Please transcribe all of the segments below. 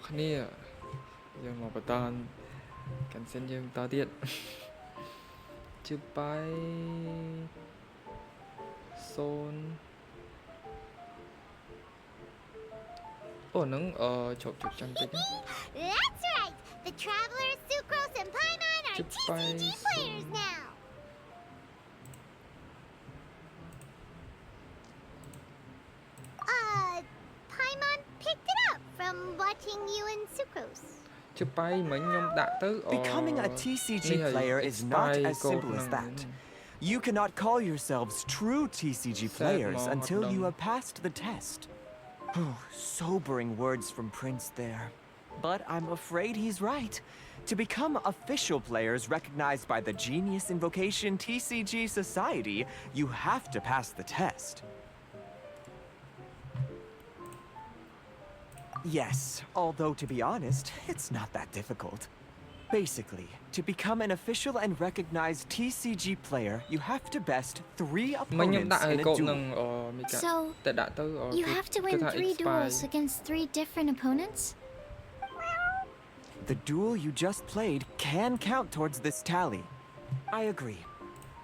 គ្នាយើងមកបន្តកាន់សិនយើងតទៀតជិះបាយសូនអូនឹងជប់ចាំតិច That's right. The Travelers, Sucrose, and Paimon are TCG players now. Paimon picked it up from watching you and Sucrose. ជិះបាយមិញខ្ញុំដាក់ទៅ Becoming a TCG player is not as simple as that. You cannot call yourselves true TCG players until you have passed the test. Sobering words from Prince there. But I'm afraid he's right. To become official players recognized by the Genius Invocation TCG Society, you have to pass the test. Yes, although to be honest, it's not that difficult. Basically, to become an official and recognized TCG player, you have to best 3 opponents in a duel. So, you have to win 3 duels against 3 different opponents? The duel you just played can count towards this tally. I agree.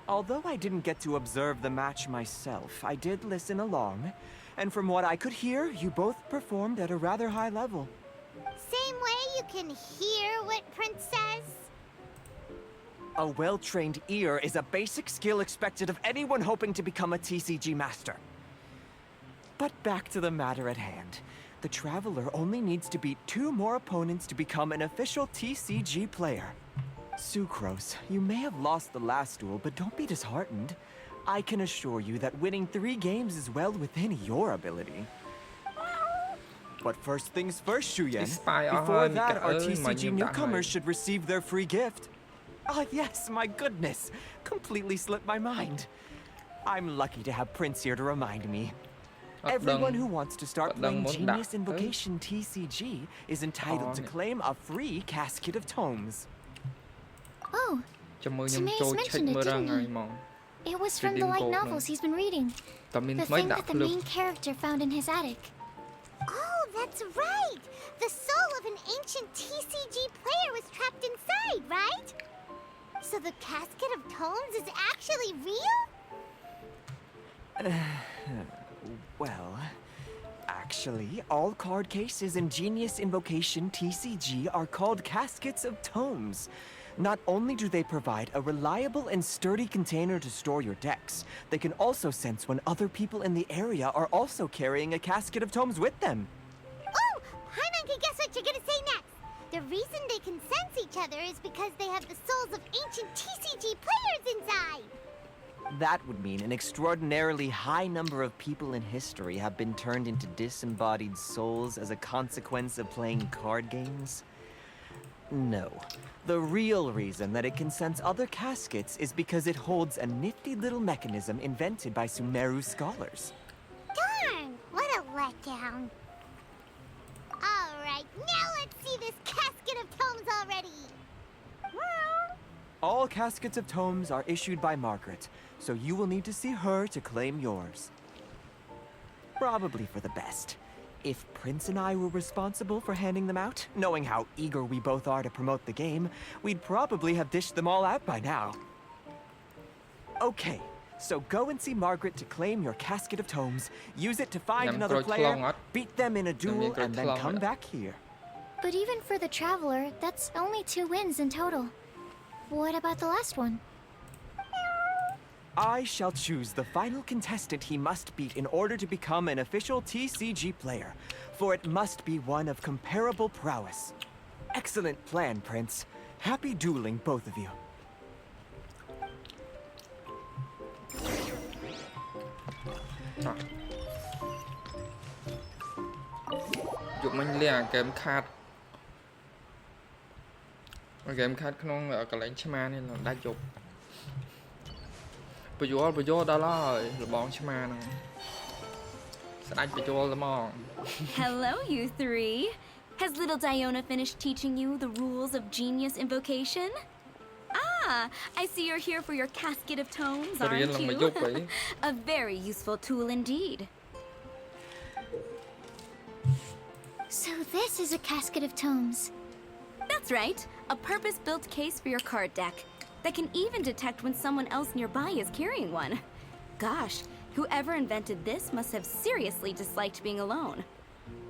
Although I didn't get to observe the match myself, I did listen along, and from what I could hear, you both performed at a rather high level. Same way you can hear what Prince says? A well-trained ear is a basic skill expected of anyone hoping to become a TCG master. But back to the matter at hand. The Traveler only needs to beat 2 more opponents to become an official TCG player. Sucrose, you may have lost the last duel, but don't be disheartened. I can assure you that winning 3 games is well within your ability. But first things first, Shuyen. Before that, our TCG newcomers should receive their free gift. Ah, yes, my goodness. Completely slipped my mind. I'm lucky to have Prince here to remind me. Everyone who wants to start playing Genius Invocation TCG is entitled to claim a free casket of tomes. Oh, Timaeus mentioned it, didn't he? It was from the light novels he's been reading. The thing that the main character found in his attic. Oh, that's right! The soul of an ancient TCG player was trapped inside, right? So the casket of tomes is actually real? Well, actually, all card cases in Genius Invocation TCG are called caskets of tomes. Not only do they provide a reliable and sturdy container to store your decks, they can also sense when other people in the area are also carrying a casket of tomes with them. Oh, Paimon can guess what you're gonna say next. The reason they can sense each other is because they have the souls of ancient TCG players inside. That would mean an extraordinarily high number of people in history have been turned into disembodied souls as a consequence of playing card games. No. The real reason that it can sense other caskets is because it holds a nifty little mechanism invented by Sumeru scholars. Darn! What a letdown. Alright, now let's see this casket of tomes already. All caskets of tomes are issued by Margaret, so you will need to see her to claim yours. Probably for the best. If Prince and I were responsible for handing them out, knowing how eager we both are to promote the game, we'd probably have dished them all out by now. Okay, so go and see Margaret to claim your casket of tomes, use it to find another player, beat them in a duel, and then come back here. But even for the Traveler, that's only 2 wins in total. What about the last one? I shall choose the final contestant he must beat in order to become an official TCG player, for it must be one of comparable prowess. Excellent plan, Prince. Happy dueling, both of you. Chụp mình liền game card. Game card ក្នុងកន្លែងឆ្មានេះដាច់ជប់ បញ្យល់ដល់ហើយលបងឆ្មាហ្នឹងស្ដាច់បញ្យល់ហ្មង Hello, you 3. Has little Diona finished teaching you the rules of Genius Invocation? Ah, I see you're here for your casket of tomes, aren't you? A very useful tool indeed. So this is a casket of tomes. That's right. A purpose-built case for your card deck that can even detect when someone else nearby is carrying one. Gosh, whoever invented this must have seriously disliked being alone.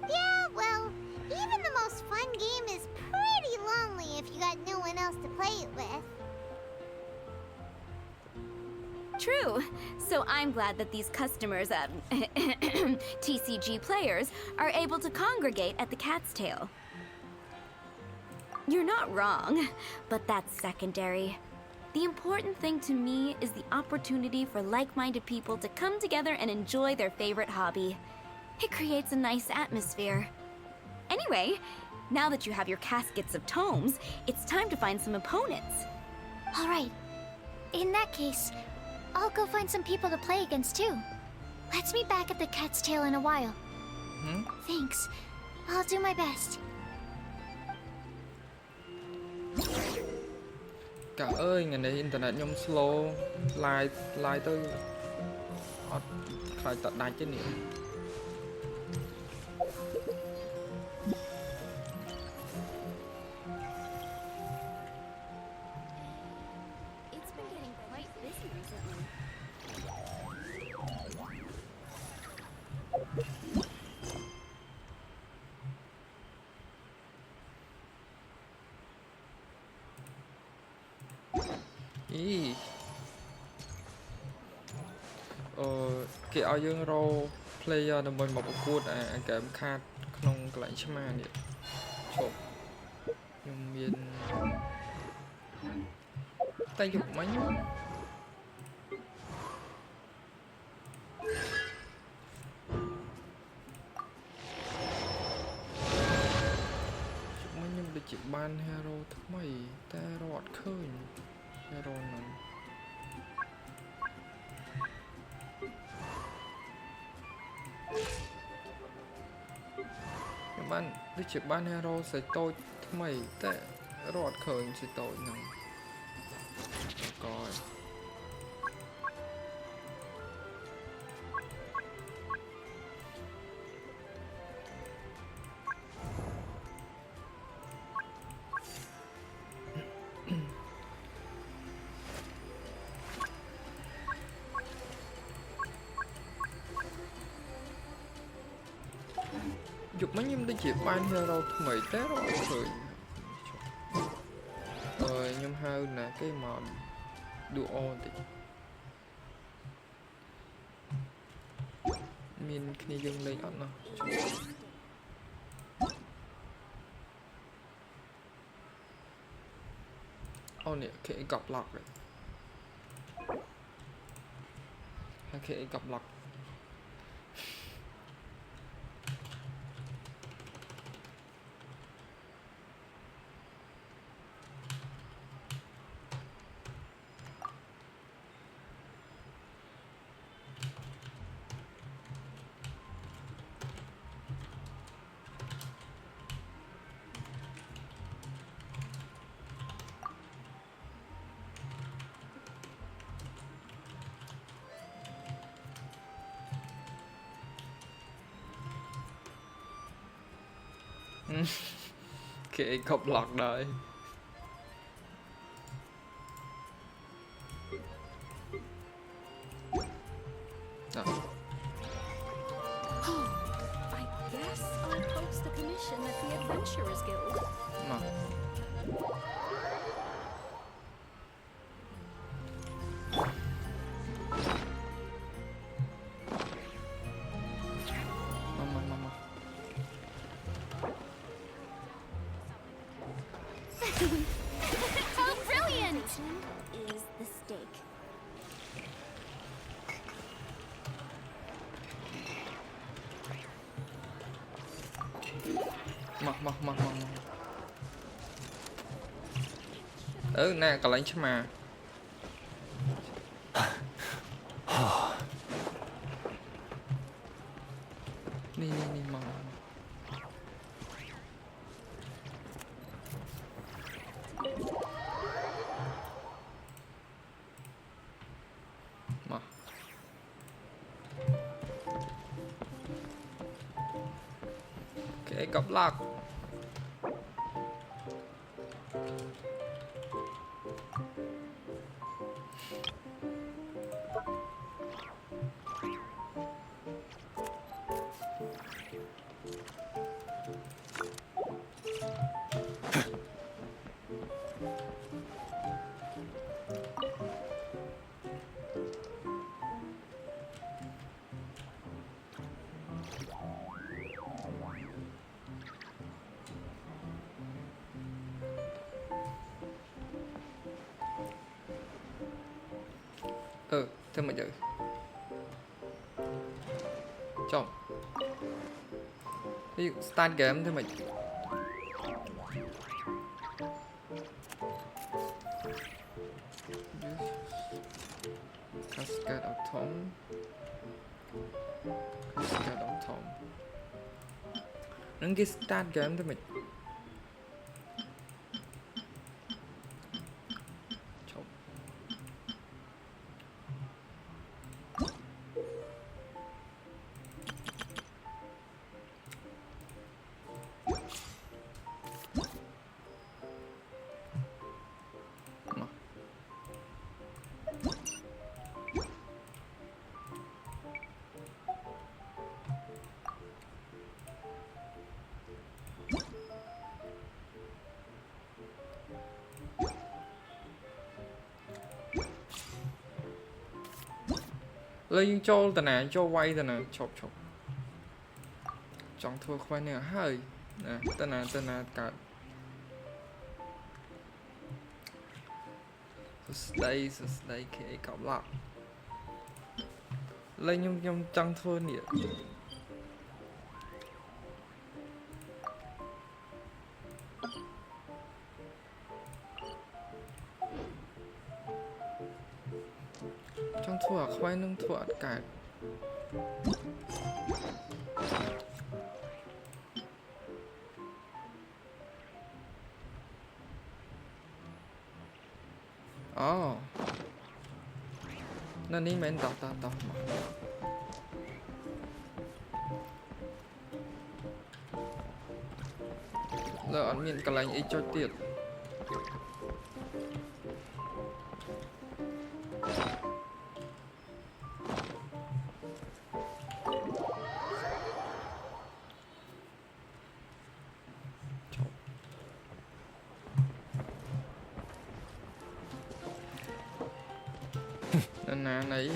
Yeah, well, even the most fun game is pretty lonely if you got no one else to play it with. True. So I'm glad that these customers, TCG players, are able to congregate at the Cat's Tail. You're not wrong, but that's secondary. The important thing to me is the opportunity for like-minded people to come together and enjoy their favorite hobby. It creates a nice atmosphere. Anyway, now that you have your caskets of tomes, it's time to find some opponents. All right. In that case, I'll go find some people to play against too. Let's meet back at the Cat's Tail in a while. Thanks. I'll do my best. Cả ơi, ngày này internet nhom slow, like tới khai tận đài chứ nhỉ. It's been getting quite busy recently. Ý.គេឲ្យយើងរក player ដើម្បីមកប្រកួតអា game card ក្នុងកន្លែងឆ្មានេះឈប់ខ្ញុំមានតែយកមិញខ្ញុំដូចជាបាន hero ថ្មីតែរកអត់ឃើញ hero ហ្នឹងបានដូចជាបាន hero ស្រីតូចថ្មីតែរត់ឃើញស្រីតូចហ្នឹងក៏យកមិញខ្ញុំដូចជាបាន hero ថ្មីតែរត់ឃើញខ្ញុំហៅណាគេមក duo តិចមានគ្នាយើងលេងអត់ណោះអូនេះគេកប់ lock ហើយគេកប់ lockគេកប់ lock ដែរ I guess I'll post the commission at the Adventurers Guild. មក Oh, brilliant! Is the stake. មកណែកន្លែងឆ្មានេះមក ក cái cặp lạc thế mà vậy chồng cái start game thế mà cascade of Tom cascade of Tom nâng cái start game thế mà lấy cho tận này cho quay tận này chọc chọc chọn thua khoai nè hơi nè tận này cả đây cái cặp lạc lấy nhung trăng thua nè thua khoai nâng thua cả nên đi men đọc giờ ăn miệng cả lành ý cho tiệt này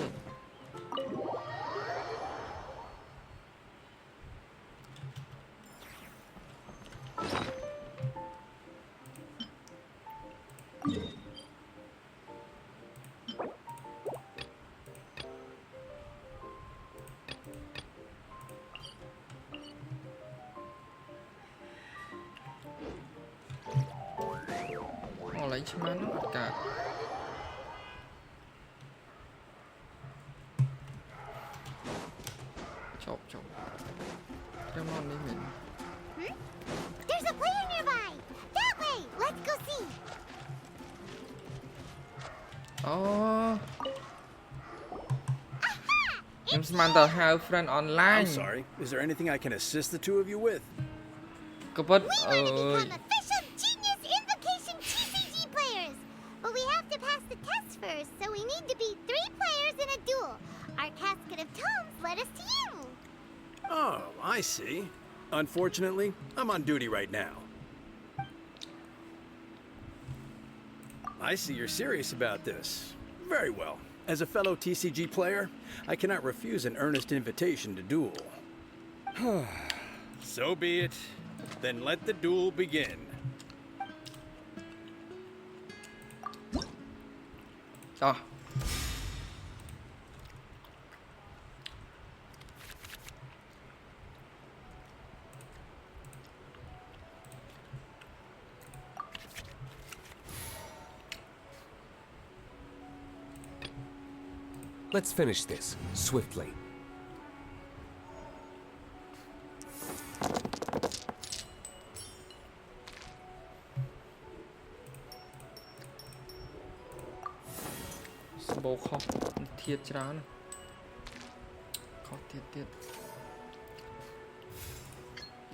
họ lấy chim ăn nó cả chọc come on đi mình There's a player nearby. That way. Let's go see. I'm Samantha have friend online. I'm sorry. Is there anything I can assist the two of you with? Có bất We want to become official Genius Invocation TCG players, but we have to pass the test first, so we need to beat 3 players in a duel. Our casket of tomes led us to you. Oh, I see. Unfortunately, I'm on duty right now. I see you're serious about this. Very well. As a fellow TCG player, I cannot refuse an earnest invitation to duel. So be it. Then let the duel begin. Let's finish this swiftly. Bố khóc thiệt chán khóc thiệt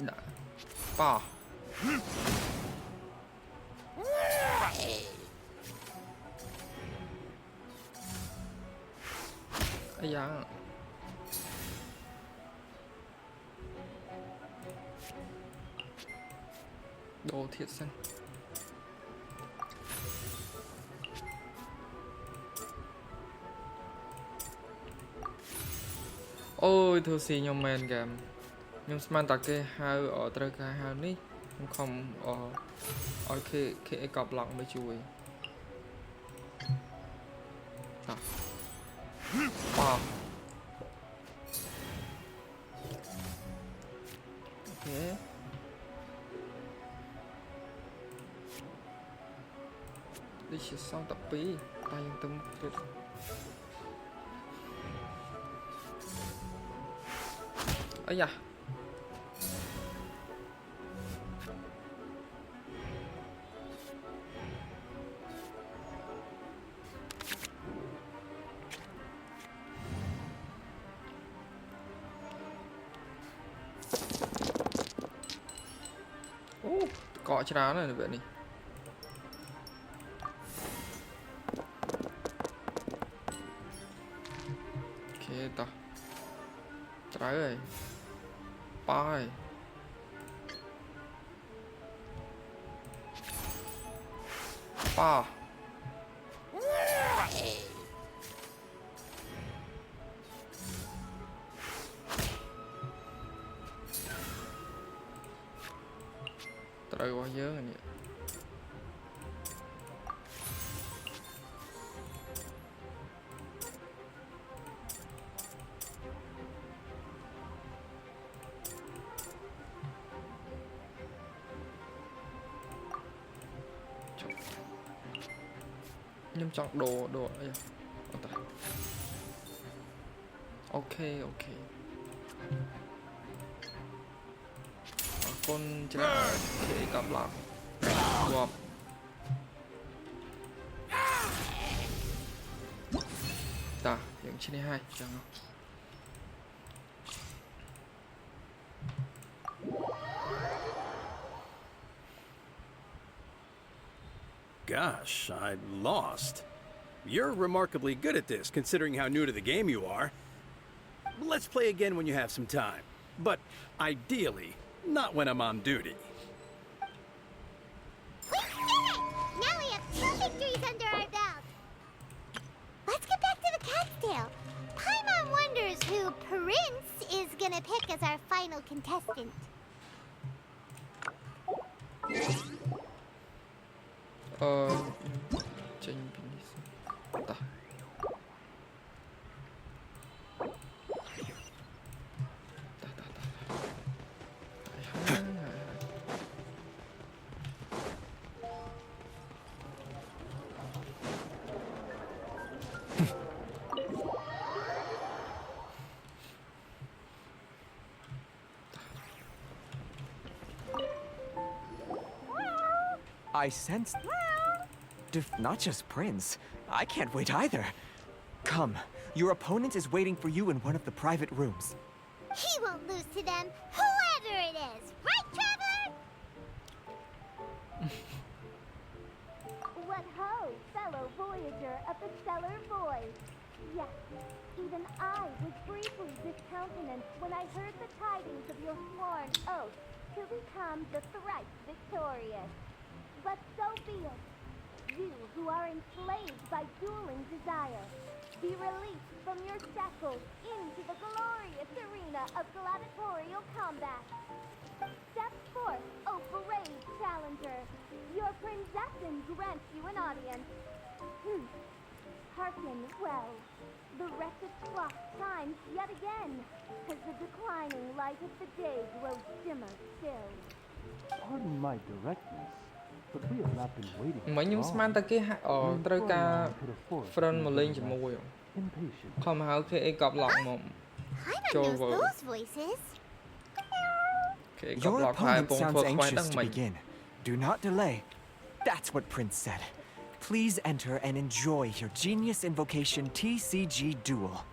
Đã. Bỏ. Ây da. Đồ thiệt xanh. Ôi thưa xì nhóm men kìa. Nhưng mà ta kê hao ở trời ca hao ní không ở khi cọp lặng mới chui. À. Wow. Ok. Đi chỉ xong tập bí tay tâm tuyệt. Ây da. Cọ cho này vậy đi. Ok ta. Trái ơi. Bye. Ba. Trời quá nhớ này. Nhưng chọn đồ ấy. Ok. Con chả thể cặp lại. Wow. Ta, những trên này hay chẳng không? Gosh, I lost. You're remarkably good at this, considering how new to the game you are. Let's play again when you have some time. But ideally, not when I'm on duty. We did it! Now we have 2 victories under our belt. Let's get back to the cat's tail. Paimon wonders who Prince is gonna pick as our final contestant. Tranh ta. I sensed... Not just Prince. I can't wait either. Come, your opponent is waiting for you in one of the private rooms. He won't lose to them, whoever it is. Right, Trevor? What ho, fellow voyager of the stellar void. Yes, even I was briefly discountenanced when I heard the tidings of your sworn oath to become the thrice victorious. But so be it. You who are enslaved by dueling desire, be released from your shackles into the glorious arena of gladiatorial combat. Step forth, O brave challenger. Your Prinzessin grants you an audience. Hearken well. The wretched clock chimes yet again, as the declining light of the day grows dimmer still. Pardon my directness, but we have not been waiting. Mấy nhóm man ta kiaត្រូវការ friend មកលេងជាមួយ ខំហៅគេអីកប់ឡក់មក Paimon knows those voices. Your opponent sounds anxious to begin. Do not delay. That's what Prince said. Please enter and enjoy your Genius Invocation TCG duel.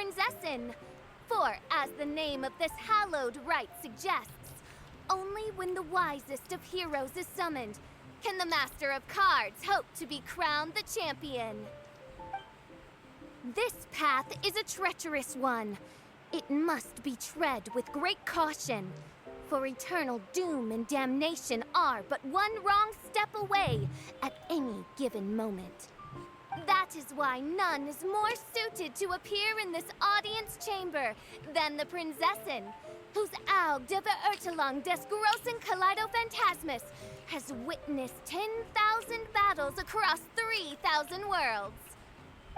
Prinzessin. For, as the name of this hallowed rite suggests, only when the wisest of heroes is summoned can the Master of Cards hope to be crowned the champion. This path is a treacherous one. It must be tread with great caution, for eternal doom and damnation are but one wrong step away at any given moment. That is why none is more suited to appear in this audience chamber than the Prinzessin, whose Aug de Beurtelang des großen Kaleido-Phantasmus has witnessed 10,000 battles across 3,000 worlds.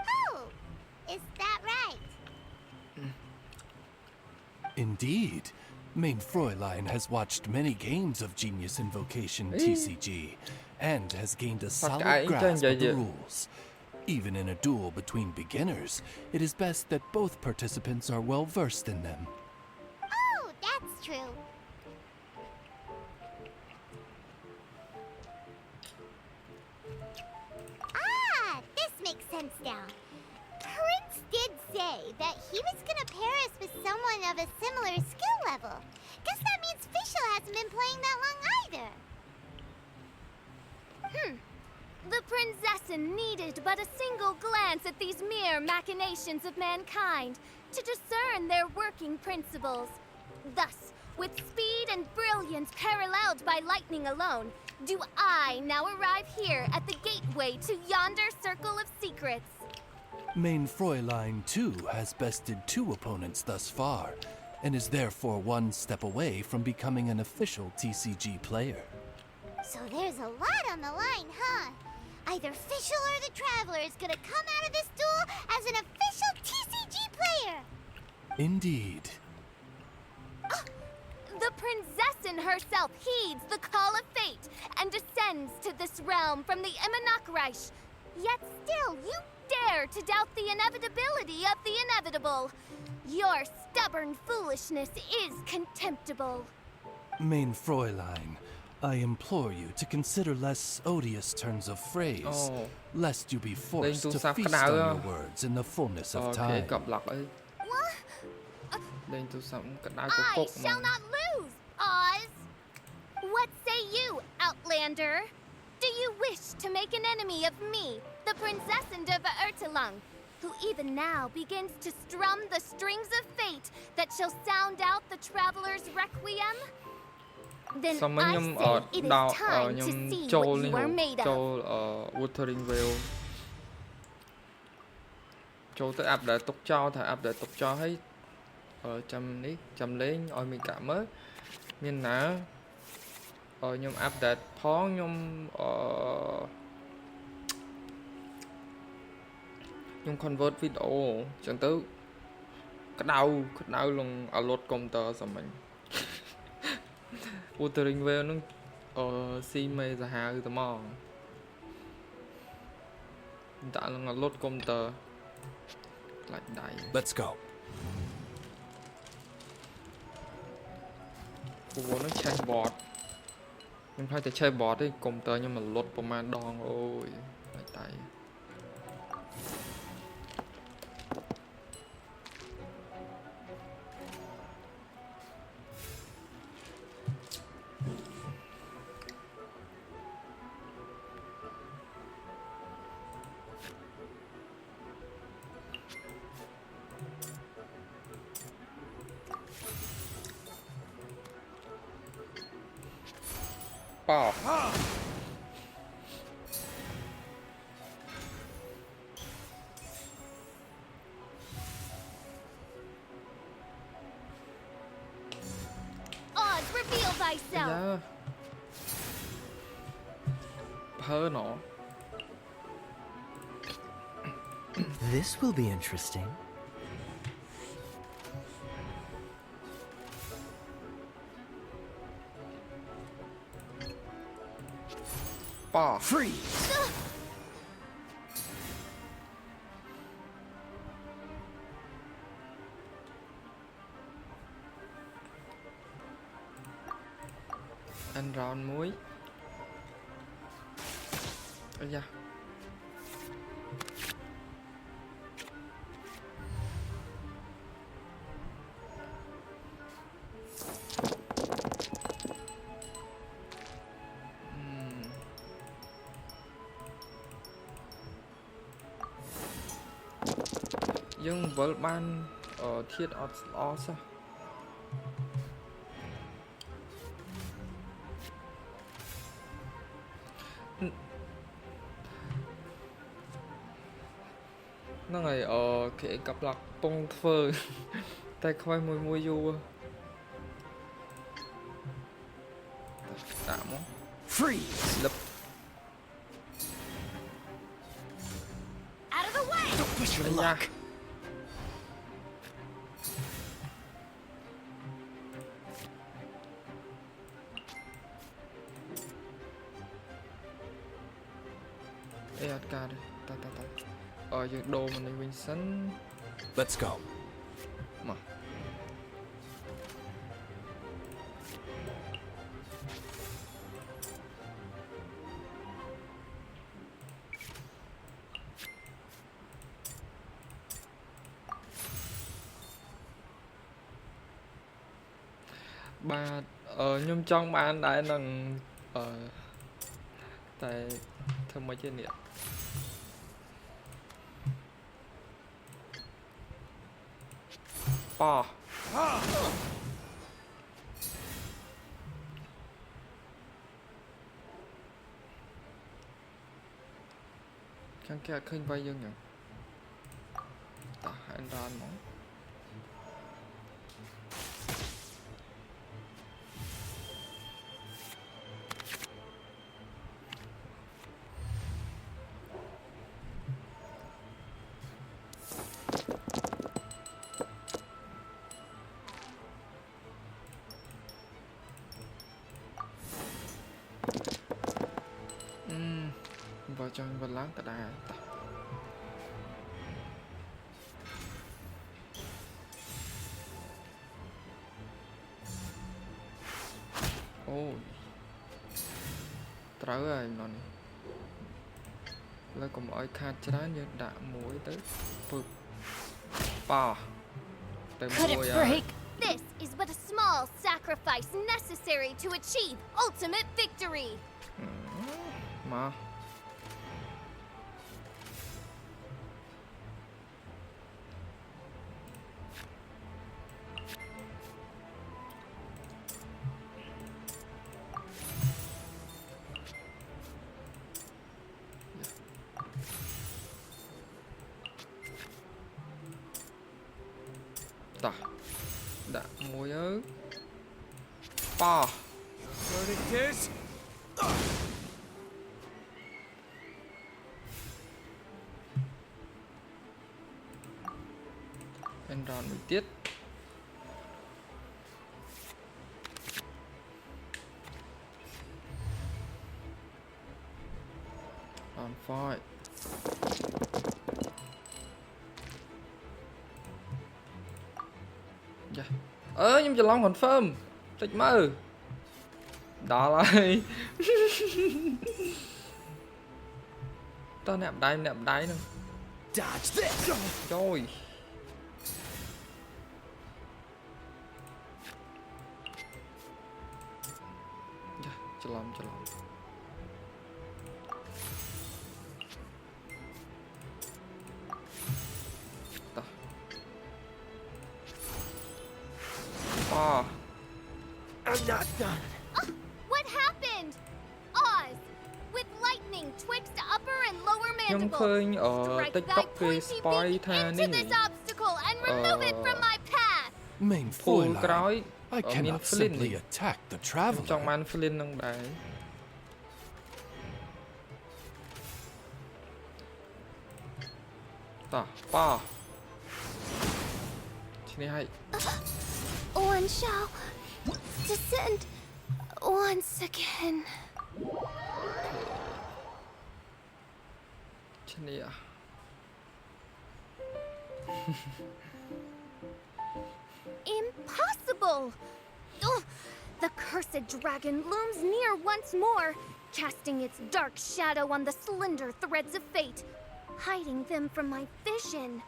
Oh, is that right? Indeed. Main Fräulein has watched many games of Genius Invocation TCG and has gained a solid grasp of the rules. Even in a duel between beginners, it is best that both participants are well versed in them. Oh, that's true. Ah, this makes sense now. Prince did say that he was gonna pair us with someone of a similar skill level. Guess that means Fischl hasn't been playing that long either. The Prinzessin needed but a single glance at these mere machinations of mankind to discern their working principles. Thus, with speed and brilliance paralleled by lightning alone, do I now arrive here at the gateway to yonder circle of secrets. Main Fräulein, too, has bested 2 opponents thus far, and is therefore one step away from becoming an official TCG player. So there's a lot on the line, huh? Either Fischl or the Traveler is gonna come out of this duel as an official TCG player! Indeed. The Prinzessin herself heeds the call of fate and descends to this realm from the Immanakreich. Yet still, you dare to doubt the inevitability of the inevitable. Your stubborn foolishness is contemptible. Main Fräulein, I implore you to consider less odious turns of phrase, lest you be forced to feast on your words in the fullness of time. I shall not lose, Oz! What say you, Outlander? Do you wish to make an enemy of me, the Prinzessin de Beurtelang, who even now begins to strum the strings of fate that shall sound out the Traveler's Requiem? Then I say it is time to see what you are made of. Wuthering Veil ចូលទៅ app ដែលទុកចោលថា app ដែលទុកចោលហើយចាំលេងឲ្យមានកាក់មើលមានណាខ្ញុំ app ដែលផងខ្ញុំខ្ញុំ convert video អញ្ចឹងទៅក្តៅលង upload កុំព្យូទ័រសាមញ្ញ Wuthering Veil នឹងស៊ីមេសាហាវទៅមកដាក់លង upload កុំព្យូទ័រ like die. Let's go. ពូនឹងឆេះ bot ខ្ញុំខ្លាចតែឆេះ bot ទេកុំព្យូទ័រខ្ញុំមកលុតប្រហែលដងអូយ like die. Wow. Oz, reveal thyself. Yeah. Her no. This will be interesting. Freeze! And round 1 yeah. dương vỡ ban ở thiết ở sao nó ngày ở cái cặp lạc bông phơ tay khoai mùi mùi du tạm á Freeze! lập Out of the way! Don't push your Ây da. luck. ê ạt ca đây ta ở dưới đồ mình này mình sẵn Let's go. mà ba nhưng trong bạn đã nâng tại thêm mấy trên điện bò chẳng kẹt khinh vay dương nhỉ ta hãy ra món vào trong vật láng cả đà ôi trớ rồi nó này là còn mọi khát chán như đã muối tới vực bò tới muối This is but a small sacrifice necessary to achieve ultimate victory. mà ta đã muối ớ bò What it is? anh ròn một tiết on fight dạ nhưng chờ long confirm trách mơ đó lại tao nẹp đáy nữa Dodge this! rồi dạ chờ lòng ta I'm not done. What happened? Oz, with lightning twixt upper and lower nhưng mandible. khơi ở Strike thy tiktok cái pointy spoil beak tha into ní this obstacle and remove it from my path. Main full Fräulein, crói I ở miền cannot Flynn simply này. attack the Trong traveler. man Flynn nông đáy ta ba chị này hay One shall descend once again. chị này à Impossible! Ugh, the cursed dragon looms near once more, casting its dark shadow on the slender threads of fate, hiding them from my vision.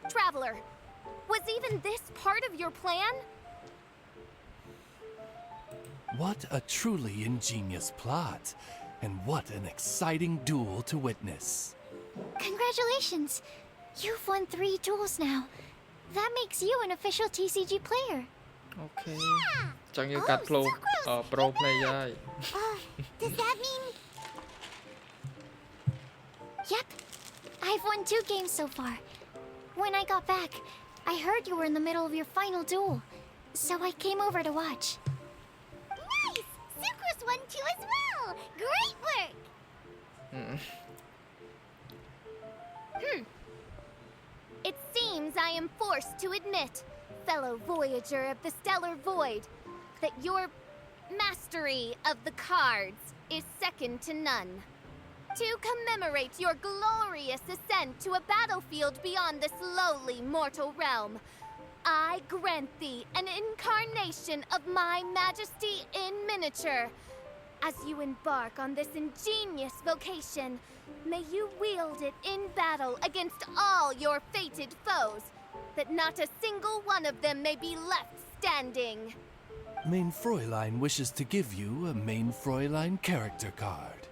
Traveler, was even this part of your plan? What a truly ingenious plot, and what an exciting duel to witness. Congratulations! You've won 3 duels now. That makes you an official TCG player. Okay. Yeah. Chẳng như Oh, cắt pro sucrose. pro player. Does that mean... Yep. I've won 2 games so far. When I got back, I heard you were in the middle of your final duel. So I came over to watch. Nice! Sucrose won 2 as well! Great work! It seems I am forced to admit, fellow voyager of the stellar void, that your mastery of the cards is second to none. To commemorate your glorious ascent to a battlefield beyond this lowly mortal realm, I grant thee an incarnation of my majesty in miniature. As you embark on this ingenious vocation, may you wield it in battle against all your fated foes, that not a single one of them may be left standing. Main Fräulein wishes to give you a Main Fräulein character card.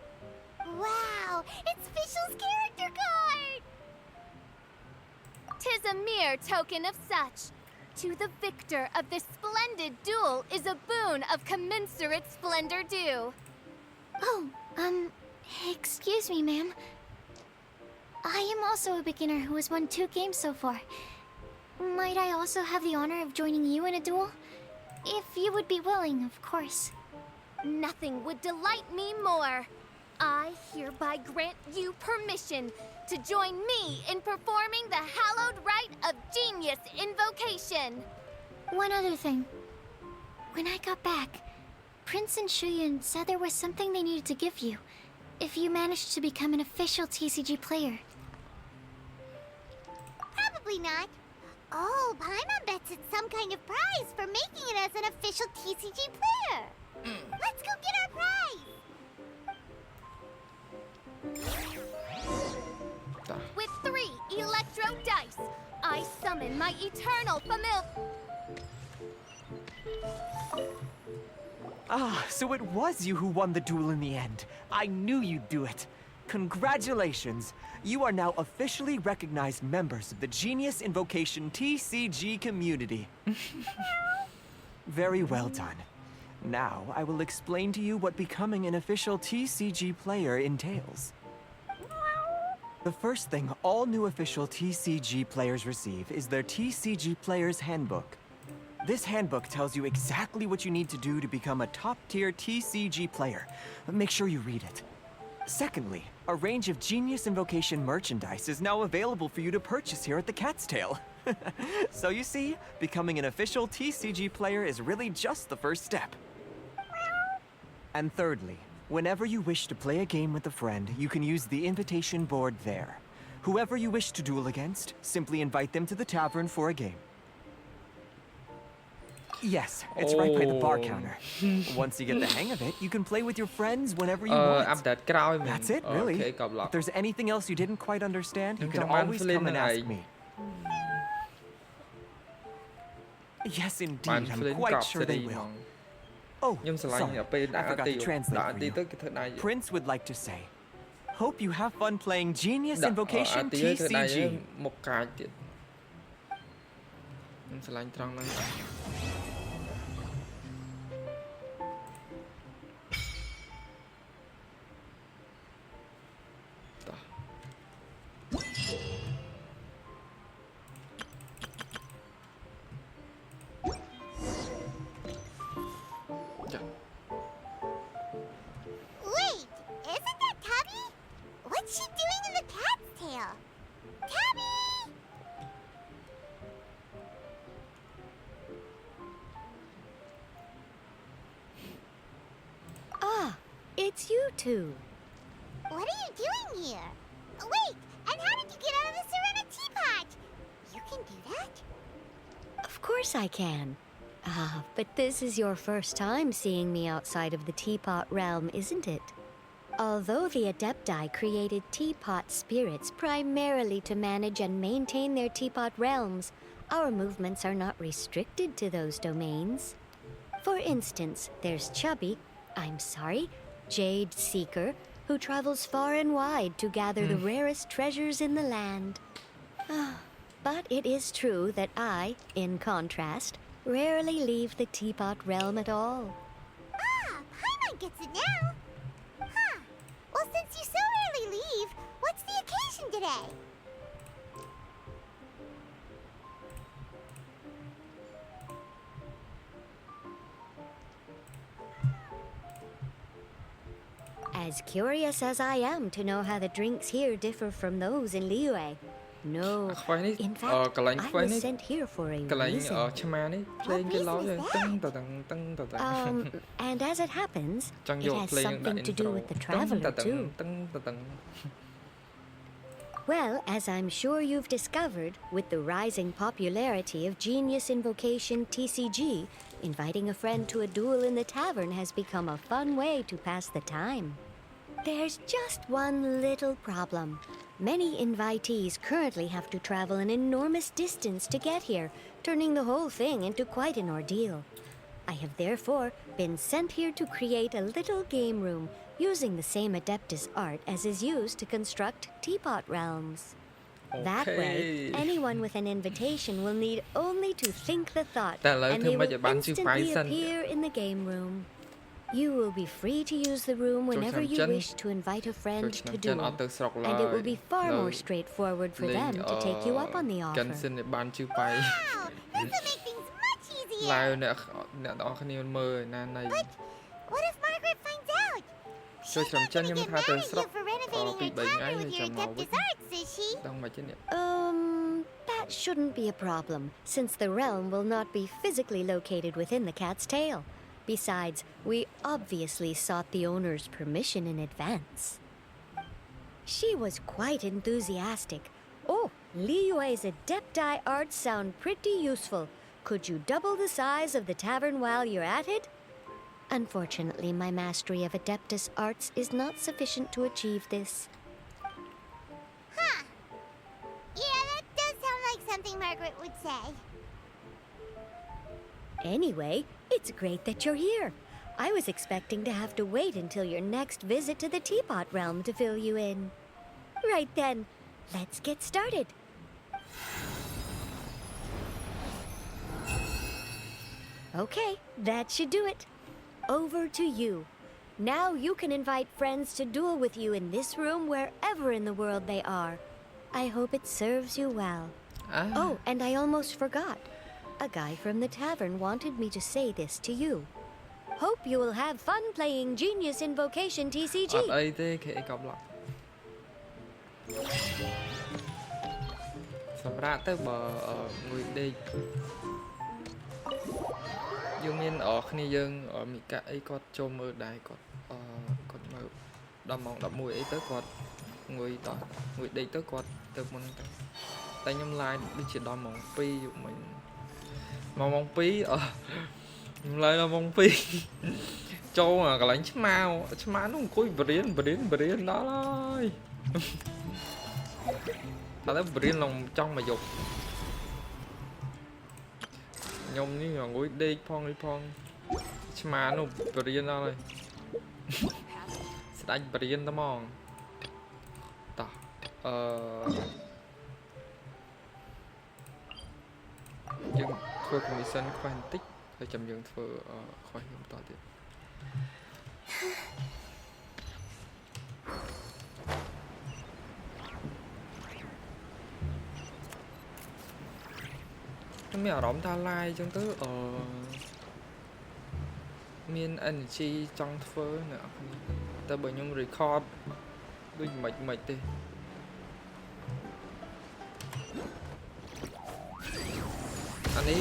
Wow! It's Fischl's character card! 'Tis a mere token of such. To the victor of this splendid duel is a boon of commensurate splendor due. Oh, excuse me, ma'am. I am also a beginner who has won 2 games so far. Might I also have the honor of joining you in a duel? If you would be willing, of course. Nothing would delight me more. I hereby grant you permission to join me in performing the hallowed rite of genius invocation. One other thing. When I got back, Prince and Shuyan said there was something they needed to give you if you managed to become an official TCG player. Probably not. Oh, Paimon bets it's some kind of prize for making it as an official TCG player. Let's go get our prize! With 3 electro dice, I summon my eternal Ah, so it was you who won the duel in the end. I knew you'd do it. Congratulations. You are now officially recognized members of the Genius Invocation TCG community. Very well done. Now, I will explain to you what becoming an official TCG player entails. The first thing all new official TCG players receive is their TCG Player's Handbook. This handbook tells you exactly what you need to do to become a top-tier TCG player. Make sure you read it. Secondly, a range of Genius Invocation merchandise is now available for you to purchase here at the Cat's Tail. So you see, becoming an official TCG player is really just the first step. And thirdly, whenever you wish to play a game with a friend, you can use the invitation board there. Whoever you wish to duel against, simply invite them to the tavern for a game. Yes, it's right by the bar counter. Once you get the hang of it, you can play with your friends whenever you want. Updateក្រោយ That's it, really. If there's anything else you didn't quite understand, you can always come and ask me. Yes, indeed. I'm quite sure they will. Oh, sorry. I forgot to translate for you. Prince would like to say, hope you have fun playing Genius Invocation TCG. មុខកាចទៀតខ្ញុំឆ្លាញ់ត្រង់ហ្នឹង Wait, isn't that Tabby? What's she doing in the cat's tail? Tabby! Ah, it's you two. What are you doing here? Wait, and how did you get out of the ceramic teapot? You can do that? Of course I can. Ah, but this is your first time seeing me outside of the teapot realm, isn't it? Although the Adepti created teapot spirits primarily to manage and maintain their teapot realms, our movements are not restricted to those domains. For instance, there's Jade Seeker, who travels far and wide to gather the rarest treasures in the land. But it is true that I, in contrast, rarely leave the teapot realm at all. Ah, Paimon gets it now. Huh. Well, since you so rarely leave, what's the occasion today? As curious as I am to know how the drinks here differ from those in Liyue, no, in fact, I was sent here for a reason. And as it happens, it has something to do with the traveler too. Well, as I'm sure you've discovered, with the rising popularity of Genius Invocation TCG, inviting a friend to a duel in the tavern has become a fun way to pass the time. There's just one little problem. Many invitees currently have to travel an enormous distance to get here, turning the whole thing into quite an ordeal. I have therefore been sent here to create a little game room using the same Adeptus art as is used to construct teapot realms. Okay. That way, anyone with an invitation will need only to think the thought, and they will instantly appear in the game room. You will be free to use the room whenever you wish to invite a friend to duel, and it will be far more straightforward for them to take you up on the offer. Wow! This will make things much easier! But what if Margaret finds out? She's not gonna get mad at you for renovating her tavern with your Adeptus arts, is she? That shouldn't be a problem, since the realm will not be physically located within the cat's tail. Besides, we obviously sought the owner's permission in advance. She was quite enthusiastic. Oh, Liyue's Adepti arts sound pretty useful. Could you double the size of the tavern while you're at it? Unfortunately, my mastery of Adeptus arts is not sufficient to achieve this. Huh. Yeah, that does sound like something Margaret would say. Anyway, it's great that you're here. I was expecting to have to wait until your next visit to the Teapot Realm to fill you in. Right then, let's get started. Okay, that should do it. Over to you. Now you can invite friends to duel with you in this room wherever in the world they are. I hope it serves you well. Oh, and I almost forgot. A guy from the tavern wanted me to say this to you. Hope you will have fun playing Genius Invocation TCG. Mong phí lại là mong phí châu mà cái lạnh chma nó cối bền đó thôi ta thấy bền lòng trong mà dục nhom như là ngồi đi phong chma nó bền đó thôi sẽ đánh bền đó mong ta nhưng thôi cũng sân khoan tích hơi chậm dừng thôi khỏi hiện toទៀតមានអារម្មណ៍ថា live ចឹងទៅមាន energy ចង់ធ្វើអ្នកនរតែបើខ្ញុំ record ដូចមិនទេអានេះ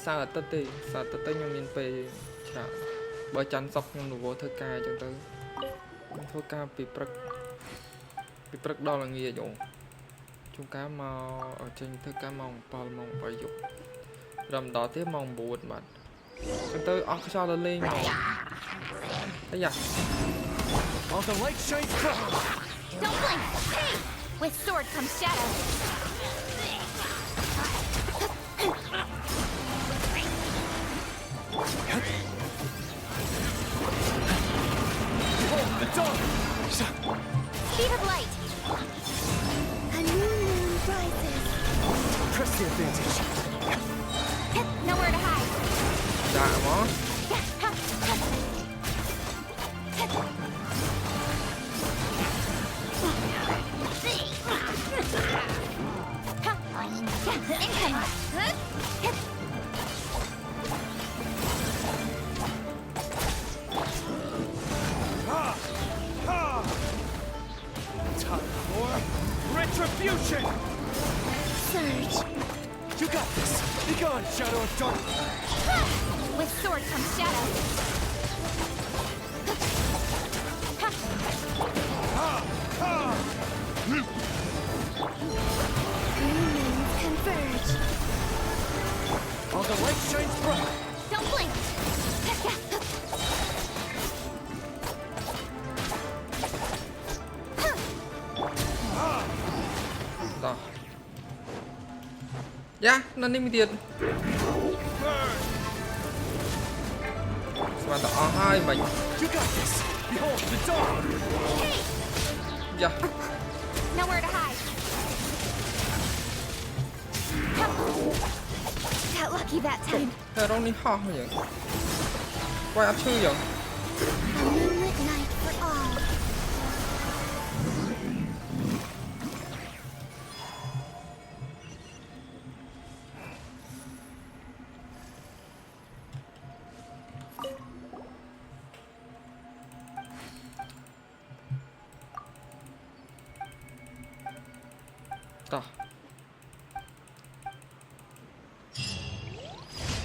សារអាទិត្យទេសារអាទិត្យទៅខ្ញុំមានពេលច្រើនបើច័ន្ទសុក្រខ្ញុំរវល់ធ្វើការអញ្ចឹងទៅខ្ញុំធ្វើការពីព្រឹកដល់ល្ងាចអូជួនកាលមកចេញធ្វើការម៉ោង 7 ម៉ោង 8 យប់រំដល់ទៀតម៉ោង 9 បាទអញ្ចឹងទៅអស់ខ្យល់ទៅលេងមកអាយ៉ា All the light shines from. Don't blink! Hey! With sword comes shadow. Hold the door. Speed of light. advantage. Nowhere to hide. Dạ mó. Time for retribution! Surge. You got this! Be gone, Shadow of Dark! With sword comes shadow. Humans converge. All the light shines bright! Don't blink. Rồi. Dạ, nó đi tiền. Bạn tỏ hai mình. You got this! Behold the dawn! Dạ. Nowhere to hide. Got lucky that time. Thế đó đi ho vậy. Quay áp sư vậy. A moonlit night for all. Tỏ.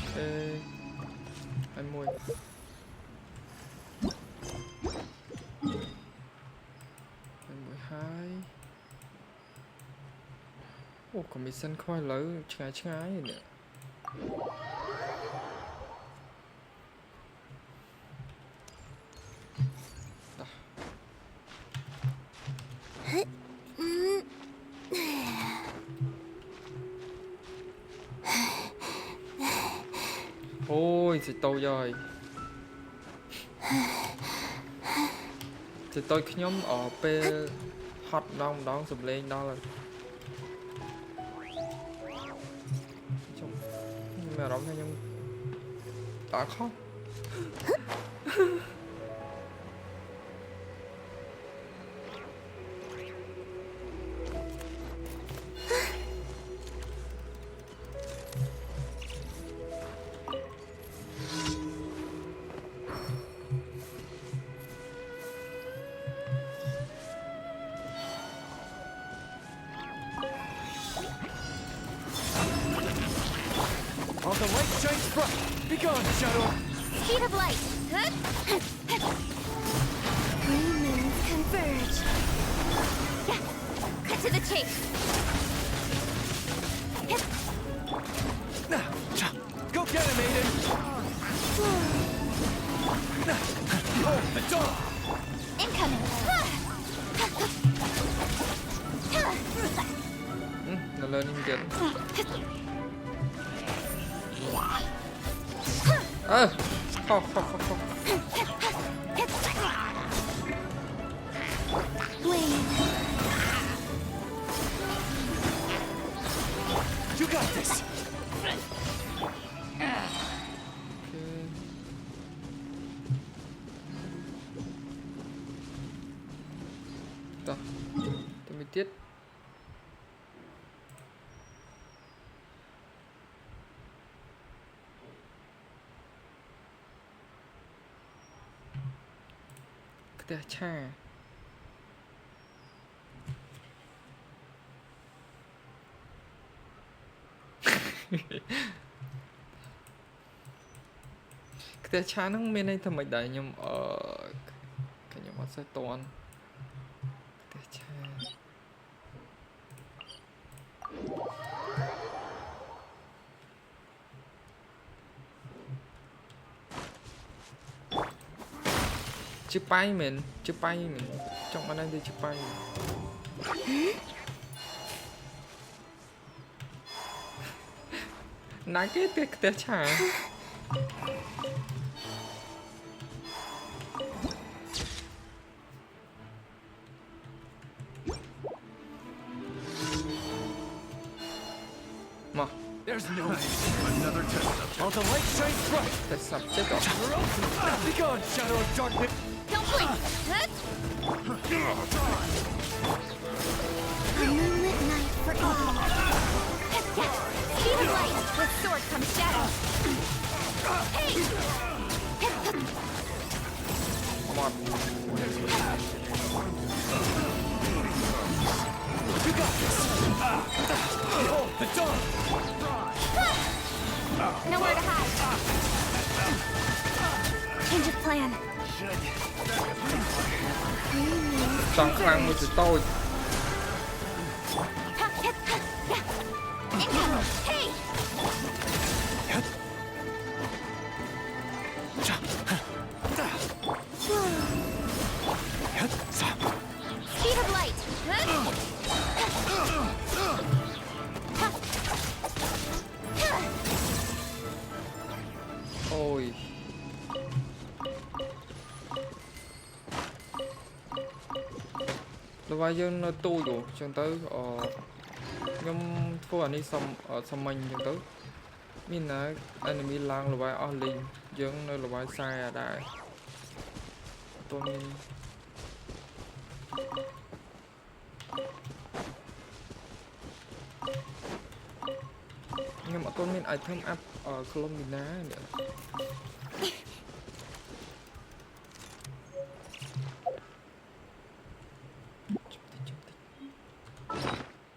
Ok. 20. Ồ, còn bị sân khoai lớn trái rồi nè. Ôi, thì tôi rồi. Thì tôi nhóm ở bên hot đông đón sụp lên đó là mà đóng theo nhóm đã khóc. All the light shines bright. Be gone, Shadow. Speed of light. Humans converge. Yeah. Cut to the chase. Go get him, Aiden. Behold the dawn. Incoming. Nó lên đi kìa. Không. You got this. Đó. Tôi mới tiết. Cái cha. Cái cha nó không bên đây thầm mày đẩy nhưng ở cái nhóm sai toàn. Cái cha. Chữ bay mình trong anh đây chữ bay. Nãy cái chả. Mà There's no another test subject. All the light shines bright. Test subject. Be gone, shadow of darkness. Don't blink. A moonlit night for all. Speed of light. With sword comes shadow. Hey! Come on. You got this. Behold the dawn. Nowhere to hide. Change of plan. Trong khăn một tôi. Hey! Speed of light. Ôi. Lúc bây giờ nó tu rồi, chẳng tới nhưng thua anh đi xong xong mình chẳng tới mình là enemy lang là bài ở linh dưỡng nơi là bài sai à đại tôi mình nhưng mà tôi mình item up ở Colombina nữa.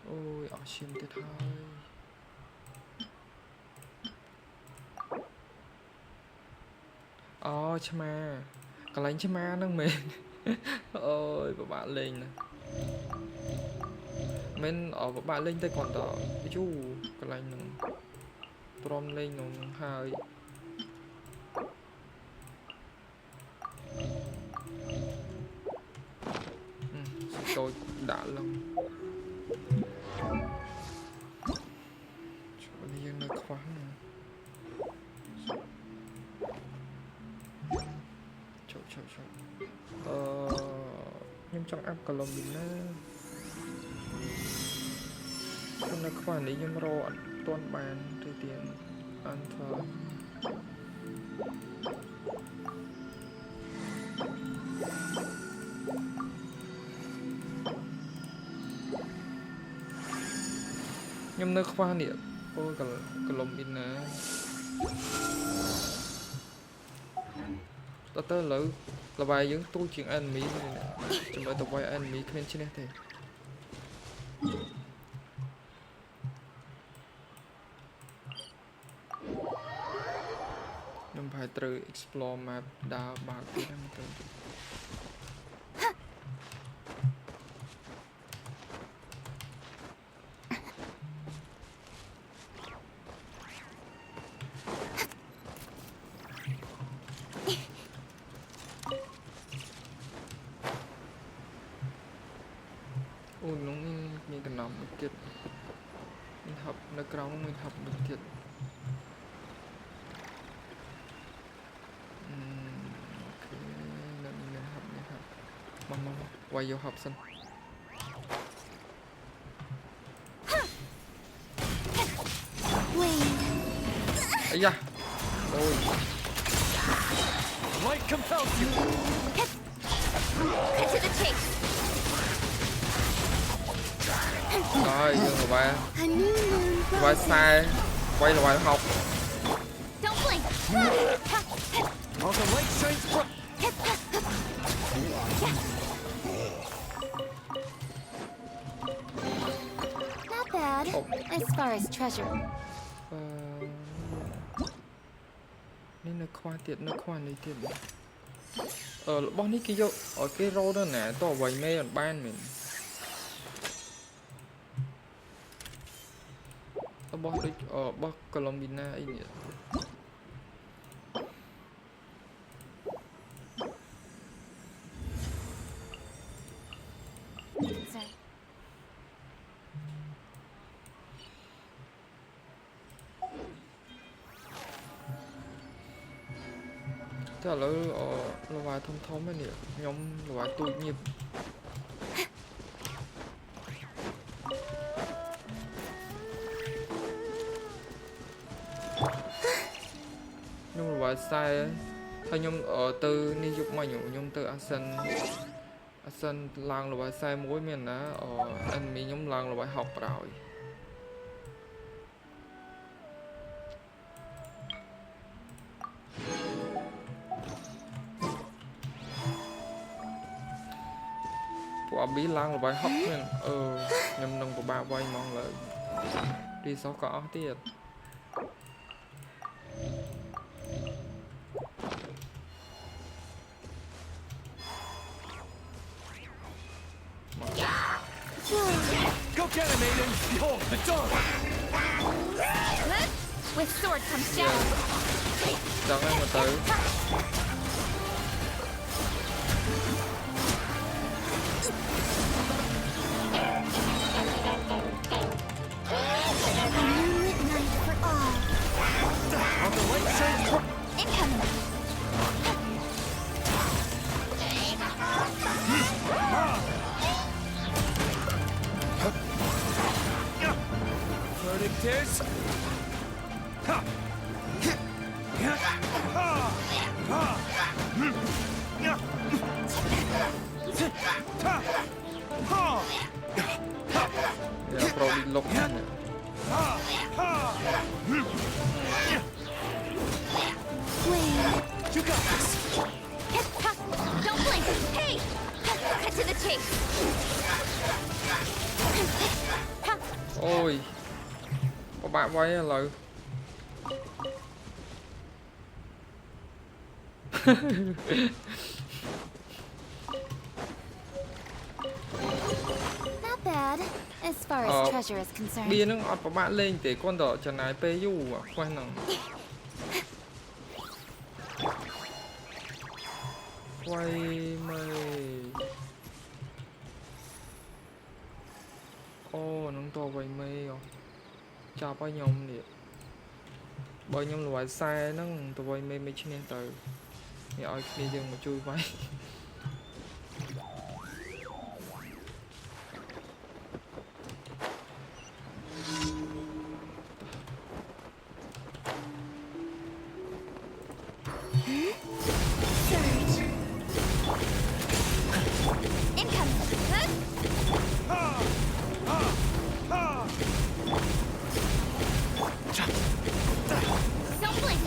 Ôi ở xiêm thế thôi. Chama cái lánh chama nó mền. Ôi các bạn lên nè mình ở các bạn lên tay còn tỏ chú cái lánh nó prom lên nó hai tôi đã lắm chỗ này nó khoáng nè nhưng trong app Colombina trong này khoản đấy nhưng rồi toàn bàn từ tiền ăn thờ nhưng nơi khoa niệm ôi Colombina tớ lỡ là bài những tu chuyện enemy này nè chúng tôi tập quay enemy kênh trên thế nhưng phải từ explore map đào bạc cái đó từ ôi nó mình cần làm được kiệt mình học nó kéo mình học được kiệt ok nên mình học mong quay vô học sân ấy da ôi Light compels you. Cut to the chase. rồi dương của ba sai quay là bài học Don't blink. All the light shines bright. Not bad, as far as treasure. nên là khoa tiệt nó khoa này tiệt bọnนี้cái vô ở cái rô đó nè tôi vậy mê ở ban mình bác đi bác Colombina ấy nhỉ chắc là vài thông thống ấy nhỉ nhóm là vài tôi nhịp loại sai thôi nhung từ đi dục mà nhung từ Asen lang là bài sai mối miền đó anh mi nhung lang là bài học rồi của bí lang là bài học miền nhung nông của ba quay mong lại đi sáu cỏ tiệt Go get him, Aiden! Behold, the dawn! With sword comes shadow. Chẳng em mà tới Verdict is... ya pro đi lốc này You got this! Don't blink. Hey, cut to the chase. ôi có bạn quay lời Not bad, as far as treasure is concerned. bia nó ngọt của bạn lên để con đỏ chân này PU à khoan nào quay mây ô nó to quay mây rồi chào bao nhom đi bao nhom loại sai nó to quay mây mấy chuyện từ thì ai đi dừng mà chui váy Don't blink.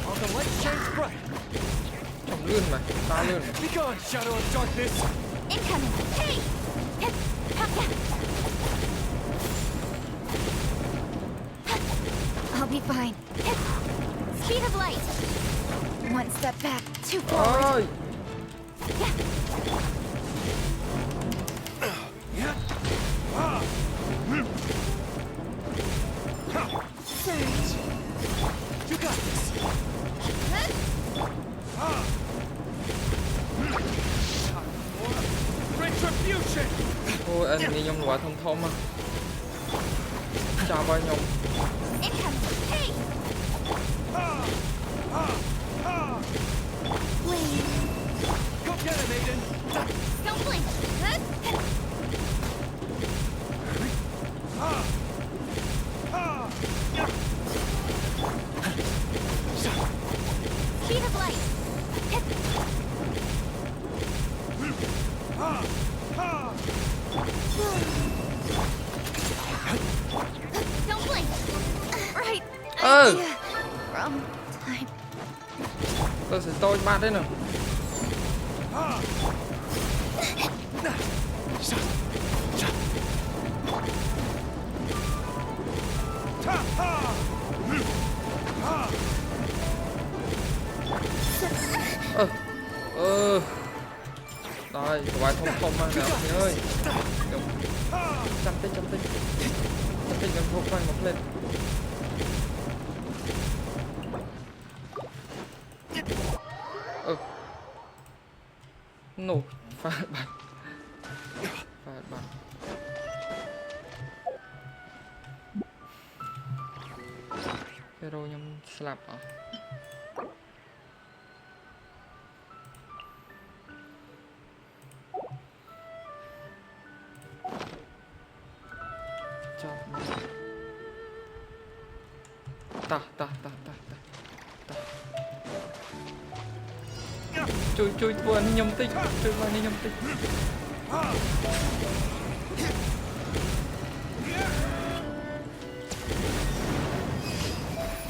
On the light shines bright! chồng lươn mà ta lươn Be gone, shadow of darkness! Incoming. Hey. I'll be fine. Speed of light. One step back, two forward. ôi Surge. You got this! Retribution! ôi anh nghe nhom loại thông thông à chào bao nhom Incoming. Hey. Go get him, Aiden! Don't blink. Speed of light. Don't blink. Right. ơ Idea. Wrong time. tôi sẽ tôi bạn đấy nè rồi bài thông thông mà nè anh ơi chăm tích gần không quay một lên nổ phá bắn hero nhâm slap à? ta chui vừa anh nhầm tích chui vào anh nhầm tích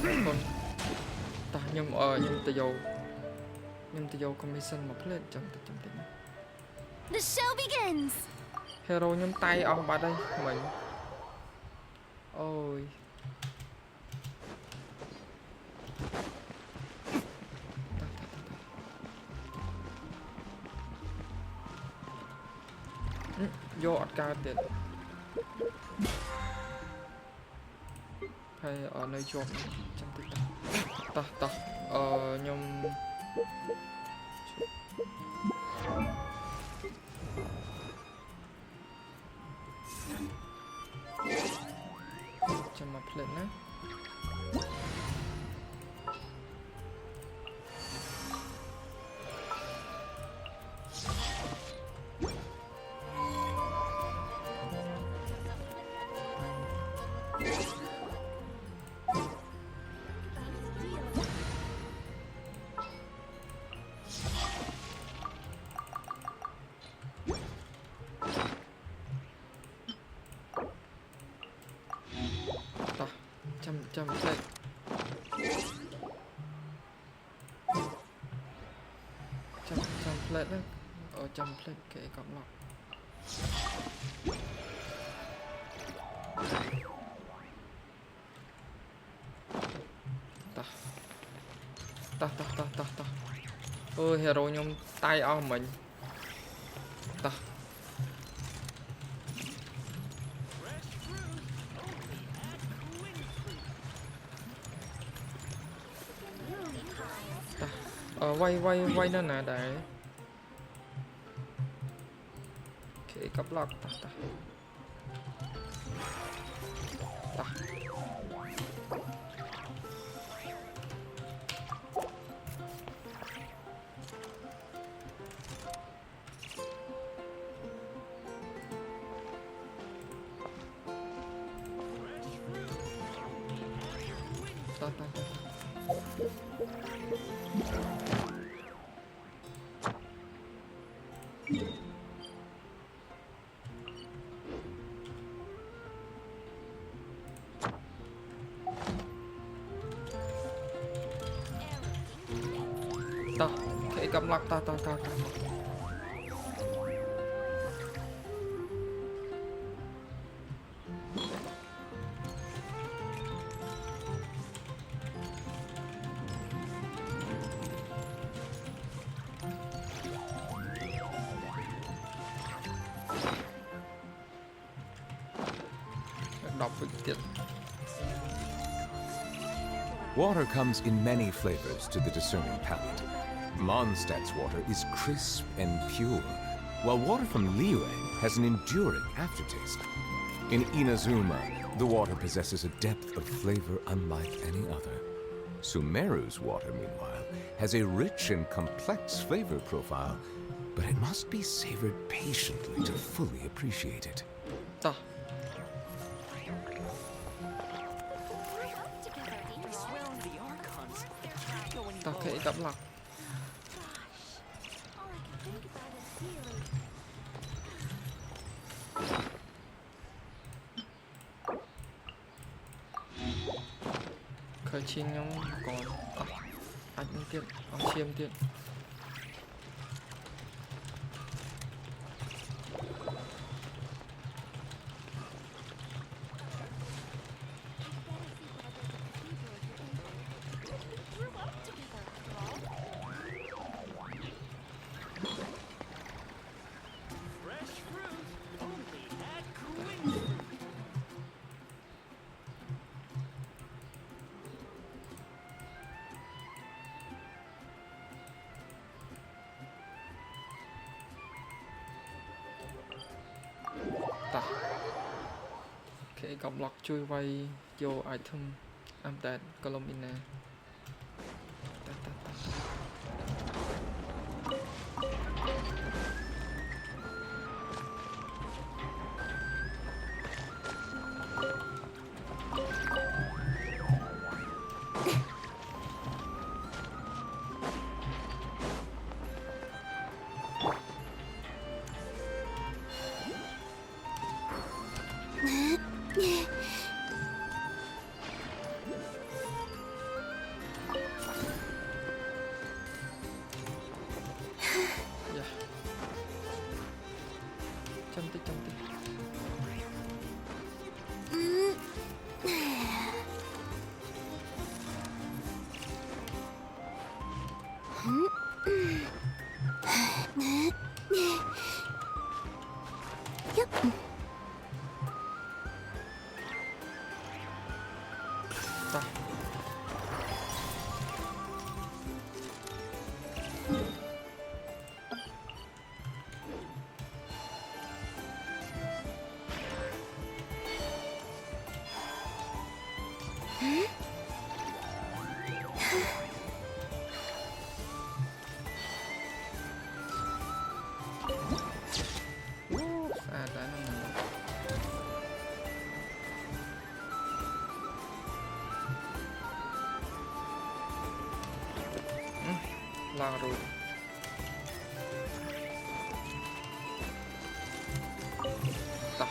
còn ta nhầm từ dầu commission mà play chậm tích The show begins. hero nhầm tay ông bà đây mình ôi vô ọt cao tiền hay ở nơi chốt trong tích ta nhom trong mà play nè chăm play chăm play đó ở chăm play kệ cộng lọc ta ôi hero nhung tay ông mình ta quay nó nè để kệ cấp lọc ta kệ cấp lọc ta đọc với tiện. Water comes in many flavors to the discerning palate. Mondstadt's water is crisp and pure, while water from Liyue has an enduring aftertaste. In Inazuma, the water possesses a depth of flavor unlike any other. Sumeru's water, meanwhile, has a rich and complex flavor profile, but it must be savored patiently to fully appreciate it. Okay, double lock. Khởi chiên nhóm còn anh tiện, ông chiêm tiện. Okay, cộng lọc chui quay vô item update column cantik. Lang rồi. Tah.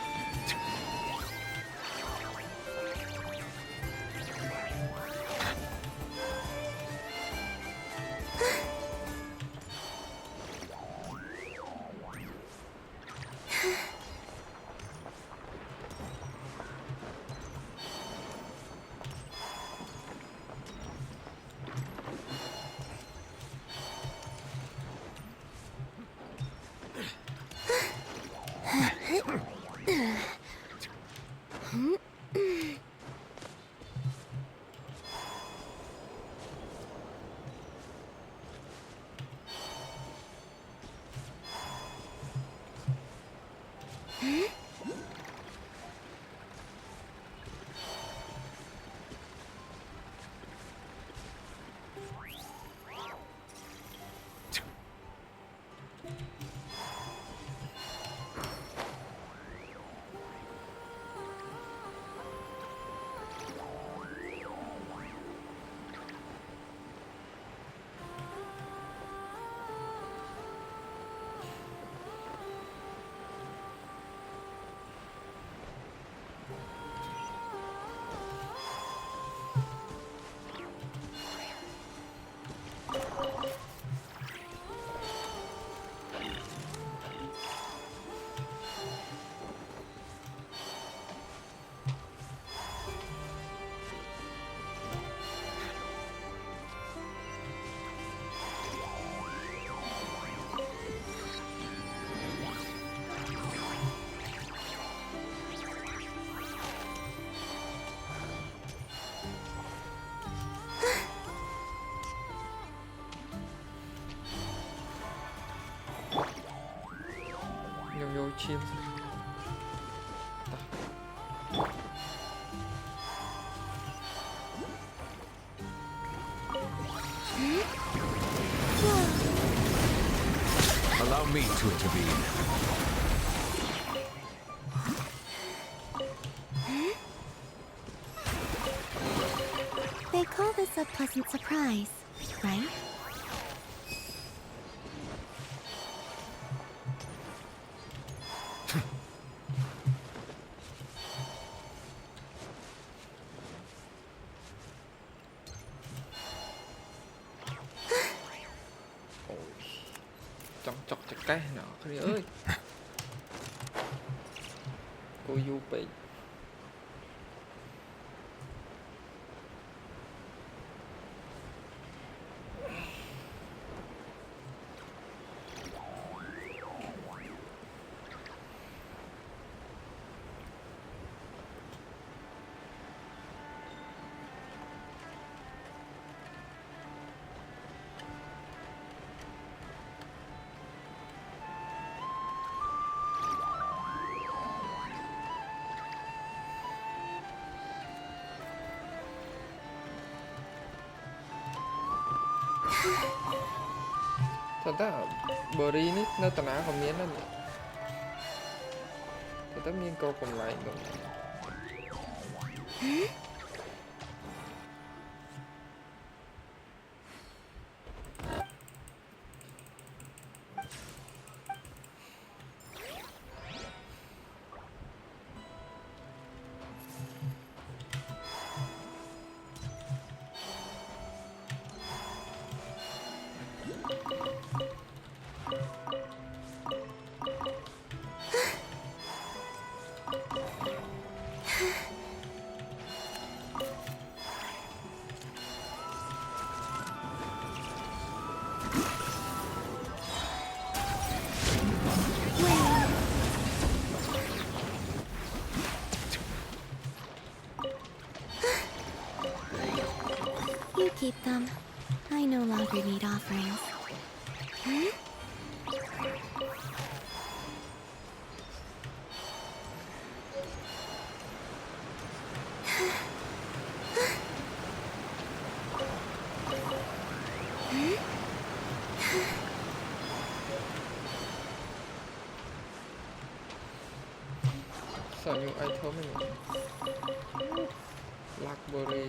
Vô chim. Allow me to intervene. They call this a pleasant surprise, right? Chọc chọc chặt cái nọ cái ơi. Cô du bị. Thật ra Bri ní nó tao ná còn miếng đó. Thật ra miếng câu còn lại nữa. keep them. I no longer need offerings. Hmm? So you I told me blackberry.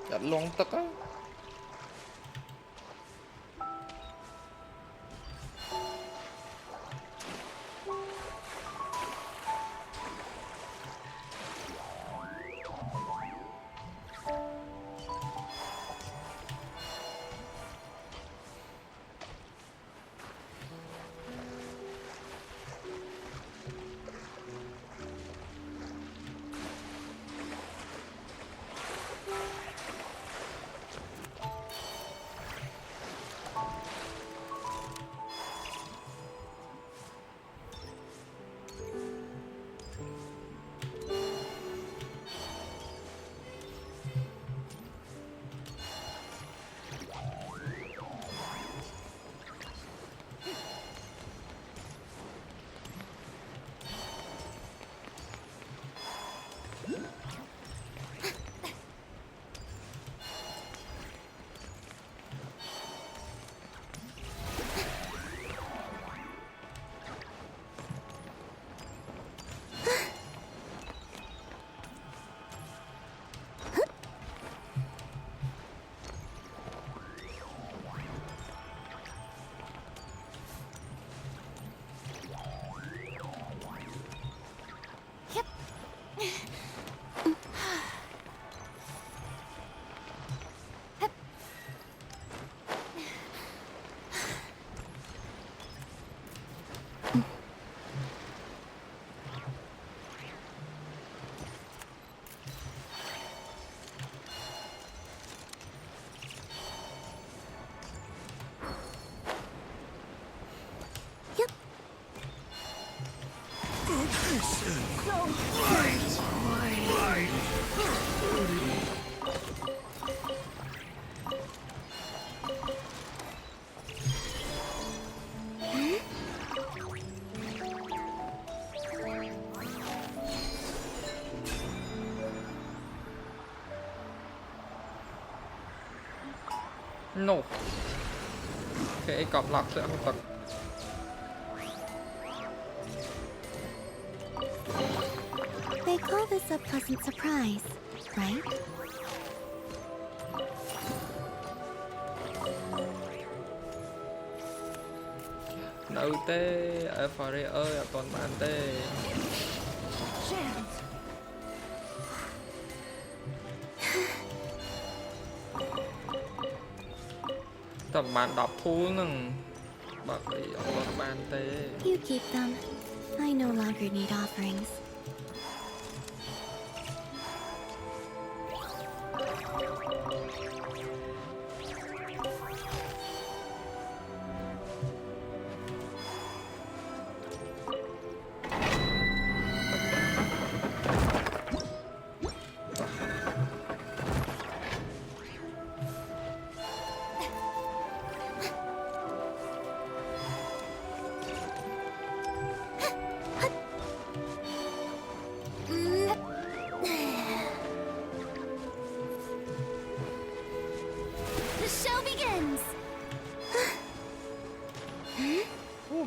Đặt loang tức á. No. Okay, cọp lọc sẽ không tật. They call this a pleasant surprise, right? Đâu tê, ở Phare ơi, ở toàn bàn tê. Tầm bàn đọc thu nâng. Bật đi, ở toàn bàn tê. You keep them. I no longer need offerings.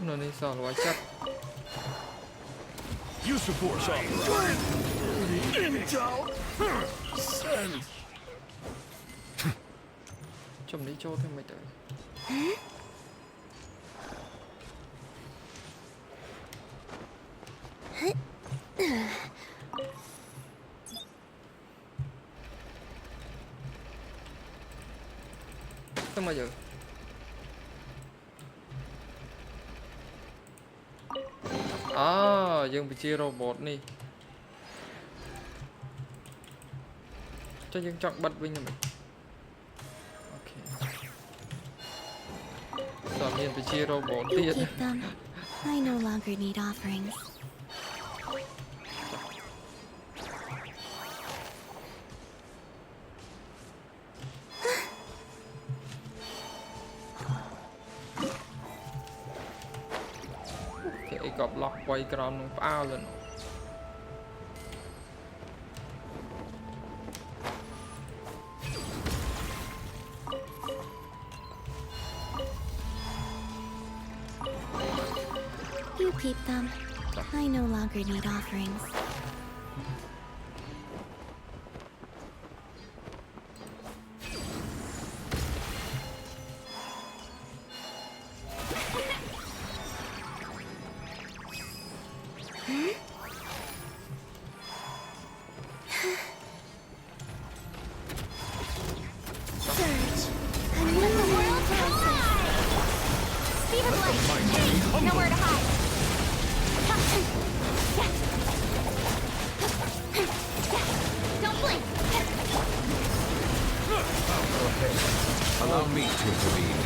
Nó đi sò quá chắc. Use the force on Intel. Send. chồng đi cho thêm mày tới sao mà giờ dương bị chia robot nè cho dương chọn bật vinh rồi mình ok sao miền bị chia robot You tiệt keep them. I no longer need offerings. cái cọp lọc quay crom nó phao lên You keep them. I no longer need offerings. Surge. And let the world rise. Speed of light. Nowhere to hide. Don't blink. Allow me to intervene.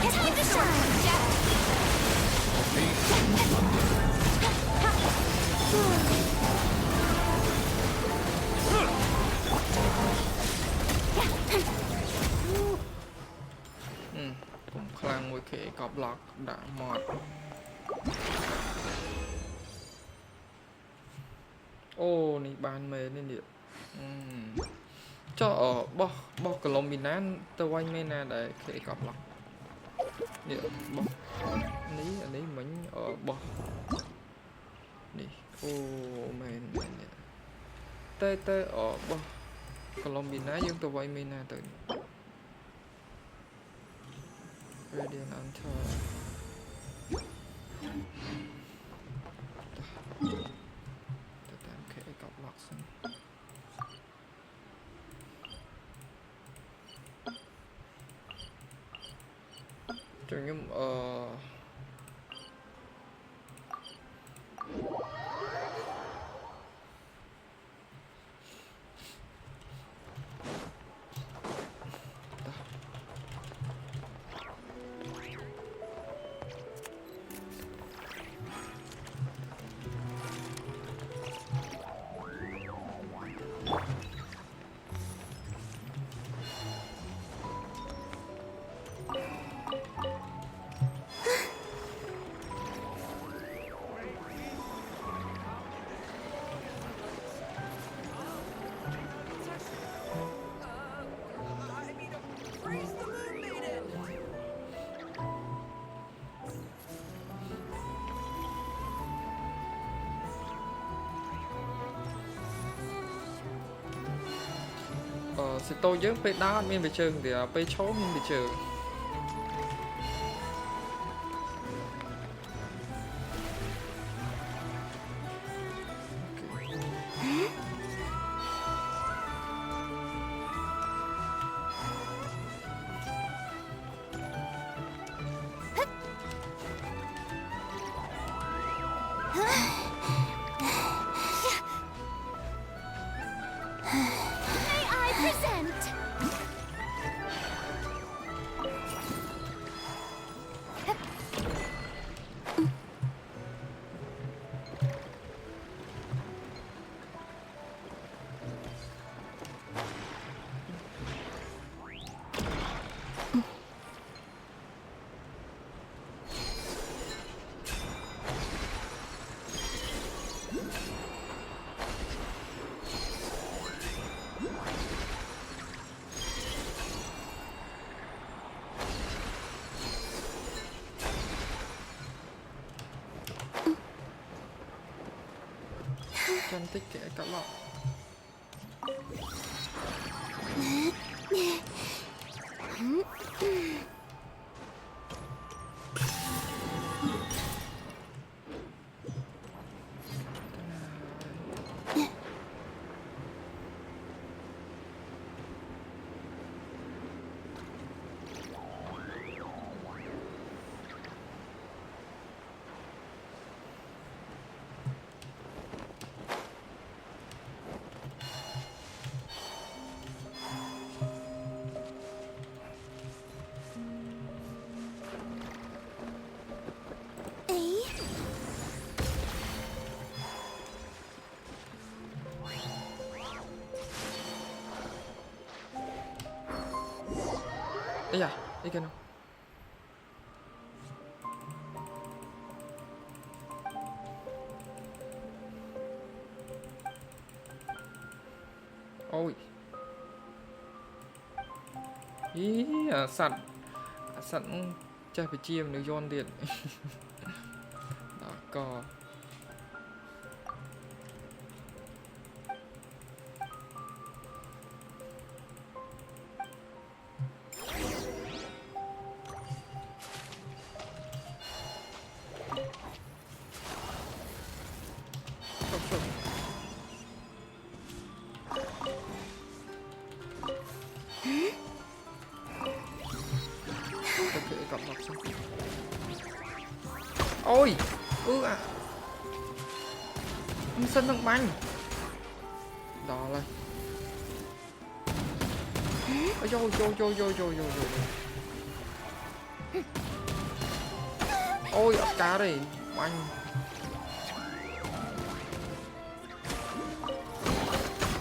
It's time to shine, Jack. cũng khang một cái cọp lọc đã mọt ô này bàn mề nên điện cho ở bo Colombina tao quay mena để cái cọp lọc điện bo ní mình ở bo đi ô mền tê ở bo Colombina nhưng tao quay mena từ Radiant Hunter cái cọp lọc xong chẳng nhưng sẽ tôi với pe đá miền bị trường thì pe chó miền bị trường chân tích kẻ cắt lọ ấy à, ấy cái nào. Ôi. Ý à, sẵn chắc phải chiêm được John điện. Đó có. Ôi, à. Sân thằng banh. Đó là. Ôi, ập cá đây, banh.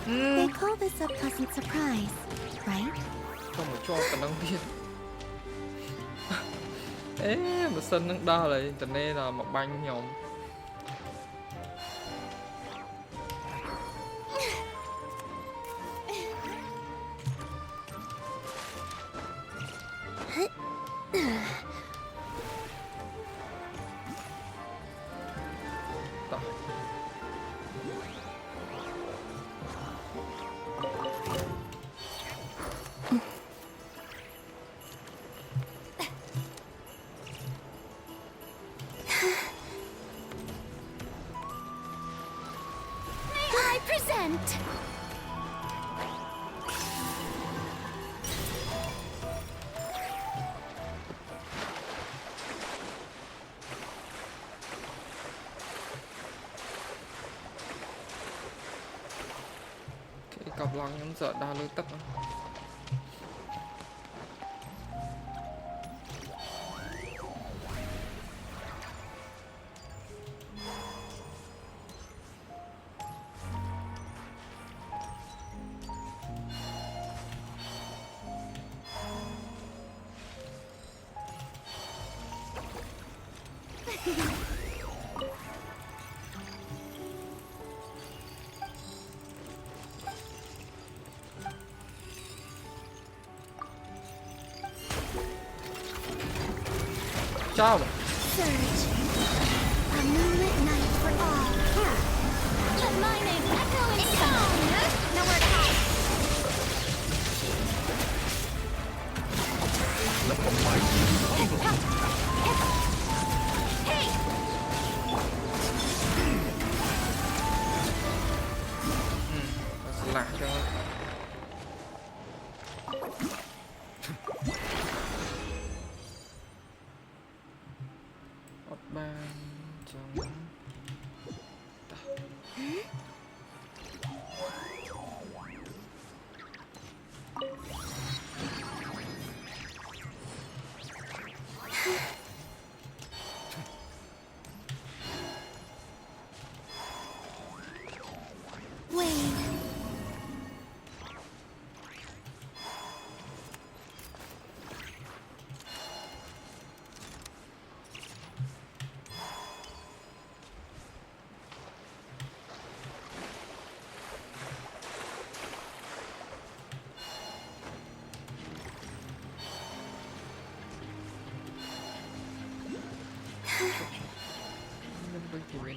They call this a pleasant surprise, right? Không phải cho cả năng viên. Ê, mà sân nó đo lại, cho nên là một banh nhộng. Cặp lòng nhóm sợ đa lưu tấp. Ciao. Surge. A moonlit night for all. Let my name echo in song. Nowhere to hide. Let the mighty evil. Hey! Lạc cho.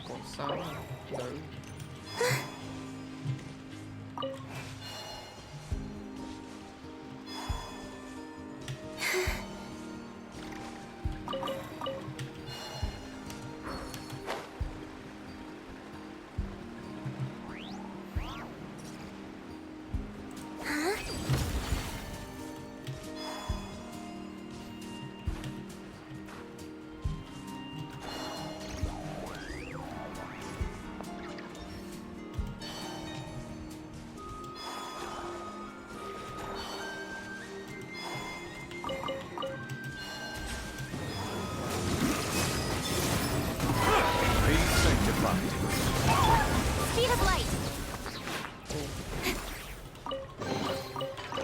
Còn sao nữ. Speed of light.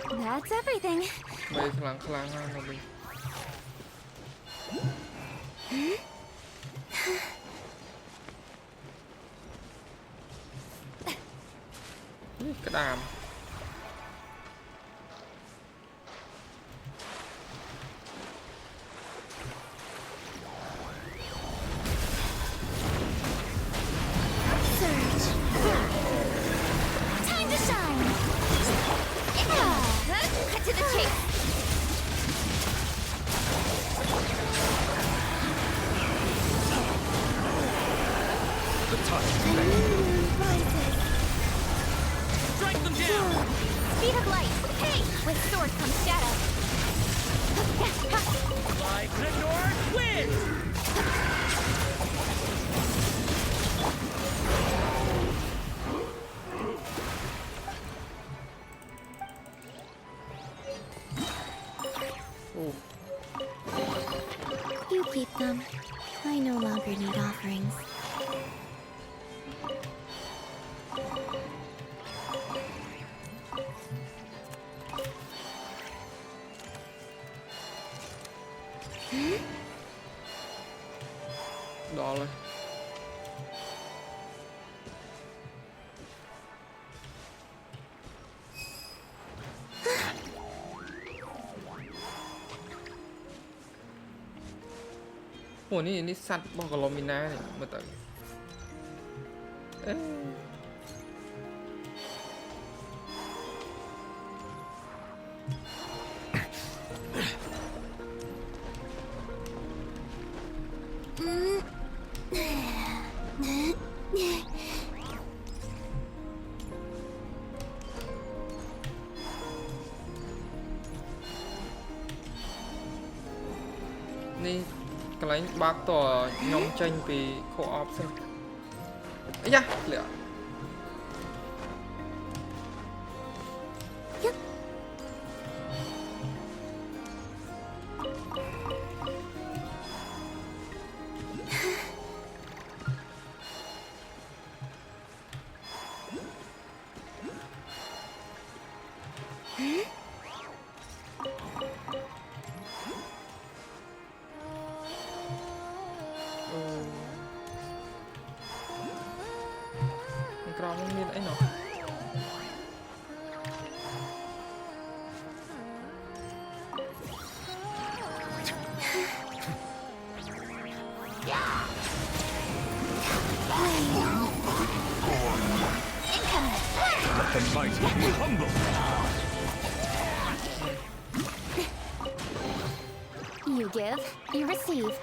That's everything. Mấy khlang nó đi. Cái đàm. Time to shine. Cut to the chase. The touch. Strike them down! Speed of light. Hey, with sword comes shadow. Like the North Wind! You keep them. I no longer need offerings. Đó rồi. Ủaนี่สัตว์บอกกับลอมิน่าเนี่ยมาตั้งนี่กำลังบักต่อยองเจนปีโคออฟซึ่งไอ้ยะเหลือมันกรองมันมีไอ้หนอLet the mighty be humble. You give, you receive.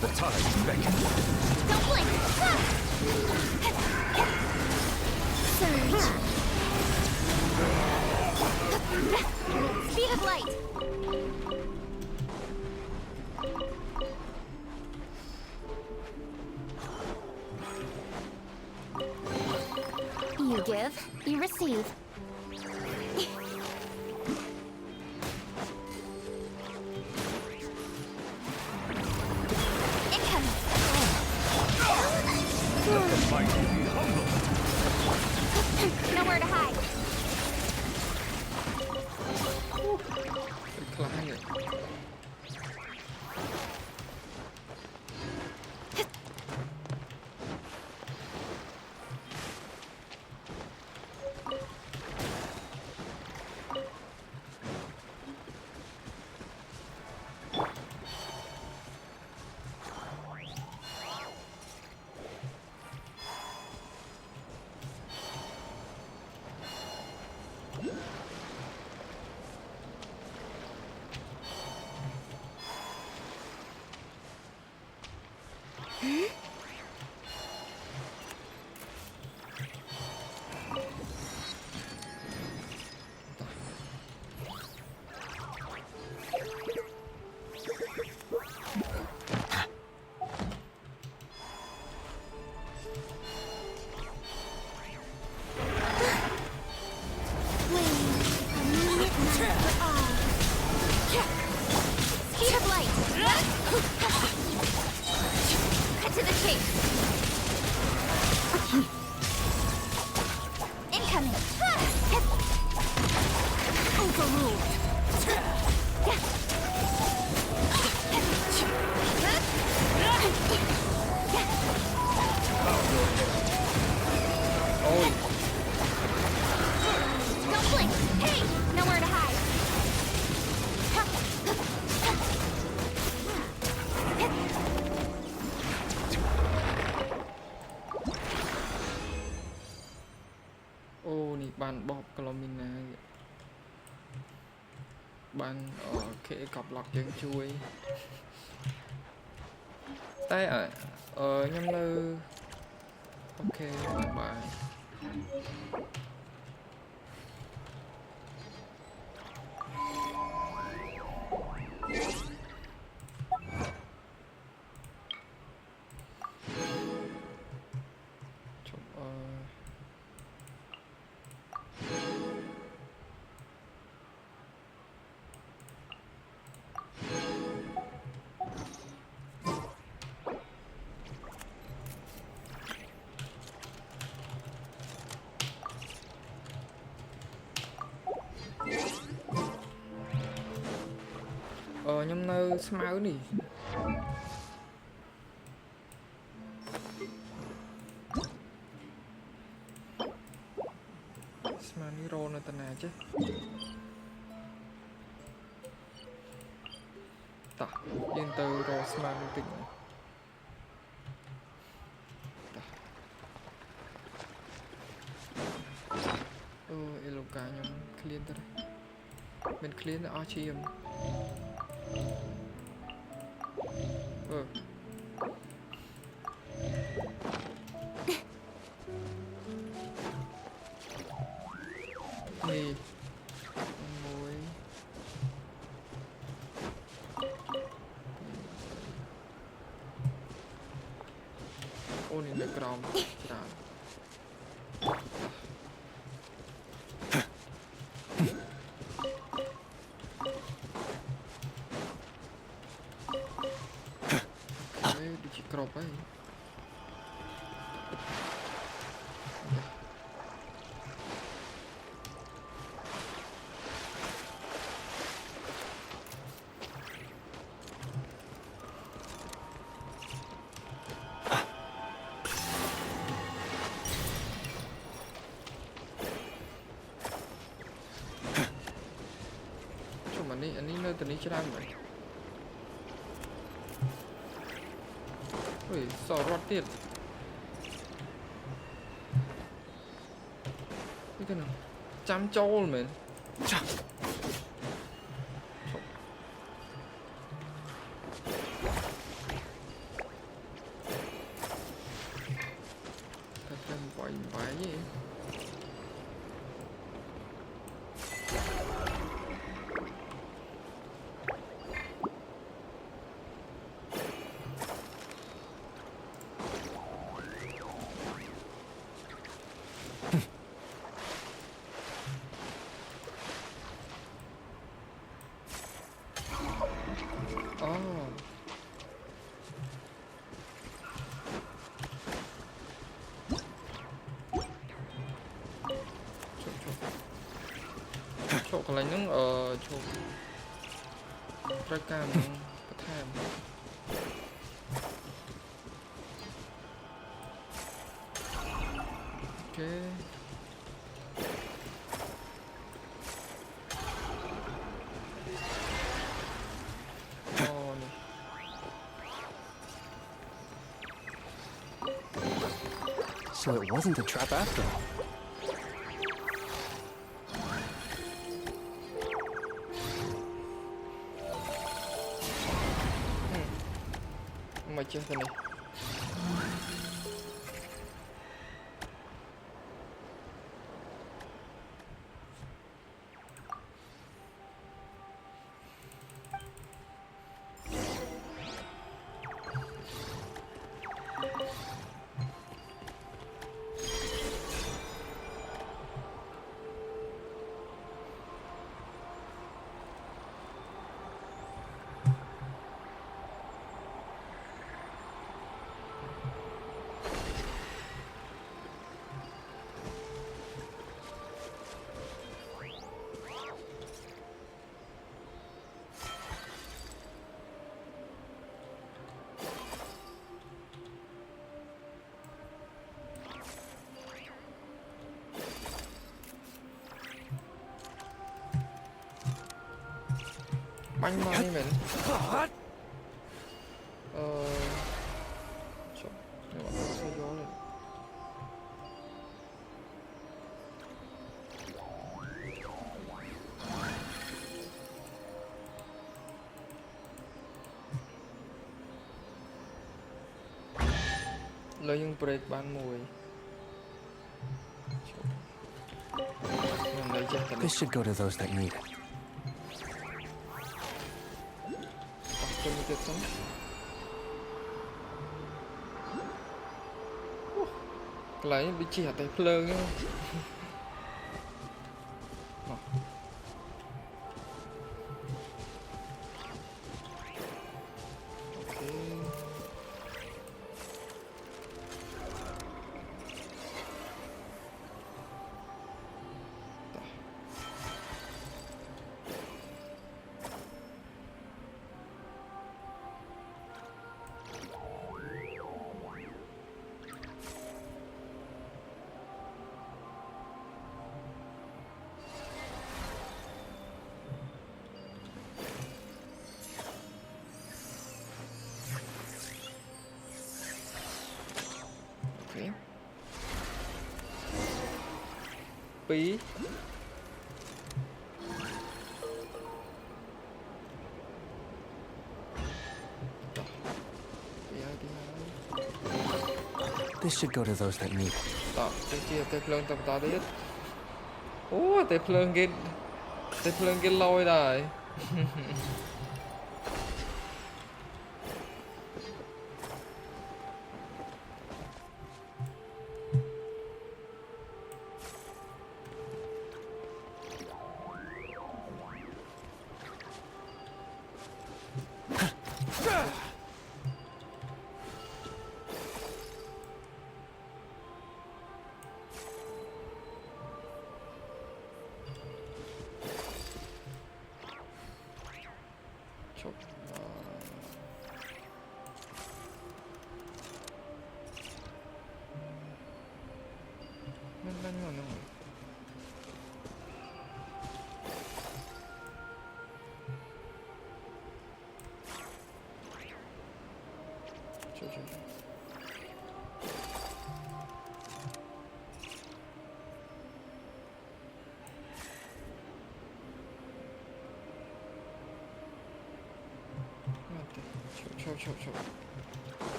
The tides beckon. Don't blink. Surge. Speed of light. You You give, you receive. Incoming. Nowhere to hide. Speed of light. Cut to the chase. Incoming. Overruled. Don't blink. Hey, nowhere to hide. Ô, nè bàn bọp Colomina. Bàn khẽ cọc lọc chân chui. Tay nhâm lư. Ok, bye. Nhâm nơ máu nè. Smani roll nó tên nào chứ? Ta, yên từ roll smani tỉnh. Eloka nhâm clean tới đây. Mình clean là Oxygenx. Nè muối ô này là crom chả đi chỉ crop ấy. Anh ấy nơi tình ý chơi vậy. Ui, sò rót tiền. Cái nào? Chăm trâu mình. Cái chân quậy vãi gì? chụp cái này nó chụp ra cam có tham ok So it wasn't a trap after all. Mà chết cái này bánh mà đi mình nhưng mà không xoay gió lên lấy những break ban mùi This should go to those that need it. Can we get some? Cái này bị chẻ tay phơ nhá. Phí This should go to those that need it. Đó, cái kia tay phơn tập ta đấy. Tay phơn cái lôi rồi. Chụp.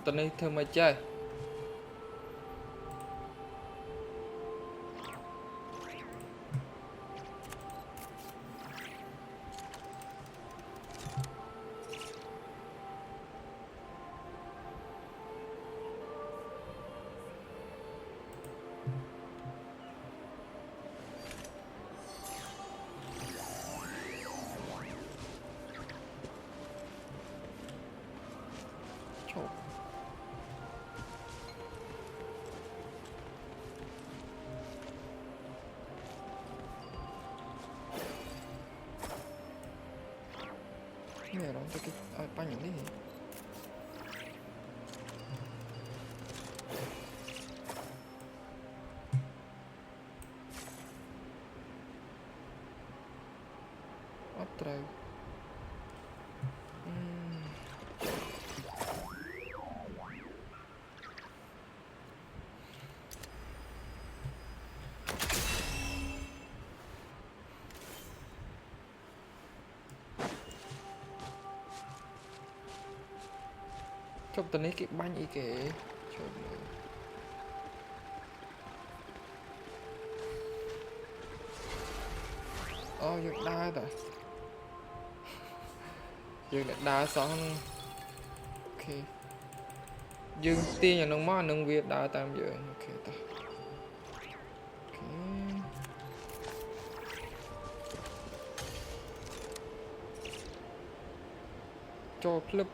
Tụi này thường mà chơi. Khmer đó cái bánh này đi ớt trời chụp tận ấy cái bánh ý kể chụp dựng đá rồi dựng lại đá xong ok dựng tiền nhà nông mỏ nông việt đá tam dựng ok ta ok cho clip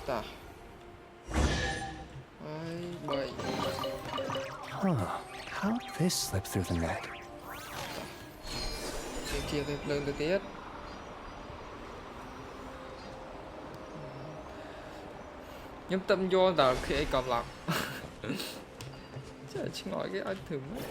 ta bảy How'd this slip through the net? chia thêm lên từ tiết nhưng tâm vô là khi ấy còn lặng chỉ nói cái anh thử mất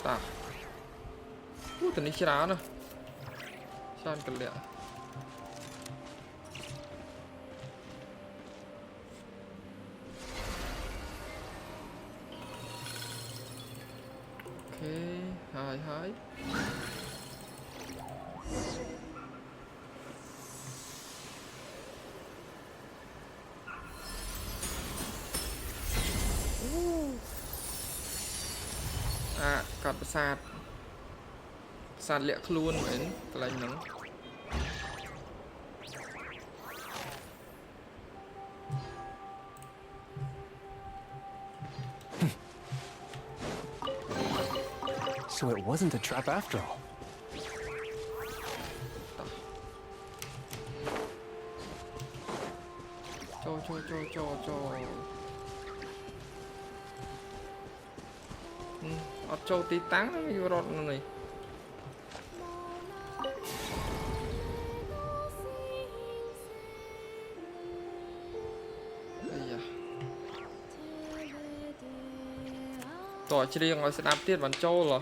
ta tụi này chả nữa san cái lẹ ok hai hai cọt sạt sạt lẹ luôn đến cái lạnh nắng So it wasn't a trap after all. cho châu tí táng nó vô rọt này tỏi chỉ riêng là sẽ đạp tiết bản châu rồi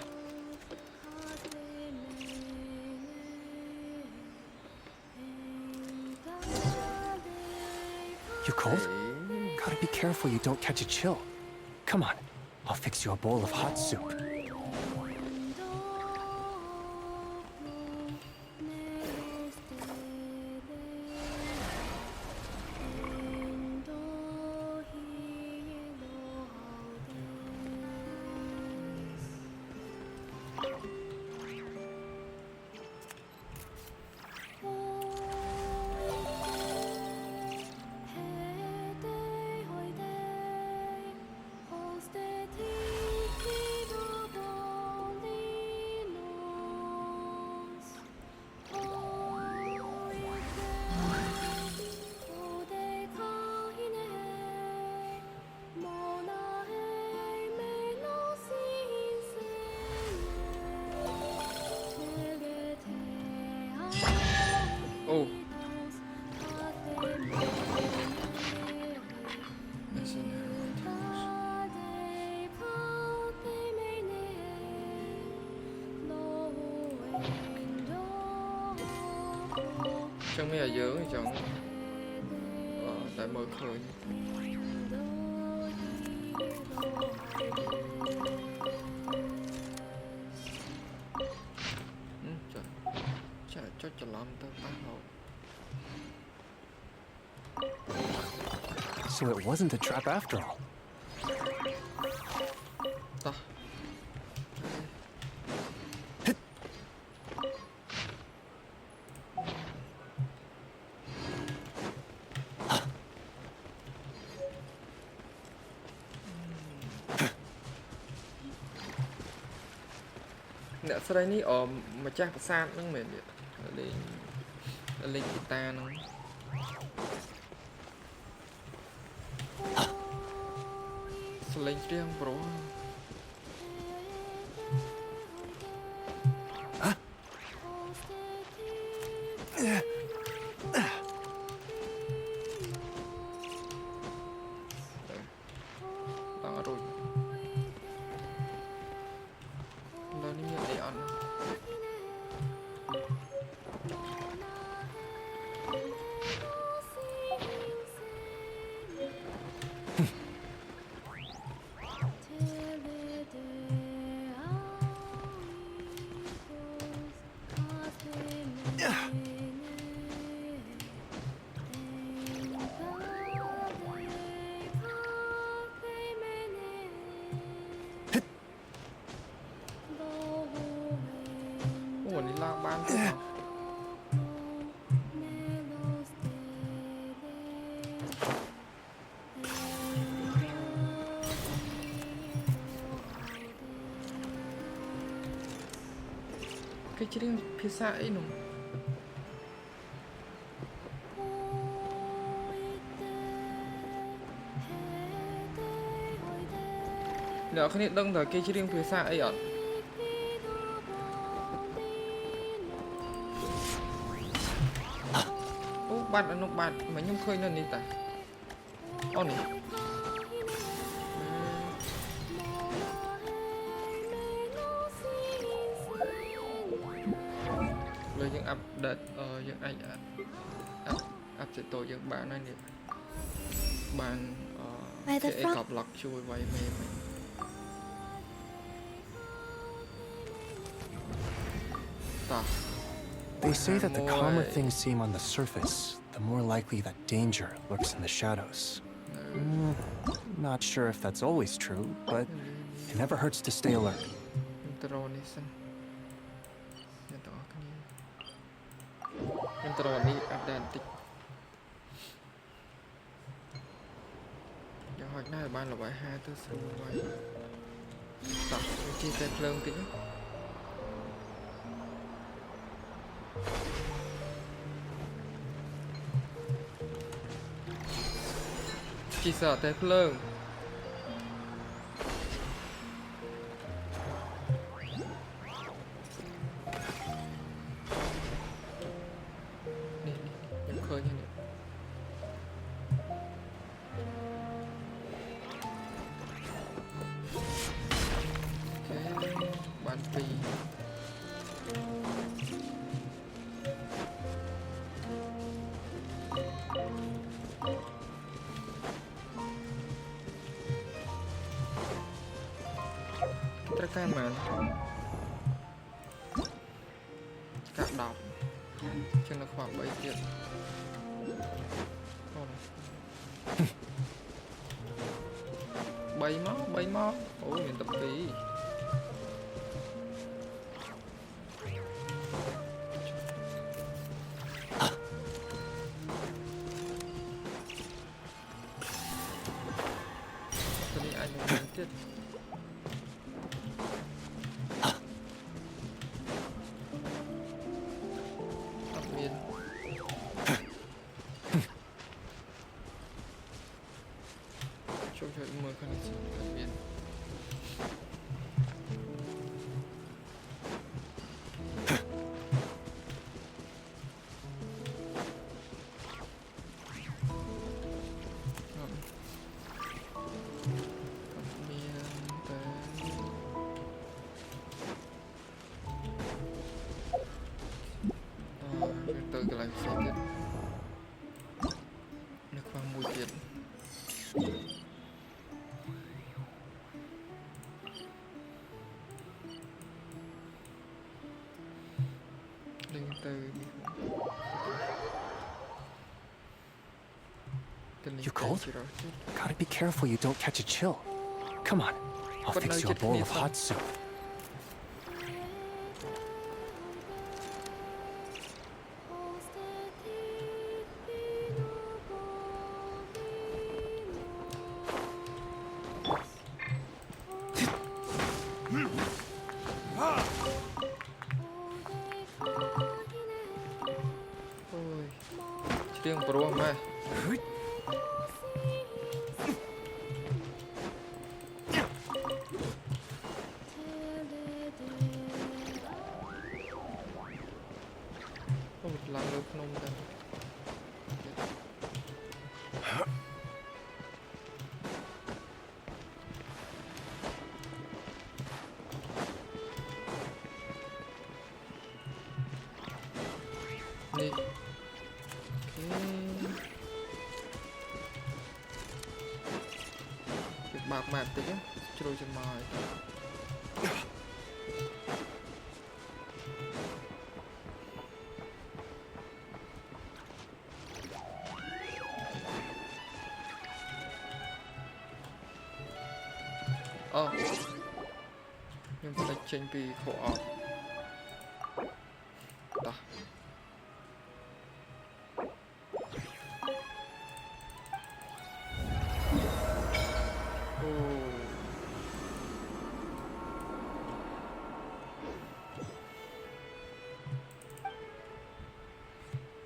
You cold? Gotta be careful you don't catch a chill. Come on, I'll fix you a bowl of hot soup. Oh. Chẳng mấy ở dưới chẳng. Tại តែមើលឃើញចាចុចច្រឡំទៅប៉ះហូប So it wasn't a trap after all. តោះ អ្នកស្រីនេះម្ចាស់ប្រាសាទហ្នឹងមែនទេលេងហ្គីតាហ្នឹងស្លេងច្រៀងប្រុសដល់រួចដល់នេះមានអីអត់ Ủa, đi lao ban thế nào? Cái chuyện phía xa ấy nè. Nếu không biết đông là cái chuyện phía xa ấy ạ. Bạn ở nông bạn mà nhung khơi lên đi ta. Ô nè. Rồi những update những anh up sẽ tôi những bạn này nè. Bạn sẽ cọp lọc chui vay mềm. Ta. They say that the calmer things seem on the surface, the more likely that danger lurks in the shadows. Not sure if that's always true, but it never hurts to stay alert. Chỉ sợ tới phượng nhắm khơi nha nè. Ok, bán phí cái mà cắt đọc cho nó khoảng 7 tiếng. Bay mó ủa mình tập tí anh chết. Từ cái này sẽ tiếp nước khoang mùi ទៀត You cold? Gotta be careful you don't catch a chill. Come on, I'll fix you a bowl of hot soup. Tiếng pro mà. Làm được nông dân. Đi. Việc bạc mạc tí á, trôi chân mài. Nhưng mà lại tranh vì khổ ọc. Ta.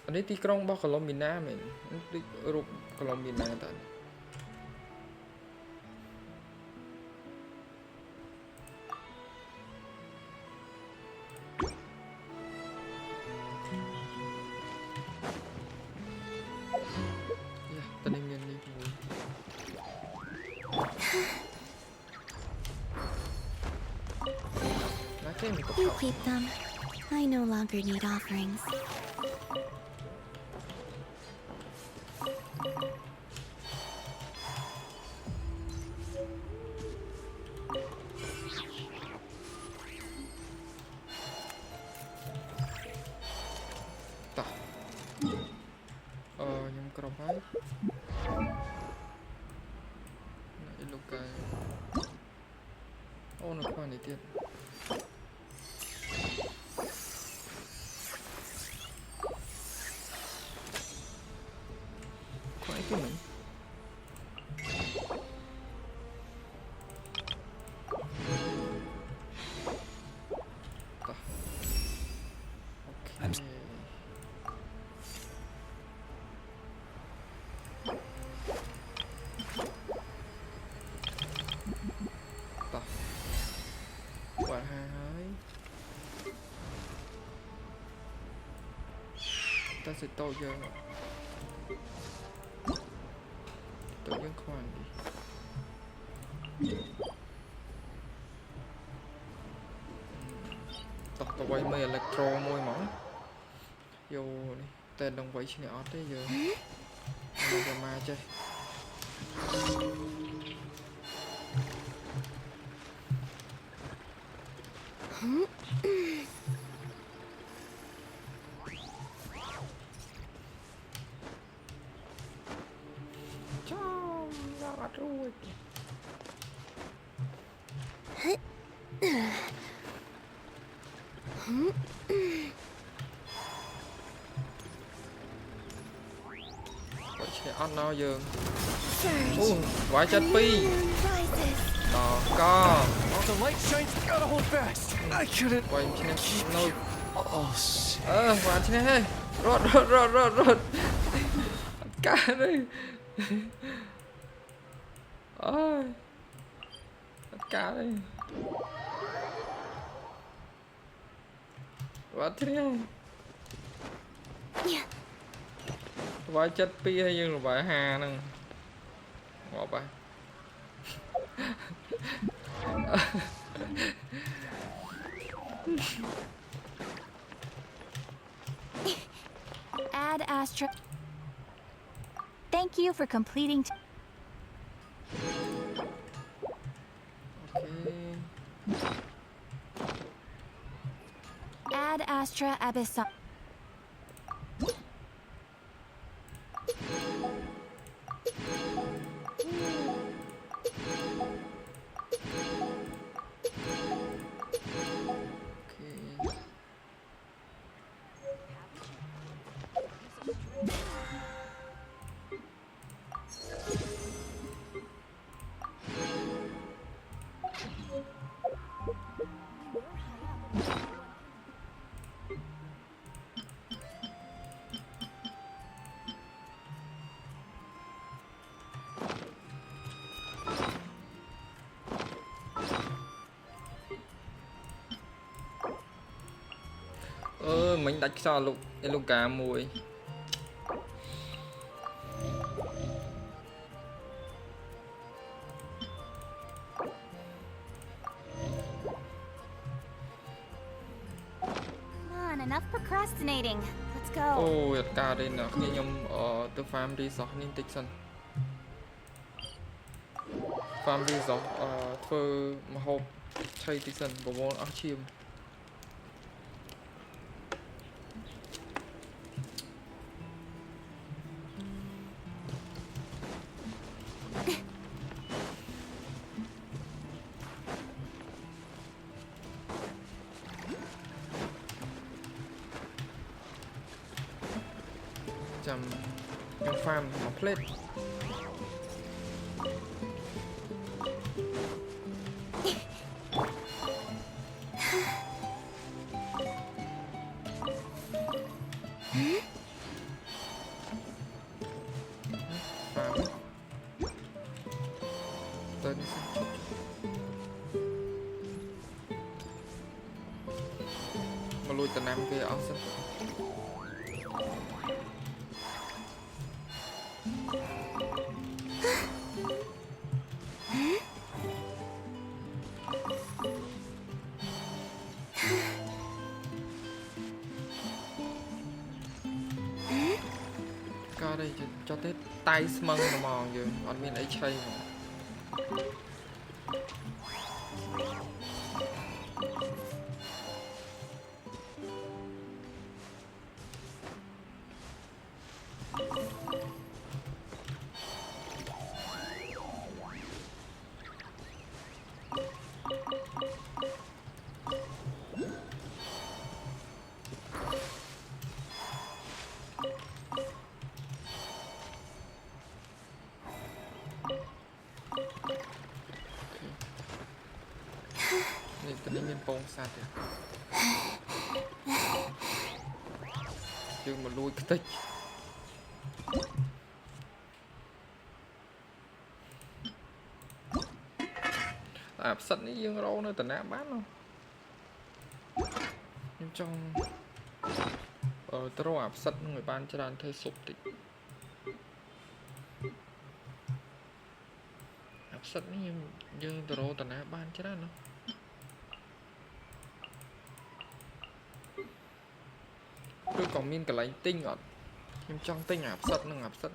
Anh ấy tí krong bao Colombina mình. Tí rụp Colombina ta. You keep them. I no longer need offerings. Ta. Nhưng cầm hết. Này lúc cái. Nó khoan điទៀត. Cái mình quả hai ta sẽ tô vô tự nhiên khoan đi tao quay mây electro môi mỏng vô đi tên đồng quay xin ọt đấy giờ ma chơi rồi vậy ăn nó giờ vài chất pi đó co vậy nôi vài chứ này rốt cá đi ơi cá đi vài thế này vài chất pi hay nhưng là vài hà nè ngọt vậy Add Astra. Thank you for completing. Okay. Ad Astra Abyssal. Mình đánh sao lục cá mùi. Enough procrastinating. Let's go. Ôi, cá đây nè, khi nhom từ farm resort nên tích sân. Farm resort thơ mà hộp chay tích sân bộ môn áo chim. Nhom farm mà plate. Mà lùi từ nam về áo xanh. Coi đây cho tới tay măng mà mòn rồi, còn miền ấy chay mà. Cái này miền bông sạt rồi. Nhưng mà lui cái tích. Sẵn ý dương râu nữa tận nạ bán không? Nhưng trong tớ râu ạp sẵn người bán cho đàn thuê sụp tịch. Ạp sẵn ý dương tớ râu tận nạ bán cho đàn không? Tôi còn miên cả lấy tinh ở nhưng trong tinh ạp sẵn nâng ạp sẵn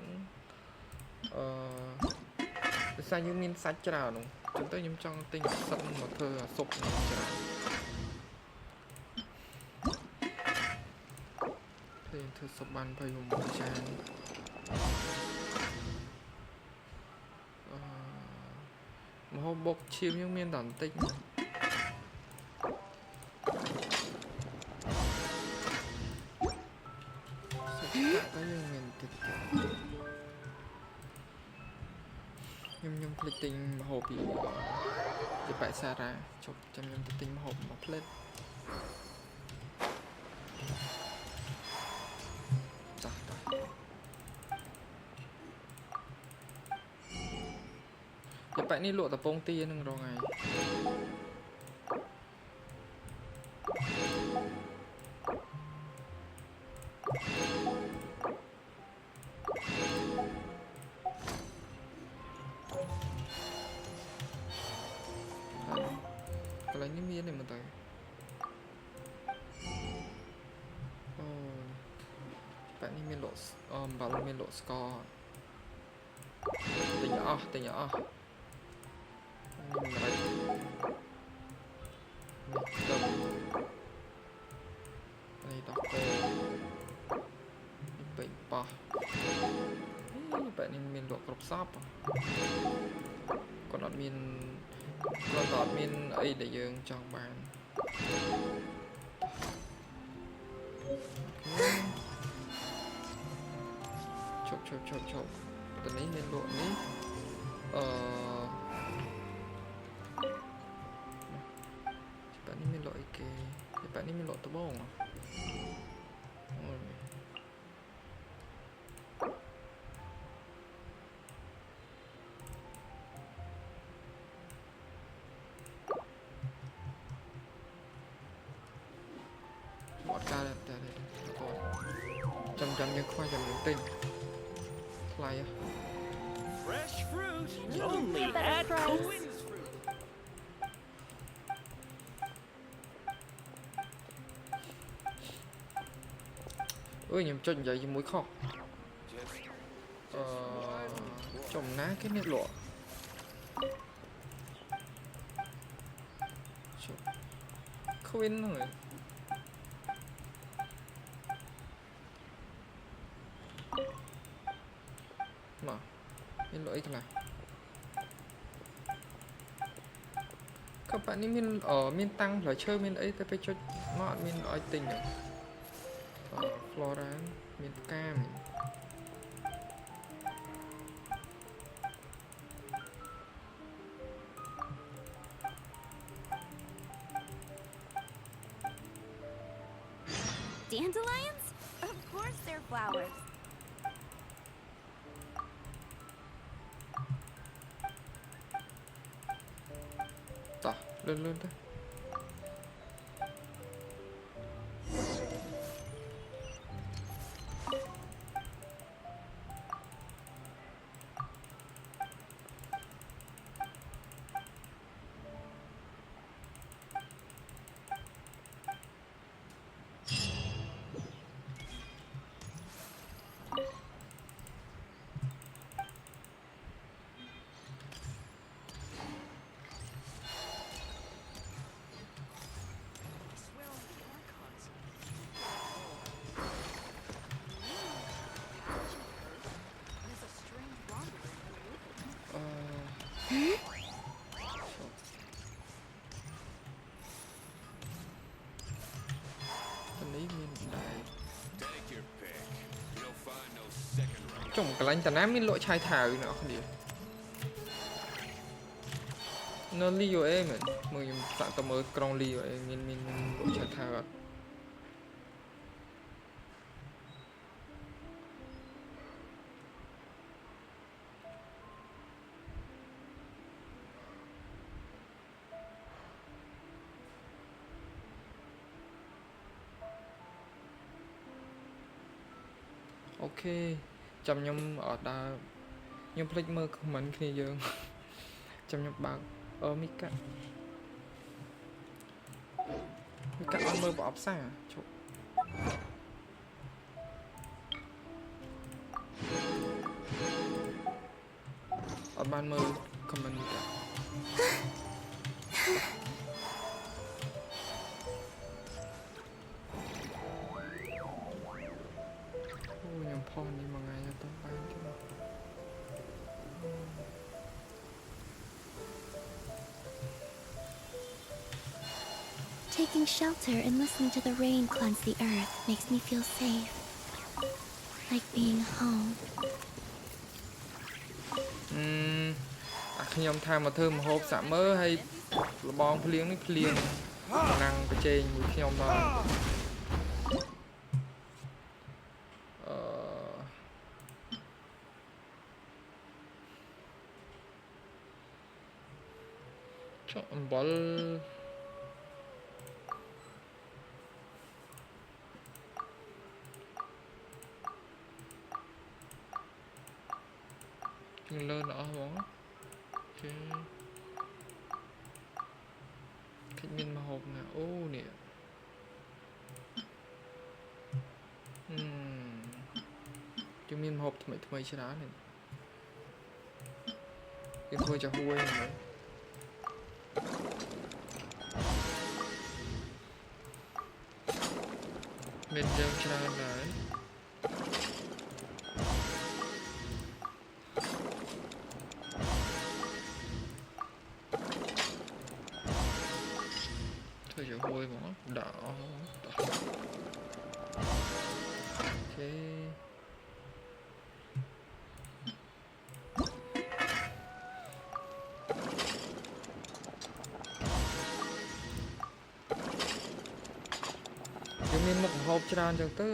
sao như miên sách cho nào đúng chúng tôi nhưng trong tinh ạp sẵn mà thơ sụp cho nào thì thơ sụp bàn phải dùng một trang mà hôm bốc chim nhưng miên đàn tinh nhung click tinh hộp bị bại xa ra chụp trong nhung tinh hộp mà lên cái bạn đi lụa tập bông tia nâng rồi ngày lấy những miếng này mà tới bạn đi miền lộ bảo là miền lộ score tình nhỏ đây đọc cô bệnh bò bệnh nên mình luộc cọp sáp còn đọt mình ấy để dương trong bàn chụp tụiนี้mình luộc ní bạnนี้mình luộc cái bạnนี้mình luộc tao bông à chăm như khoai chăm những tinh lại à Fresh fruit, only at Cohen's Fruit. ơi nhầm chân vậy muối kho trồng ná cái nét lọ không in rồi mà in lỗi thế này các bạn ấy mình ở miền tăng là chơi miền ấy tới phải cho nó miền ở tỉnh này Flora miền cam Dandelions? Of course they're flowers. Tỏ, lên thôi. Trong cái lạnh tàn ám mình lội chai thảo nữa không đi nó li vô em mình tạo tầm mới con li vậy mình lội chai thảo ok chăm nhom ở đà nhom plek mơ của mình khi dương chăm nhom bạc ở mika ăn mơ bỏ xa chụp ở ban mơ comment mika phong đi mà ngày tôi bán chứ Taking shelter and listening to the rain cleanse the earth makes me feel safe, like being home. ខ្ញុំថាមកធ្វើម្ហូបសាក់មើលហើយលបងភ្លៀងនេះភ្លៀងណាំងប្រជែងមួយខ្ញុំដល់អំបិលជាងលើអស់ហ្មងអូខេមានម្ហូបណាអូនេះជាមានម្ហូបថ្មីច្រើននេះ យើងធ្វើចាហួយហ្នឹងមានយើងច្រើនដែរធ្វើចាហួយមកដាក់អូខេ មានមុខម្ហូបច្រើនចឹងទៅ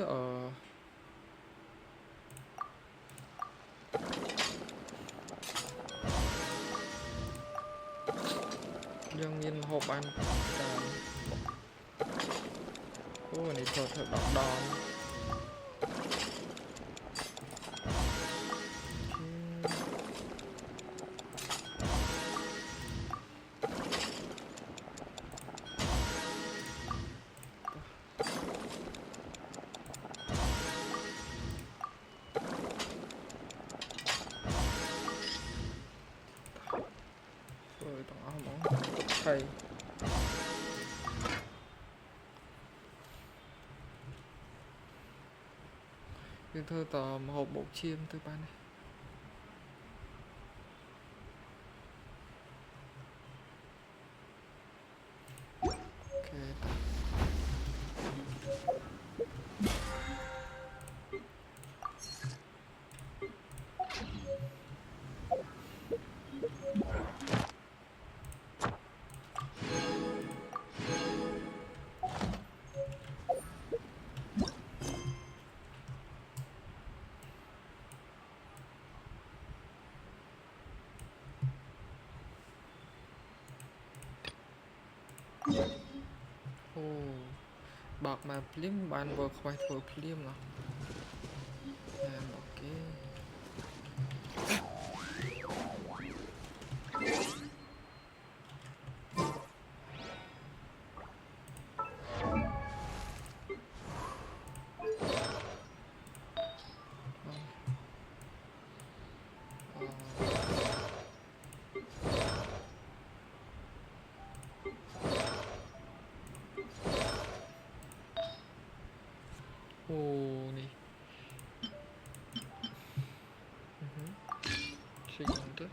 យើងមានម្ហូបបានច្រើនអូនេះចូលធ្វើ10ដង thầy nhưng thơ tò một hộp bộ chiêm từ ban này bạc mà phím bạn vừa khoai thừa phím nào ok nih segundo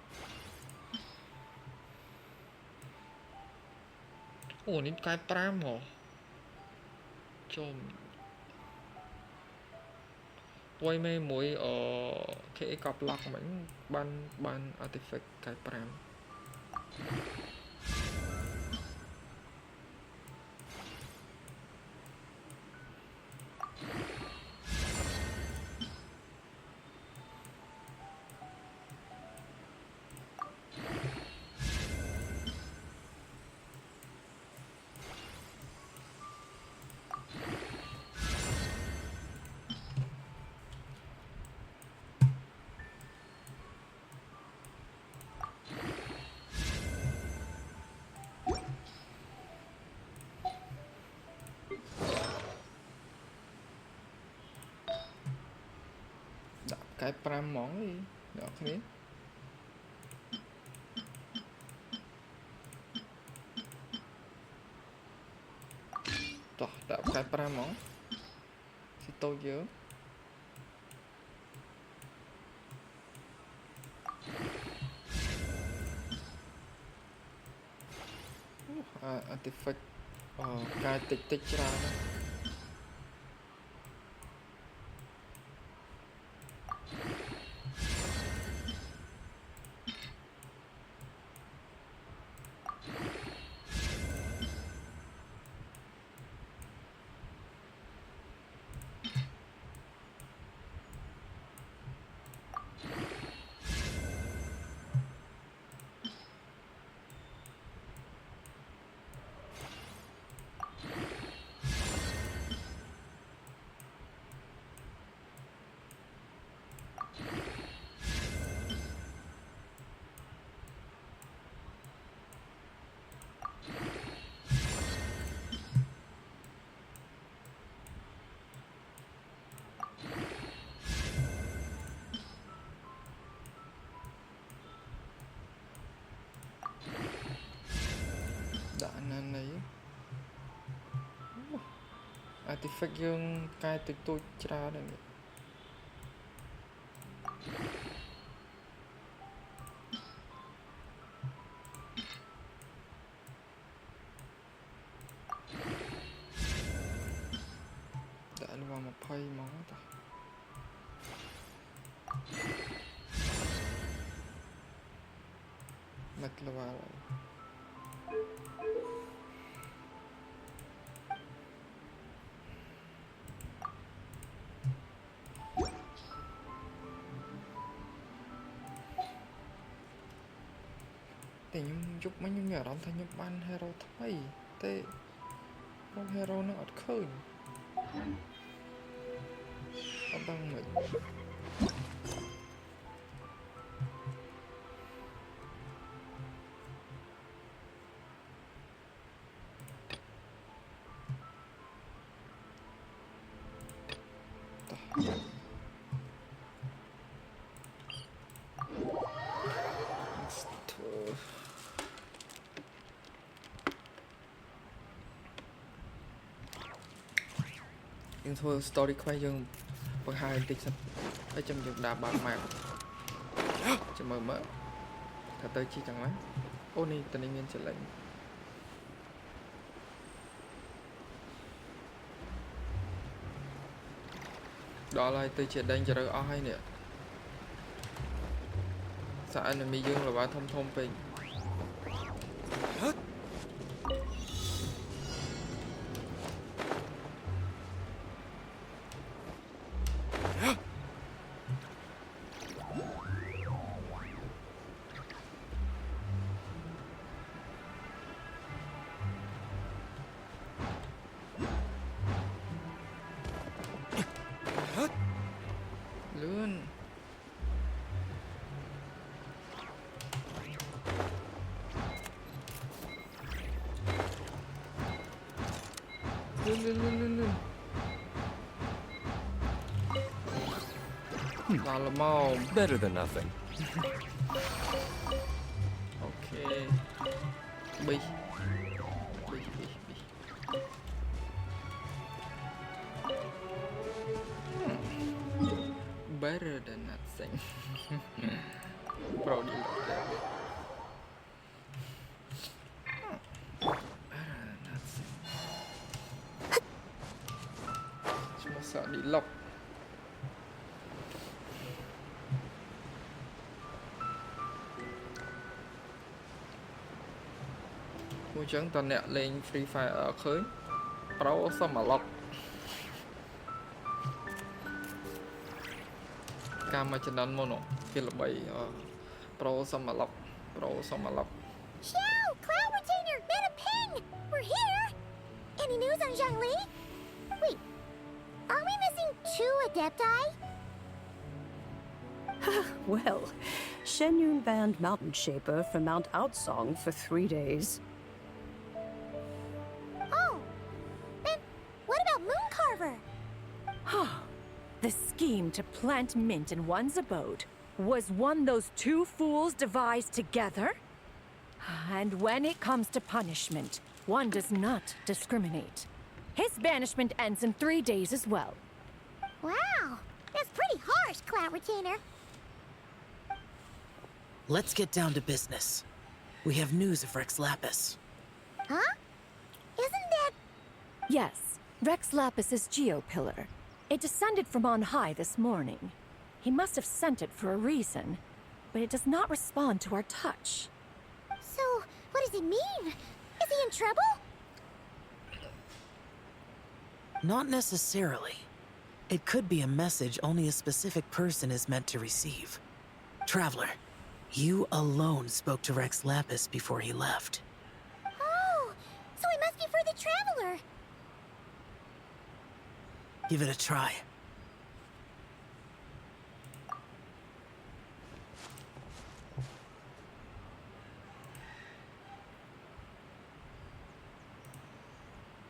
ini kayak pramo chôm quay mê mũi ở cái cặp lọc mảnh ban artifact cái pram cái pram món đi được không biết đọc cái pram món thì tôi nhớ artifact cái tích ra này artifact យើងកែតិចតួចច្រើនហ្នឹងដាក់នេះមក20មកតាមកលវ៉ាតែខ្ញុំយប់មិញខ្ញុំមានអារម្មណ៍ថាខ្ញុំបាន hero ថ្មីតែខ្ញុំ hero នឹងអត់ឃើញអត់ដឹងមិនយើងធ្វើ story ខ្វែងយើងបង្ហាញបន្តិចសិនហើយចាំយើងដាក់បាក់ម៉ាប់ចាំមើលថាទៅជីចឹងណាអូនេះតនេះមានចល័យដល់ហើយទៅជាដេញជ្រៅអស់ហើយនេះសា enemy យើងលវ៉ាធំពេកBetter than nothing. Okay. B. Better than nothing. Probably like that. Better than nothing. Cuma saat di lock. Chẳng ta nẹ lên Free Fire ở khơi pro xong mà lọc cam mà chân đánh môn nó kia là bầy pro xong mà lọc Xiao, Cloud Retainer, get a ping! We're here! Any news on Zhongli? Wait, are we missing 2 Adepti? Well, Shenyun banned Mountain Shaper from Mount Outsong for 3 days. The scheme to plant mint in one's abode was one those 2 fools devised together? And when it comes to punishment, one does not discriminate. His banishment ends in 3 days as well. Wow, that's pretty harsh, Cloud Retainer. Let's get down to business. We have news of Rex Lapis. Huh? Isn't that... Yes, Rex Lapis's geopillar. It descended from on high this morning. He must have sent it for a reason, but it does not respond to our touch. So, what does it mean? Is he in trouble? Not necessarily. It could be a message only a specific person is meant to receive. Traveler, you alone spoke to Rex Lapis before he left. Oh, so it must be for the Traveler. Give it a try.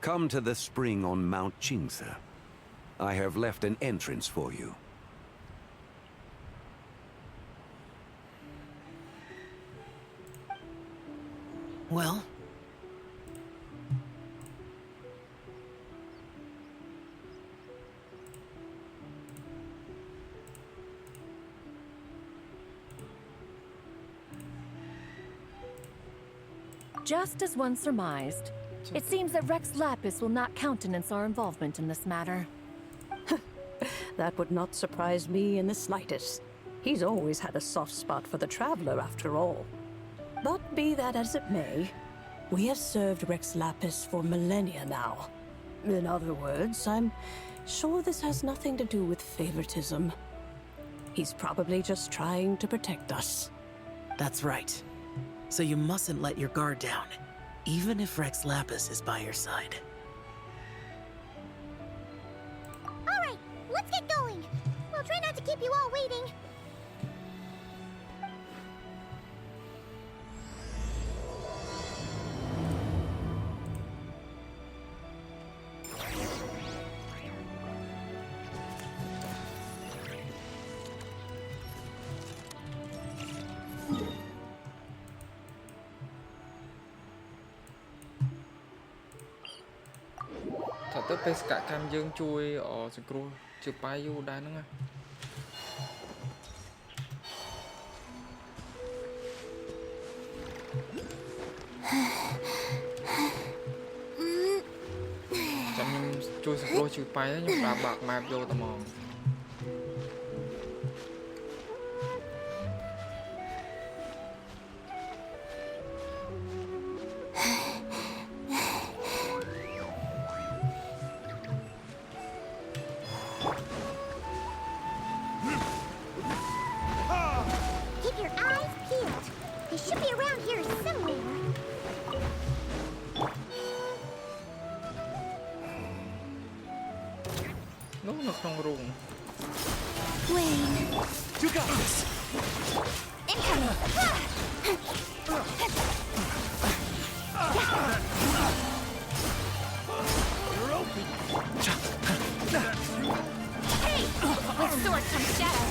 Come to the spring on Mount Jingze. I have left an entrance for you. Well, Just as one surmised. It seems that Rex Lapis will not countenance our involvement in this matter. That would not surprise me in the slightest. He's always had a soft spot for the Traveler, after all. But be that as it may, we have served Rex Lapis for millennia now. In other words, I'm sure this has nothing to do with favoritism. He's probably just trying to protect us. That's right. So you mustn't let your guard down, even if Rex Lapis is by your side. All right, let's get going. We'll try not to keep you all waiting. Tới ពេលស្កាត់កម្មយើងជួយសង្គ្រោះជើប៉ាយូដែរហ្នឹងណាចាំខ្ញុំជួយសង្គ្រោះជើប៉ាយខ្ញុំប្រើបាក់ម៉ាប់យកតែមក You got this. Incoming. You're open. Hey! With sword comes shadow.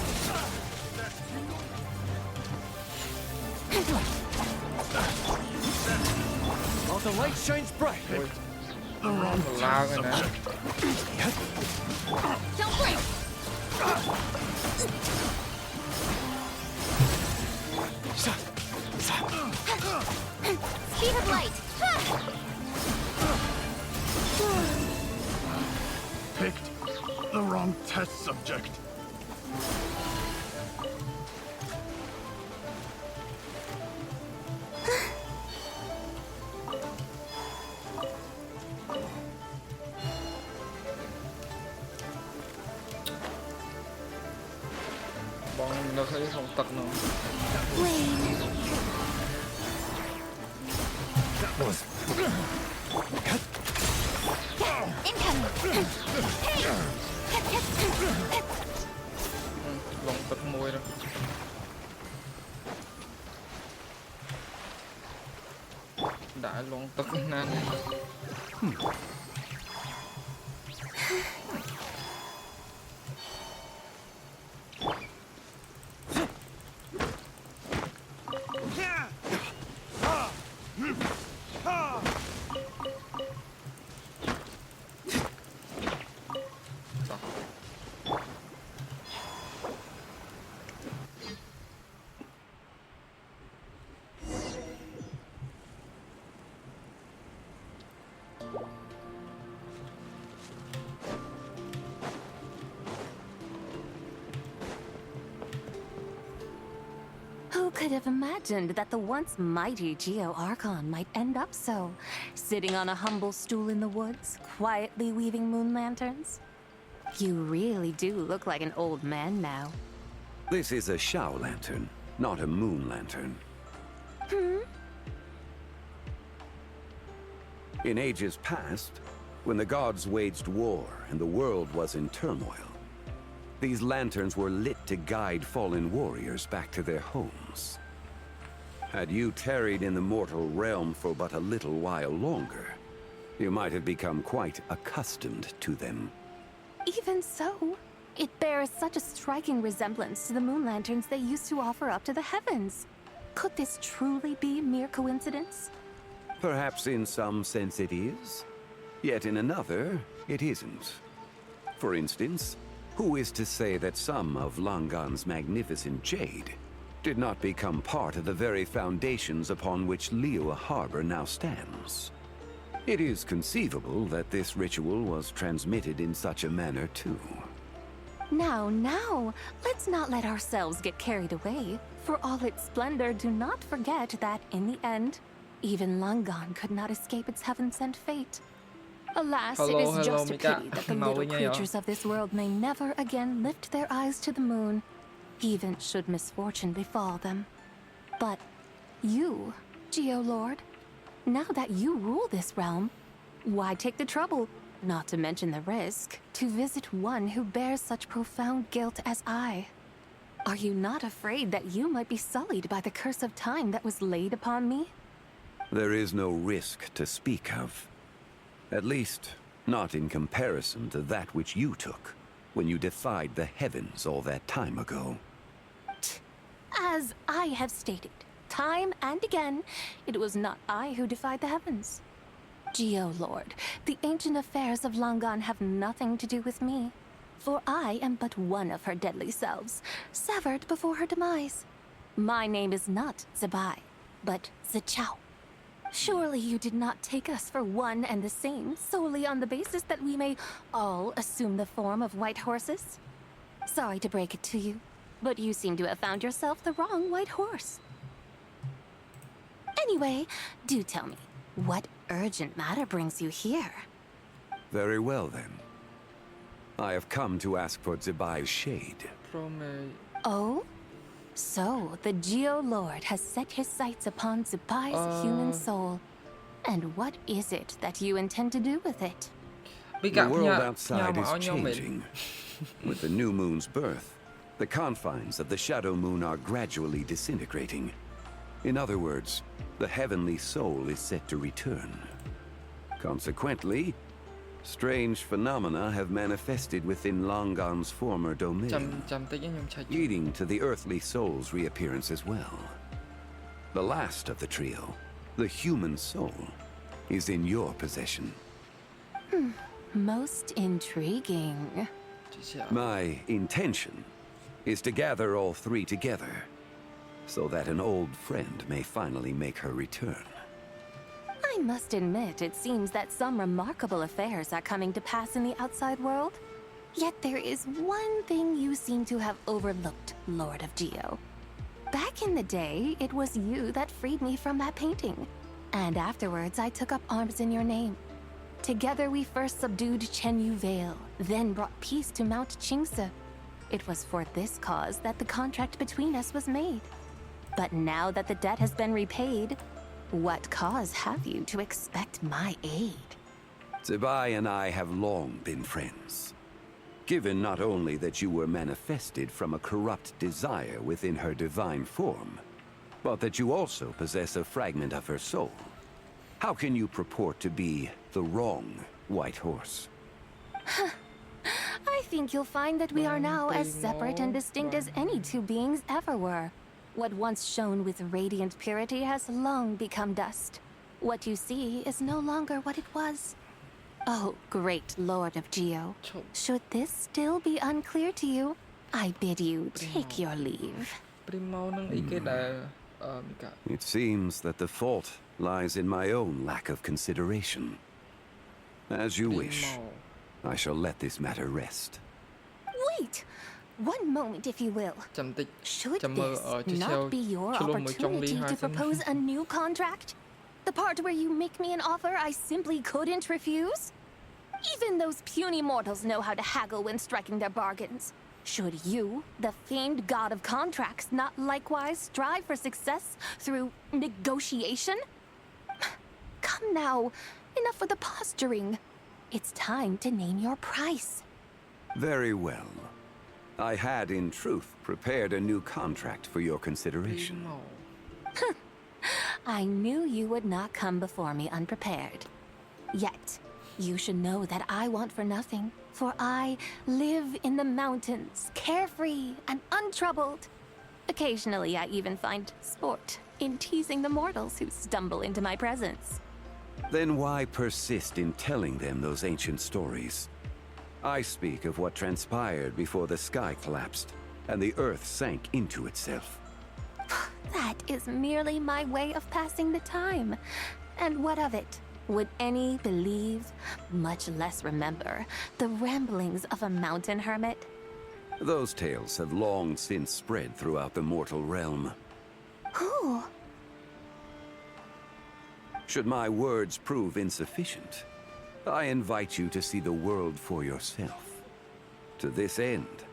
While the light shines bright. Don't blink. Speed of light. Picked the wrong test subject. Nó thấy không tật nữa. Lòng tật môi đó. Đã lòng tật nan. Who could have imagined that the once mighty Geo Archon might end up so, sitting on a humble stool in the woods, quietly weaving moon lanterns? You really do look like an old man now. This is a Shao lantern, not a moon lantern. In ages past, when the gods waged war and the world was in turmoil, these lanterns were lit to guide fallen warriors back to their homes. Had you tarried in the mortal realm for but a little while longer, you might have become quite accustomed to them. Even so, it bears such a striking resemblance to the moon lanterns they used to offer up to the heavens. Could this truly be mere coincidence? Perhaps in some sense it is, yet in another, it isn't. For instance, who is to say that some of Langan's magnificent jade did not become part of the very foundations upon which Liyue Harbor now stands. It is conceivable that this ritual was transmitted in such a manner too. Now, let's not let ourselves get carried away. For all its splendor, do not forget that, in the end, even Langan could not escape its heaven-sent fate. Alas, it is just a pity that the little creatures of this world may never again lift their eyes to the moon, even should misfortune befall them. But you, Geolord, now that you rule this realm, why take the trouble, not to mention the risk, to visit one who bears such profound guilt as I? Are you not afraid that you might be sullied by the curse of time that was laid upon me? There is no risk to speak of. At least, not in comparison to that which you took when you defied the heavens all that time ago. As I have stated, time and again, it was not I who defied the heavens. Geolord, the ancient affairs of Langan have nothing to do with me, for I am but one of her deadly selves, severed before her demise. My name is not Zebai, but Zichao. Surely you did not take us for one and the same, solely on the basis that we may all assume the form of white horses? Sorry to break it to you, but you seem to have found yourself the wrong white horse. Anyway, do tell me, what urgent matter brings you here? Very well, then. I have come to ask for Zebai's shade. Oh? So, the Geolord has set his sights upon Zebai's human soul. And what is it that you intend to do with it? The world outside is changing. With the new moon's birth, the confines of the Shadow Moon are gradually disintegrating. In other words, the heavenly soul is set to return. Consequently, strange phenomena have manifested within Langan's former domain, leading to the earthly soul's reappearance as well. The last of the trio, the human soul, is in your possession. Most intriguing. My intention is to gather all three together, so that an old friend may finally make her return. I must admit, it seems that some remarkable affairs are coming to pass in the outside world. Yet there is one thing you seem to have overlooked, Lord of Geo. Back in the day, it was you that freed me from that painting. And afterwards, I took up arms in your name. Together we first subdued Chenyu Vale, then brought peace to Mount Qingse. It was for this cause that the contract between us was made. But now that the debt has been repaid, what cause have you to expect my aid? Zebai and I have long been friends. Given not only that you were manifested from a corrupt desire within her divine form, but that you also possess a fragment of her soul, how can you purport to be the wrong white horse? I think you'll find that we are now as separate and distinct as any two beings ever were. What once shone with radiant purity has long become dust. What you see is no longer what it was. Oh, great Lord of Geo. Should this still be unclear to you, I bid you take your leave. It seems that the fault lies in my own lack of consideration. As you wish. I shall let this matter rest. Wait! One moment, if you will. Should this not be your opportunity to propose a new contract? The part where you make me an offer I simply couldn't refuse? Even those puny mortals know how to haggle when striking their bargains. Should you, the famed god of contracts, not likewise strive for success through negotiation? Come now, enough with the posturing. It's time to name your price. Very well. I had, in truth, prepared a new contract for your consideration. I knew you would not come before me unprepared. Yet, you should know that I want for nothing, for I live in the mountains, carefree and untroubled. Occasionally, I even find sport in teasing the mortals who stumble into my presence. Then why persist in telling them those ancient stories? I speak of what transpired before the sky collapsed and the earth sank into itself. That is merely my way of passing the time. And what of it? Would any believe, much less remember, the ramblings of a mountain hermit? Those tales have long since spread throughout the mortal realm. Who? Should my words prove insufficient, I invite you to see the world for yourself. To this end,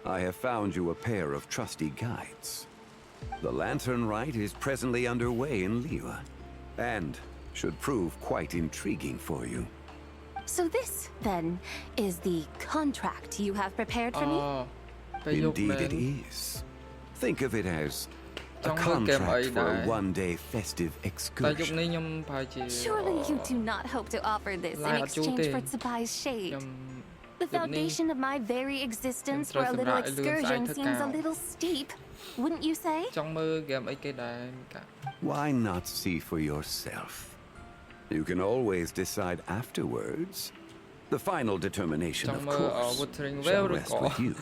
I have found you a pair of trusty guides. The lantern rite is presently underway in Liyue, and should prove quite intriguing for you. So this, then, is the contract you have prepared for me? Indeed it is. Think of it as a contract for a one-day festive excursion. Surely you do not hope to offer this in exchange for Tsubai's shade. The foundation of my very existence for a little excursion seems a little steep, wouldn't you say? Why not see for yourself? You can always decide afterwards. The final determination, of course, shall rest with you.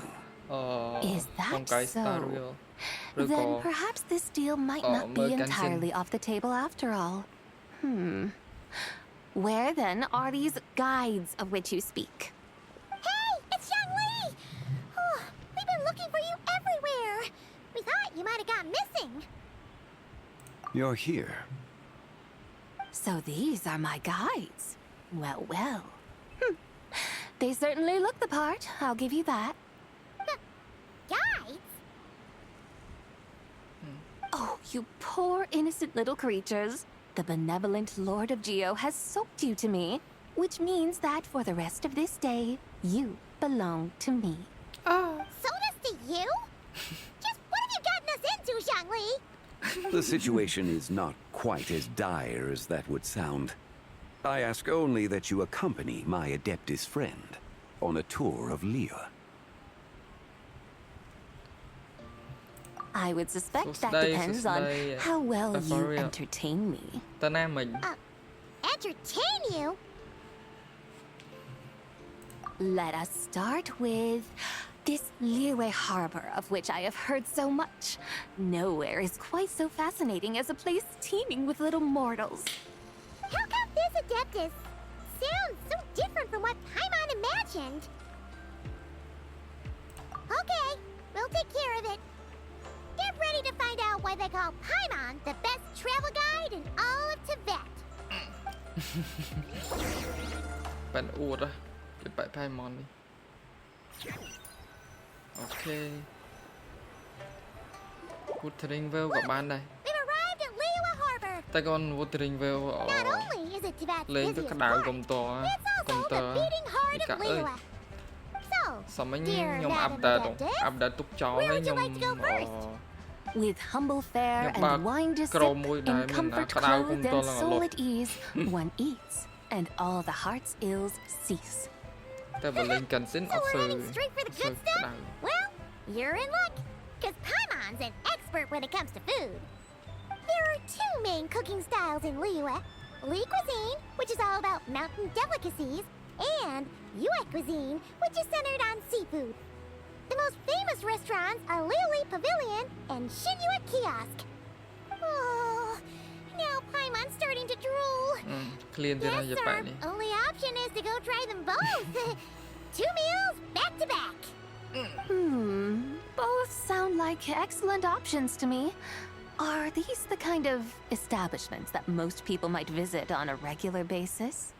Is that so? Then perhaps this deal might not be entirely off the table after all. Where then are these guides of which you speak? Hey, it's Zhongli! Oh, we've been looking for you everywhere. We thought you might have gone missing. You're here. So these are my guides. Well, well. They certainly look the part, I'll give you that. Guides? Oh, you poor innocent little creatures. The benevolent Lord of Geo has soaked you to me, which means that for the rest of this day, you belong to me. Oh. Sodas to you? Just what have you gotten us into, Zhongli? The situation is not quite as dire as that would sound. I ask only that you accompany my Adeptus friend on a tour of Liyue. I would suspect that depends on how well you entertain me. Entertain you? Let us start with this Liyue harbor of which I have heard so much. Nowhere is quite so fascinating as a place teeming with little mortals. How come this Adeptus sounds so different from what Paimon imagined? Okay, we'll take care of it. Get ready to find out why they call Paimon the best travel guide in all of Tibet. Bạn uột á, cái bãi Paimon đi. Ok. Watering Vale của bạn này. We've arrived at Liyue Harbor. Ta còn Watering Vale ở lên cái đảo công tòa đi cả ơi. Sao mấy nhóm áp đã túc chó ấy nhóm With humble fare and wine to sip, in comfort clothed and soul at ease, one eats, and all the heart's ills cease. So we're heading straight for the good stuff? Well, you're in luck, because Paimon's an expert when it comes to food. There are two main cooking styles in Liyue. Li cuisine, which is all about mountain delicacies, and Yue cuisine, which is centered on seafood. The most famous restaurants are Liuli Pavilion and Shinyue Kiosk. Oh, now Paimon's starting to drool. Yes, our only option is to go try them both. 2 meals, back to back. Both sound like excellent options to me. Are these the kind of establishments that most people might visit on a regular basis?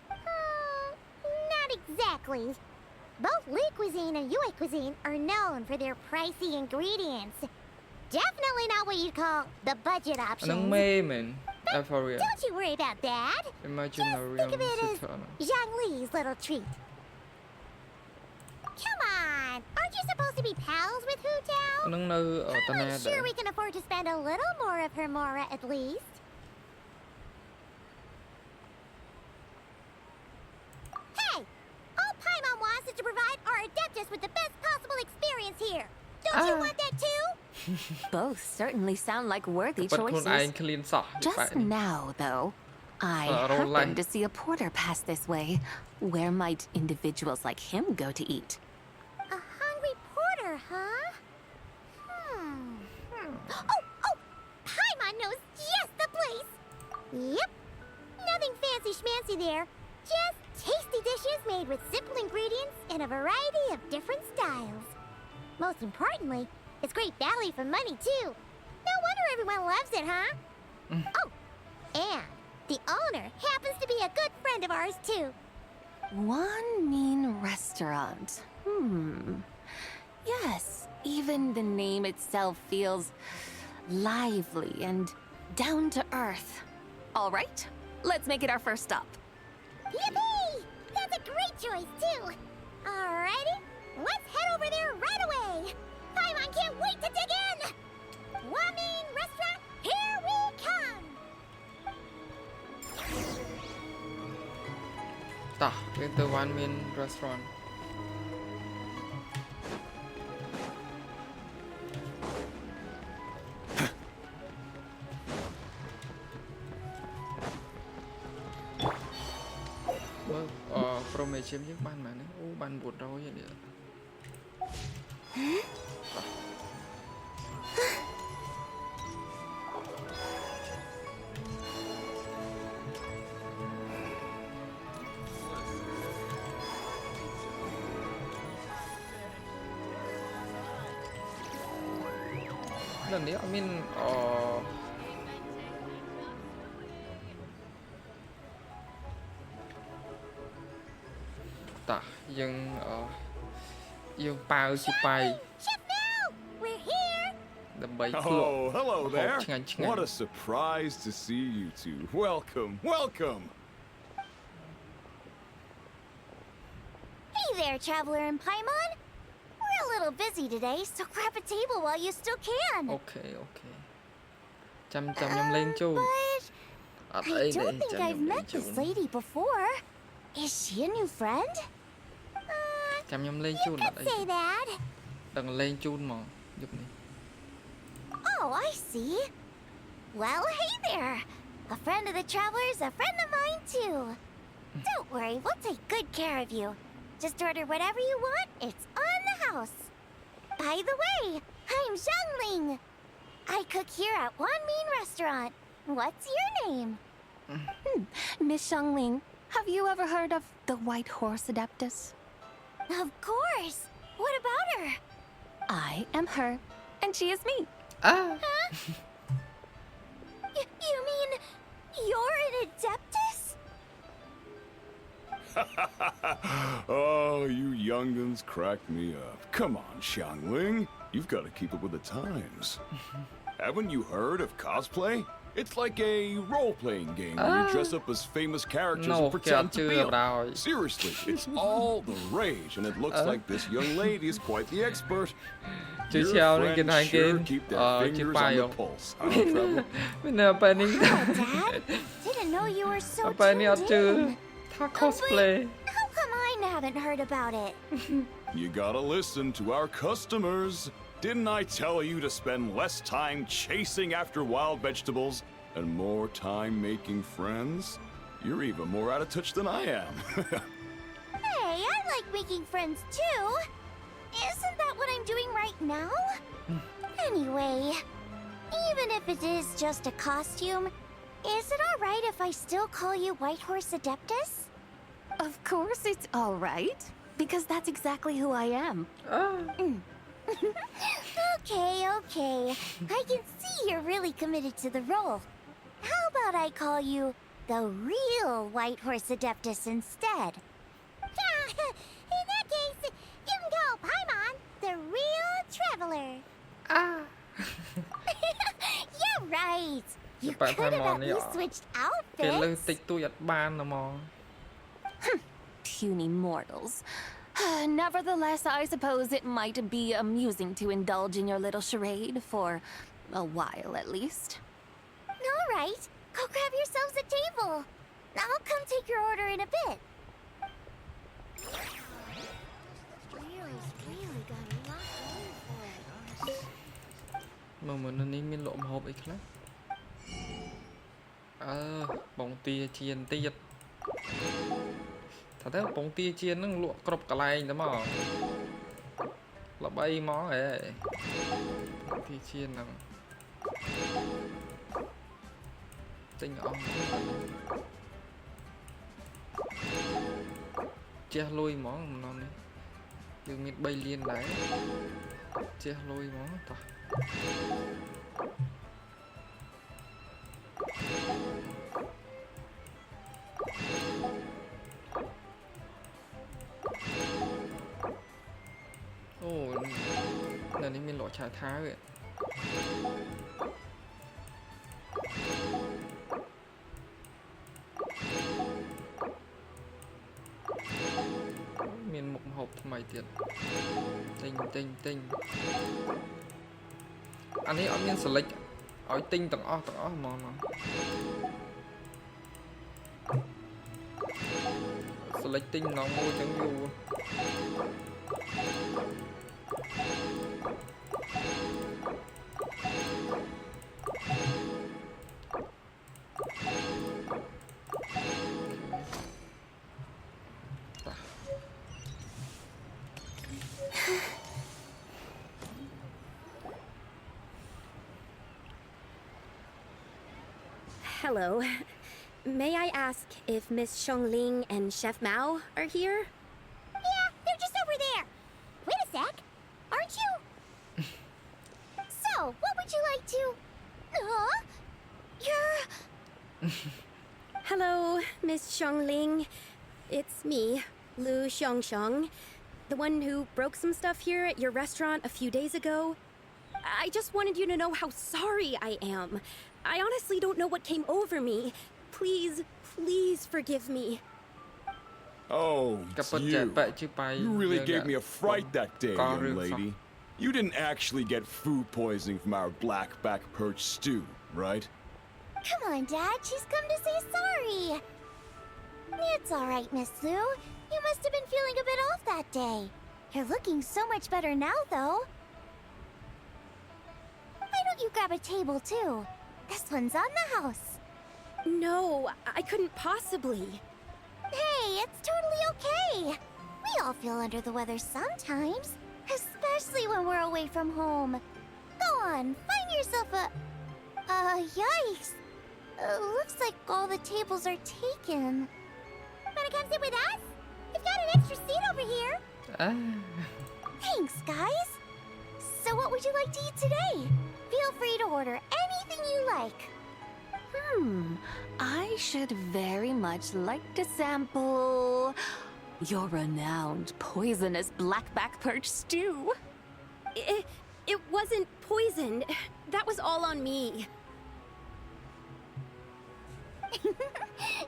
Not exactly. Both Li cuisine and Yue cuisine are known for their pricey ingredients. Definitely not what you'd call the budget options. But don't you worry about that. Just think of it as Zhongli's little treat. Come on, aren't you supposed to be pals with Hu Tao? I'm sure we can afford to spend a little more of her mora at least. Hey, all Paimon wants is to provide our Adeptus with the best possible experience here. Don't you want that too? Both certainly sound like worthy choices. Just now, though, I happened to see a porter pass this way. Where might individuals like him go to eat? A hungry porter, huh? Oh, fancy there. Just tasty dishes made with simple ingredients in a variety of different styles. Most importantly, it's great value for money, too. No wonder everyone loves it, huh? Oh, and the owner happens to be a good friend of ours, too. One mean restaurant. Yes, even the name itself feels lively and down to earth. All right, let's make it our first stop. Yippee! That's a great choice, too. Alrighty, let's head over there right away. Paimon can't wait to dig in. One mean restaurant, here we come. Ta, into one mean restaurant. Promotion với ban mà nó ban buồn đâu vậy nữa. Lầnนี้I mean ta dân dân bao chỉ bay. Oh, hello there. What a surprise to see you two. Welcome, welcome. Hey there, Traveler and Paimon. We're a little busy today, so grab a table while you still can. Okay. Chăm nhâm lên chú. I don't think I've met this lady before. Is she a new friend? Chăm nhâm lên chú là đây. Say that. Đừng lên chú mà giúp đi. Oh, I see. Well, hey there. A friend of the Traveler's a friend of mine, too. Don't worry, we'll take good care of you. Just order whatever you want, it's on the house. By the way, I'm Zhongling. I cook here at One Mean Restaurant. What's your name? Miss Zhongling, have you ever heard of the White Horse Adeptus? Of course. What about her? I am her, and she is me. Huh? You mean you're an Adeptus? Oh, you young'uns crack me up. Come on, Xiangling. You've got to keep up with the times. Haven't you heard of cosplay? It's like a role-playing game where you dress up as famous characters and pretend to be them. Seriously, it's all the rage, and it looks like this young lady is quite the expert. Your friends sure keep their fingers on the pulse. Dad, didn't know you were so tuned in. Cosplay. How come I haven't heard about it? You gotta listen to our customers. Didn't I tell you to spend less time chasing after wild vegetables and more time making friends? You're even more out of touch than I am. Hey, I like making friends too. Isn't that what I'm doing right now? Anyway, even if it is just a costume, is it alright if I still call you White Horse Adeptus? Of course it's all right, because that's exactly who I am. Okay. I can see you're really committed to the role. How about I call you the real White Horse Adeptus instead? In that case, you can call Paimon the real Traveler. Yeah, right. You could have at least switched outfits. Puny mortals. Nevertheless, I suppose it might be amusing to indulge in your little charade for a while, at least. All right, go grab yourselves a table. I'll come take your order in a bit. Mình nên miên lộ hộp ít lắm. Bóng tia chiên tiết. Thật thế bóng tia chiên nó lụa cọp cả lại đó mà. Là bay món ấy. Bóng tia chiên nào. Tinh ong. ជះលុយហ្មងម្ដងនេះយើងមាន3លានដែរជះលុយហ្មងតោះអូនៅនេះមានលក់ឆាថាវមានមុខម្ហូបថ្មីទៀតទិញអានេះអត់មានselectឲ្យទិញទាំងអស់ហ្មងselect ទិញម្ដងមួយចឹងយូរHello. May I ask if Miss Xiongling and Chef Mao are here? Yeah, they're just over there. Wait a sec. Aren't you? So, what would you like to... Huh? You're... Hello, Miss Xiongling. It's me, Lu Xiongxiong, the one who broke some stuff here at your restaurant a few days ago. I just wanted you to know how sorry I am. I honestly don't know what came over me. Please forgive me. Oh, you really gave me a fright that day, young lady. You didn't actually get food poisoning from our black-back perch stew, right? Come on, Dad. She's come to say sorry. It's all right, Miss Lu. You must have been feeling a bit off that day. You're looking so much better now, though. Why don't you grab a table, too? This one's on the house. No, I couldn't possibly. Hey, it's totally okay. We all feel under the weather sometimes, especially when we're away from home. Go on, find yourself a... yikes. Looks like all the tables are taken. Wanna come sit with us? We've got an extra seat over here. Thanks, guys. So what would you like to eat today? Feel free to order anything you like. I should very much like to sample your renowned poisonous blackback perch stew. It wasn't poisoned. That was all on me.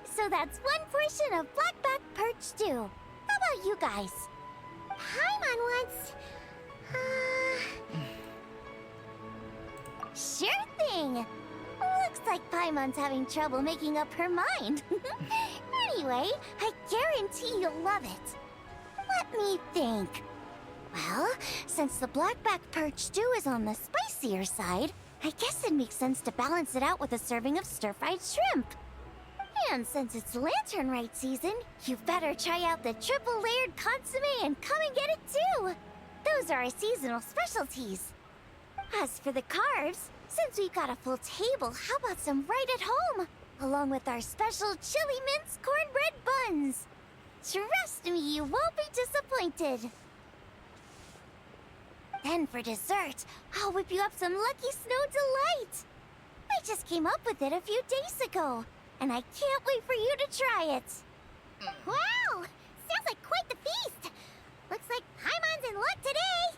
So that's one portion of blackback perch stew. How about you guys? Paimon wants... Sure thing. Looks like Paimon's having trouble making up her mind. Anyway, I guarantee you'll love it. Let me think. Well, since the blackback perch stew is on the spicier side, I guess it makes sense to balance it out with a serving of stir-fried shrimp. And since it's lantern rite season, you better try out the triple-layered consommé and come and get it too. Those are our seasonal specialties. As for the carbs, since we've got a full table, how about some right at home? Along with our special chili mince cornbread buns. Trust me, you won't be disappointed. Then for dessert, I'll whip you up some Lucky Snow Delight. I just came up with it a few days ago, and I can't wait for you to try it. Wow! Sounds like quite the feast. Looks like Paimon's in luck today.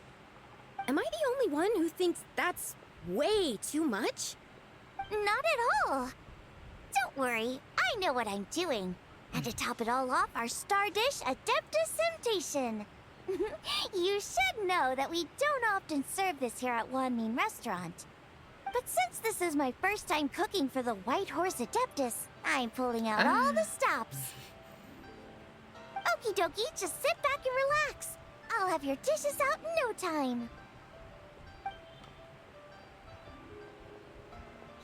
Am I the only one who thinks that's way too much? Not at all. Don't worry, I know what I'm doing. And to top it all off, our star dish, Adeptus Temptation. You should know that we don't often serve this here at Wanmin Restaurant. But since this is my first time cooking for the White Horse Adeptus, I'm pulling out all the stops. Okie dokie, just sit back and relax. I'll have your dishes out in no time.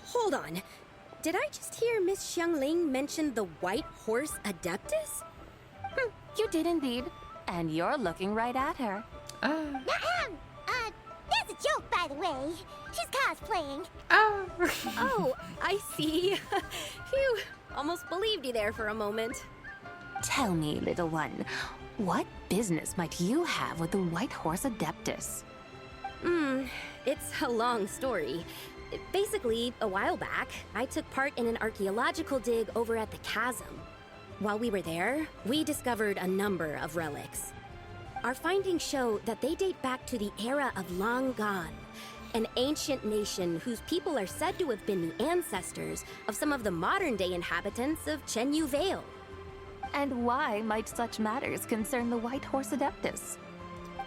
Hold on. Did I just hear Miss Xiongling mention the White Horse Adeptus? You did indeed. And you're looking right at her. That's a joke, by the way. She's cosplaying. Oh, I see. Phew, almost believed you there for a moment. Tell me, little one, What business might you have with the White Horse Adeptus? It's a long story. Basically, a while back, I took part in an archaeological dig over at the chasm. While we were there, we discovered a number of relics. Our findings show that they date back to the era of Long Gone, an ancient nation whose people are said to have been the ancestors of some of the modern-day inhabitants of Chenyu Vale. And why might such matters concern the White Horse Adeptus?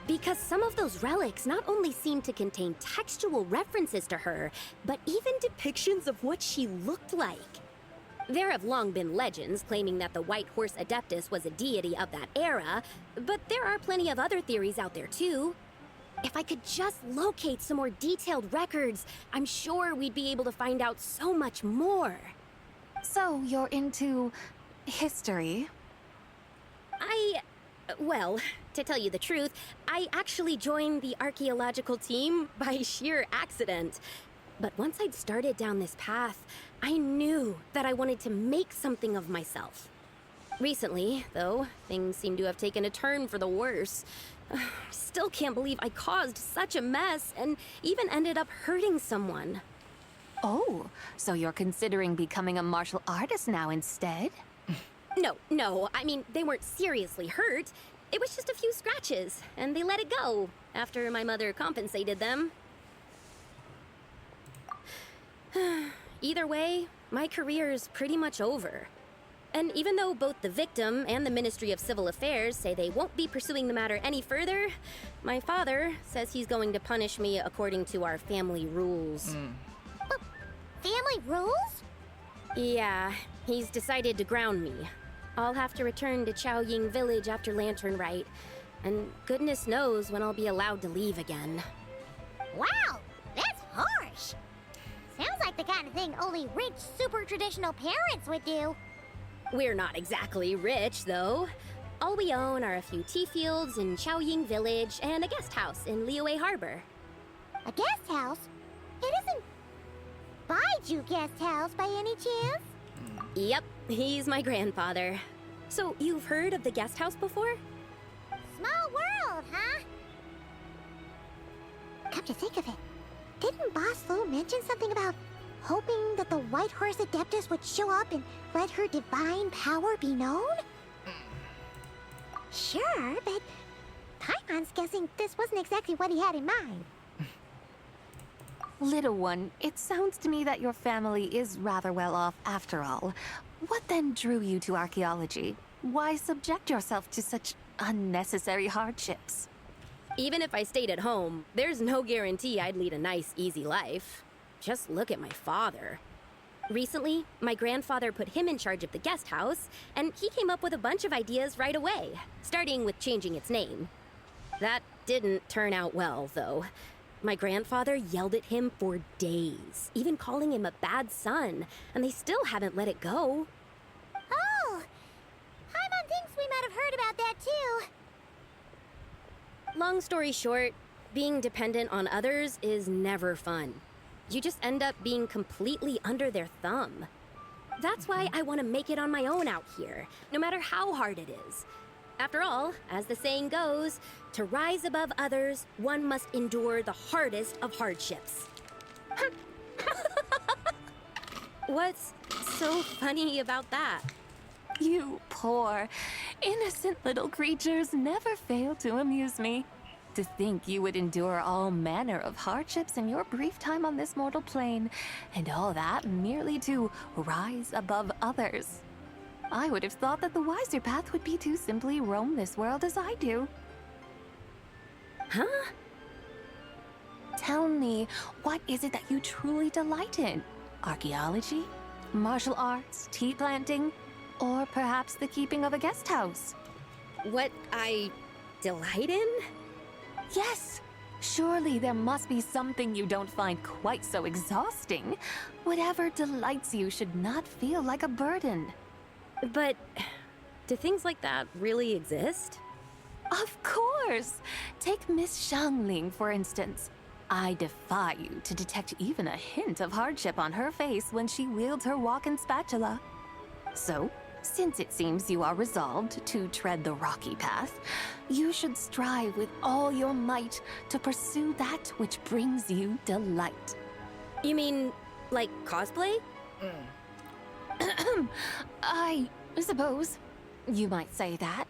Because some of those relics not only seem to contain textual references to her, but even depictions of what she looked like. There have long been legends claiming that the White Horse Adeptus was a deity of that era, but there are plenty of other theories out there too. If I could just locate some more detailed records, I'm sure we'd be able to find out so much more. So you're into history? Well, to tell you the truth, I actually joined the archaeological team by sheer accident. But once I'd started down this path, I knew that I wanted to make something of myself. Recently, though, things seem to have taken a turn for the worse. Still can't believe I caused such a mess and even ended up hurting someone. Oh, so you're considering becoming a martial artist now instead? No, I mean, they weren't seriously hurt. It was just a few scratches, and they let it go after my mother compensated them. Either way, my career's pretty much over. And even though both the victim and the Ministry of Civil Affairs say they won't be pursuing the matter any further, my father says he's going to punish me according to our family rules. Family rules? Yeah, he's decided to ground me. I'll have to return to Chaoying Village after Lantern Rite, and goodness knows when I'll be allowed to leave again. Wow, that's harsh. Sounds like the kind of thing only rich, super traditional parents would do. We're not exactly rich, though. All we own are a few tea fields in Chaoying Village and a guest house in Liyue Harbor. A guest house? It isn't Baiju Guest House by any chance? Yep, he's my grandfather. So, you've heard of the guest house before? Small world, huh? Come to think of it, didn't Boss Lu mention something about hoping that the White Horse Adeptus would show up and let her divine power be known? Sure, but Taimon's guessing this wasn't exactly what he had in mind. Little one, it sounds to me that your family is rather well off after all. What then drew you to archaeology? Why subject yourself to such unnecessary hardships? Even if I stayed at home, there's no guarantee I'd lead a nice, easy life. Just look at my father. Recently, my grandfather put him in charge of the guest house, and he came up with a bunch of ideas right away, starting with changing its name. That didn't turn out well, though. My grandfather yelled at him for days, even calling him a bad son, and they still haven't let it go. Oh! Paimon thinks we might have heard about that too. Long story short, being dependent on others is never fun. You just end up being completely under their thumb. That's why I want to make it on my own out here, no matter how hard it is. After all, as the saying goes, to rise above others, one must endure the hardest of hardships. What's so funny about that? You poor, innocent little creatures never fail to amuse me. To think you would endure all manner of hardships in your brief time on this mortal plane, and all that merely to rise above others. I would have thought that the wiser path would be to simply roam this world as I do. Huh? Tell me, what is it that you truly delight in? Archaeology? Martial arts? Tea planting? Or perhaps the keeping of a guest house? What I delight in? Yes! Surely there must be something you don't find quite so exhausting. Whatever delights you should not feel like a burden. But do things like that really exist? Of course! Take Miss Xiangling, for instance. I defy you to detect even a hint of hardship on her face when she wields her walk-in spatula. So, Since it seems you are resolved to tread the rocky path, you should strive with all your might to pursue that which brings you delight. You mean, like cosplay? I suppose you might say that.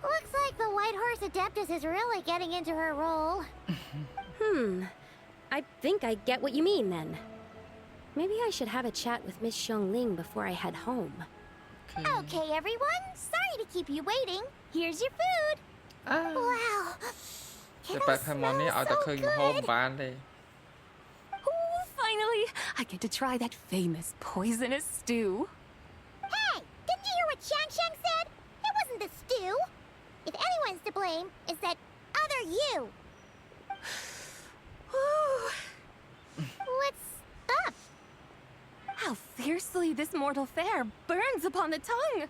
Looks like the White Horse Adeptus is really getting into her role. I think I get what you mean then. Maybe I should have a chat with Miss Xiongling before I head home. Okay, everyone. Sorry to keep you waiting. Here's your food. Wow. It all smells so good. Oh, finally, I get to try that famous poisonous stew. Hey, didn't you hear what Shang said? It wasn't the stew. If anyone's to blame, it's that other you. What's up? How fiercely this mortal fare burns upon the tongue.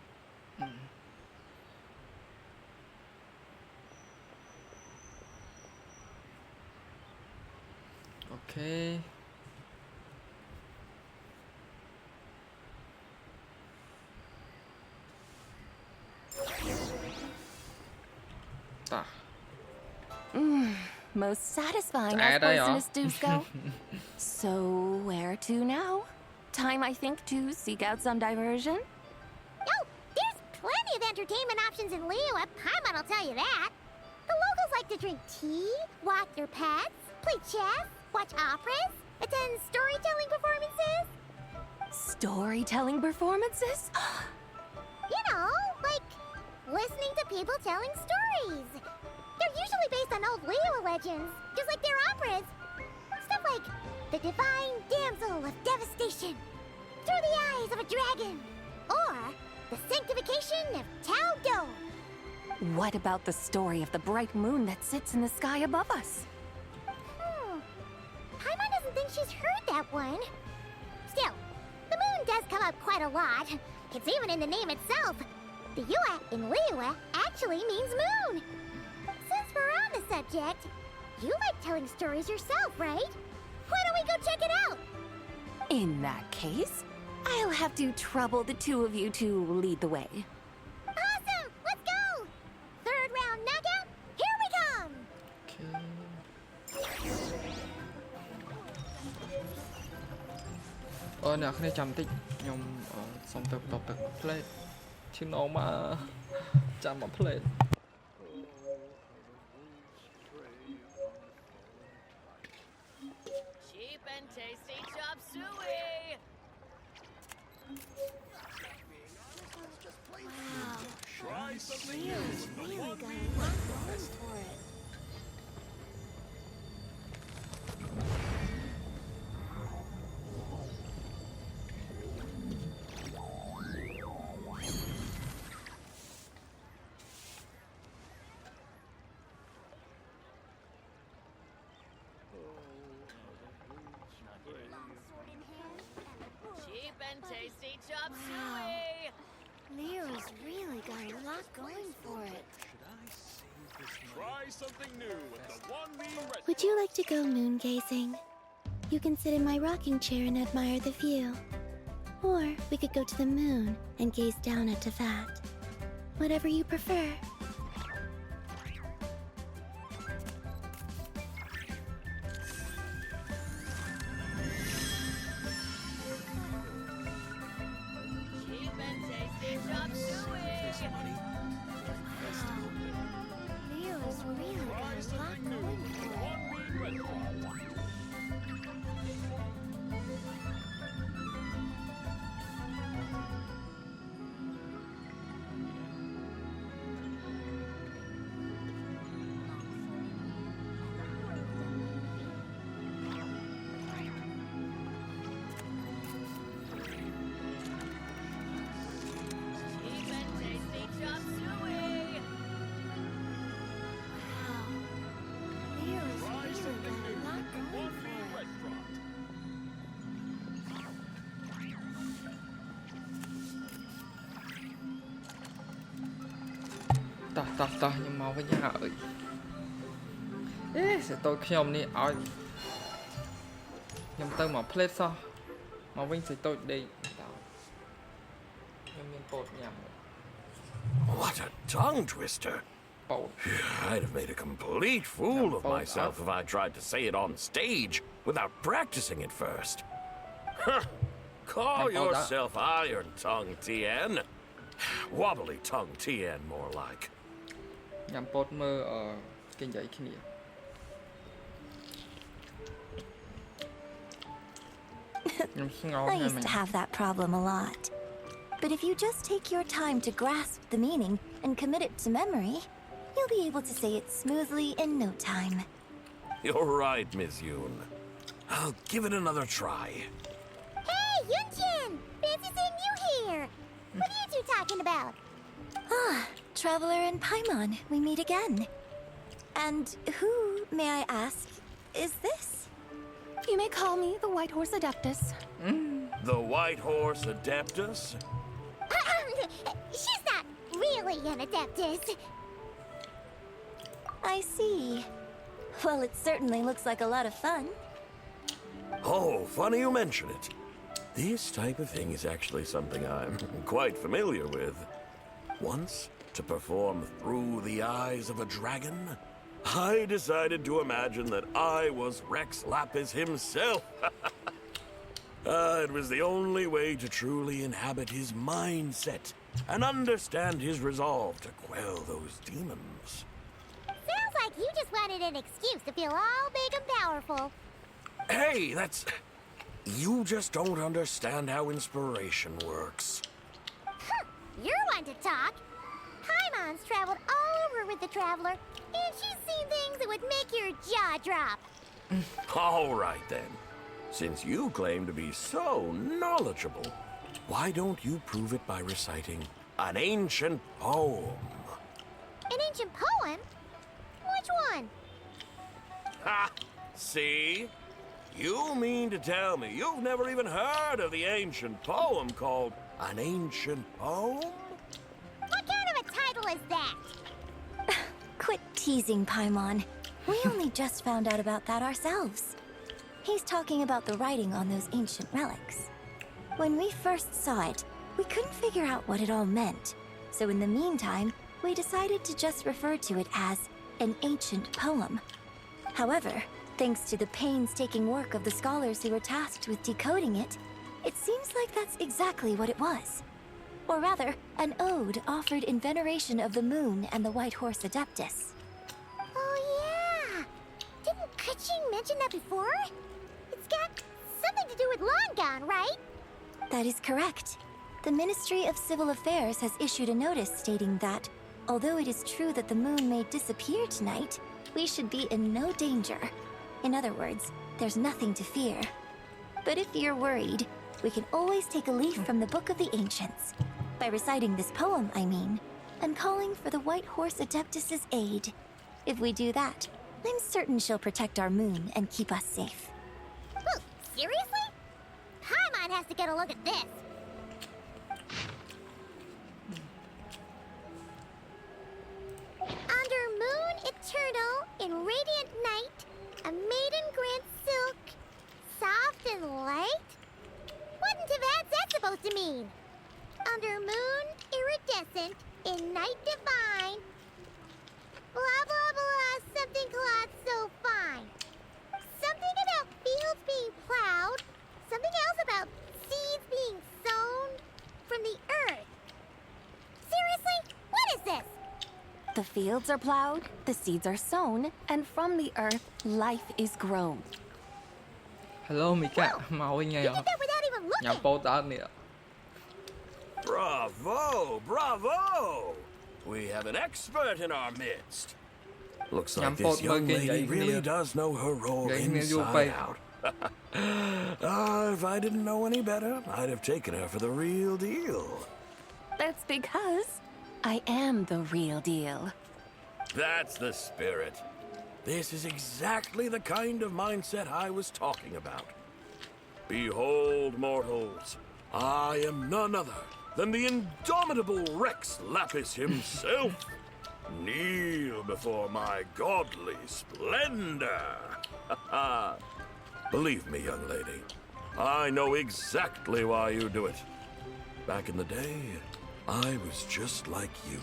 Okay. Most satisfying as poisonous stews go. So, where to now? Time, I think, to seek out some diversion? Oh, there's plenty of entertainment options in Liyue. Paimon will tell you that. The locals like to drink tea, walk their pets, play chess, watch operas, attend storytelling performances. Storytelling performances? You know, like listening to people telling stories. They're usually based on old Liyue legends, just like their operas. Stuff like the Divine Damsel of Devastation, Through the Eyes of a Dragon, or the Sanctification of Tao Do. What about the story of the bright moon that sits in the sky above us? Paimon doesn't think she's heard that one. Still, the moon does come up quite a lot. It's even in the name itself. The Yue in Liyue actually means moon. Since we're on the subject, you like telling stories yourself, right? Why don't we go check it out? In that case, I'll have to trouble the two of you to lead the way. Awesome! Let's go! Third round knockout, here we come! Nè, cái này chăm tích nhom xong tập plate. Chứ nó mà chăm mà plate. Cheap and tasty chop suey. Wow. Leo's really got a lot going for it. Cheap and tasty chop suey. Leo's really got a lot going for it. Try something new with the 1V Would you like to go moon gazing? You can sit in my rocking chair and admire the view. Or we could go to the moon and gaze down at Tefat. Whatever you prefer. Cheap and tasty chop suey. Leo's really got a lot going for it. Cheap and tasty chop suey. Leo's really got a lot going for it. Tao nhưng mau với nhà ơi. Sẽ tôiខ្ញុំនេះឲ្យខ្ញុំទៅមក plate សោះមកវិញសិtôiដេក What a tongue twister. I'd have made a complete fool of myself if I tried to say it on stage without practicing it first. Huh. Call yourself Iron Tongue Tien. Wobbly Tongue Tien, more like. I used to have that problem a lot. But if you just take your time to grasp the meaning and commit it to memory, you'll be able to say it smoothly in no time. You're right, Miss Yoon. I'll give it another try. Hey, Yunjin! Fancy seeing you here! What are you two talking about? Ah, Traveler and Paimon, we meet again. And who, may I ask, is this? You may call me the White Horse Adeptus. The White Horse Adeptus? She's not really an Adeptus. I see. Well, it certainly looks like a lot of fun. Oh, funny you mention it. This type of thing is actually something I'm quite familiar with. Once, to perform through the eyes of a dragon, I decided to imagine that I was Rex Lapis himself. It was the only way to truly inhabit his mindset and understand his resolve to quell those demons. Sounds like you just wanted an excuse to feel all big and powerful. Hey, that's... You just don't understand how inspiration works. You're one to talk. Paimon's traveled all over with the Traveler, and she's seen things that would make your jaw drop. All right, then. Since you claim to be so knowledgeable, why don't you prove it by reciting an ancient poem? An ancient poem? Which one? Ha! See? You mean to tell me you've never even heard of the ancient poem called An Ancient Poem? What kind of a title is that? Quit teasing, Paimon. We only just found out about that ourselves. He's talking about the writing on those ancient relics. When we first saw it, we couldn't figure out what it all meant. So in the meantime, we decided to just refer to it as an ancient poem. However, thanks to the painstaking work of the scholars who were tasked with decoding it, it seems like that's exactly what it was. Or rather, an ode offered in veneration of the moon and the White Horse Adeptus. Oh yeah! Didn't Keqing mention that before? It's got something to do with Long Gone, right? That is correct. The Ministry of Civil Affairs has issued a notice stating that, although it is true that the moon may disappear tonight, we should be in no danger. In other words, there's nothing to fear. But if you're worried, we can always take a leaf from the Book of the Ancients. By reciting this poem, I mean, and calling for the White Horse Adeptus's aid. If we do that, I'm certain she'll protect our moon and keep us safe. Ooh, seriously? Paimon has to get a look at this. Under moon eternal, in radiant night, a maiden grants silk, soft and light? What in Tibet's that supposed to mean? Under moon iridescent, in night divine, blah blah blah, something cloth so fine. Something about fields being plowed, something else about seeds being sown from the earth. Seriously? What is this? The fields are plowed, the seeds are sown, and from the earth, life is grown. Hello, Mika. Mau nghe You did that without even looking. Nhà bố ta nè. Bravo! Bravo! We have an expert in our midst. Looks like this young lady really does know her role inside out. If I didn't know any better, I'd have taken her for the real deal. That's because I am the real deal. That's the spirit. This is exactly the kind of mindset I was talking about. Behold, mortals, I am none other than the indomitable Rex Lapis himself. Kneel before my godly splendor. Believe me, young lady, I know exactly why you do it. Back in the day, I was just like you.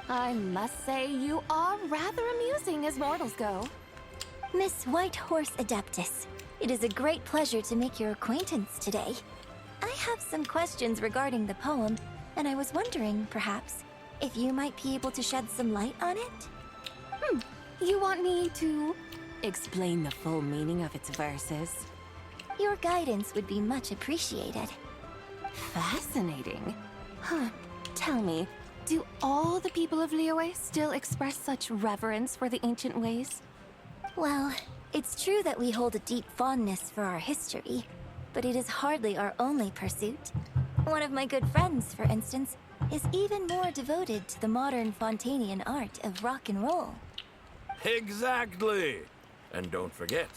I must say, you are rather amusing as mortals go. Miss Whitehorse Adeptus, it is a great pleasure to make your acquaintance today. I have some questions regarding the poem, and I was wondering, perhaps, if you might be able to shed some light on it? You want me to explain the full meaning of its verses? Your guidance would be much appreciated. Fascinating. Tell me, do all the people of Liyue still express such reverence for the ancient ways? Well, it's true that we hold a deep fondness for our history, but it is hardly our only pursuit. One of my good friends, for instance, is even more devoted to the modern Fontanian art of rock and roll. Exactly! And don't forget,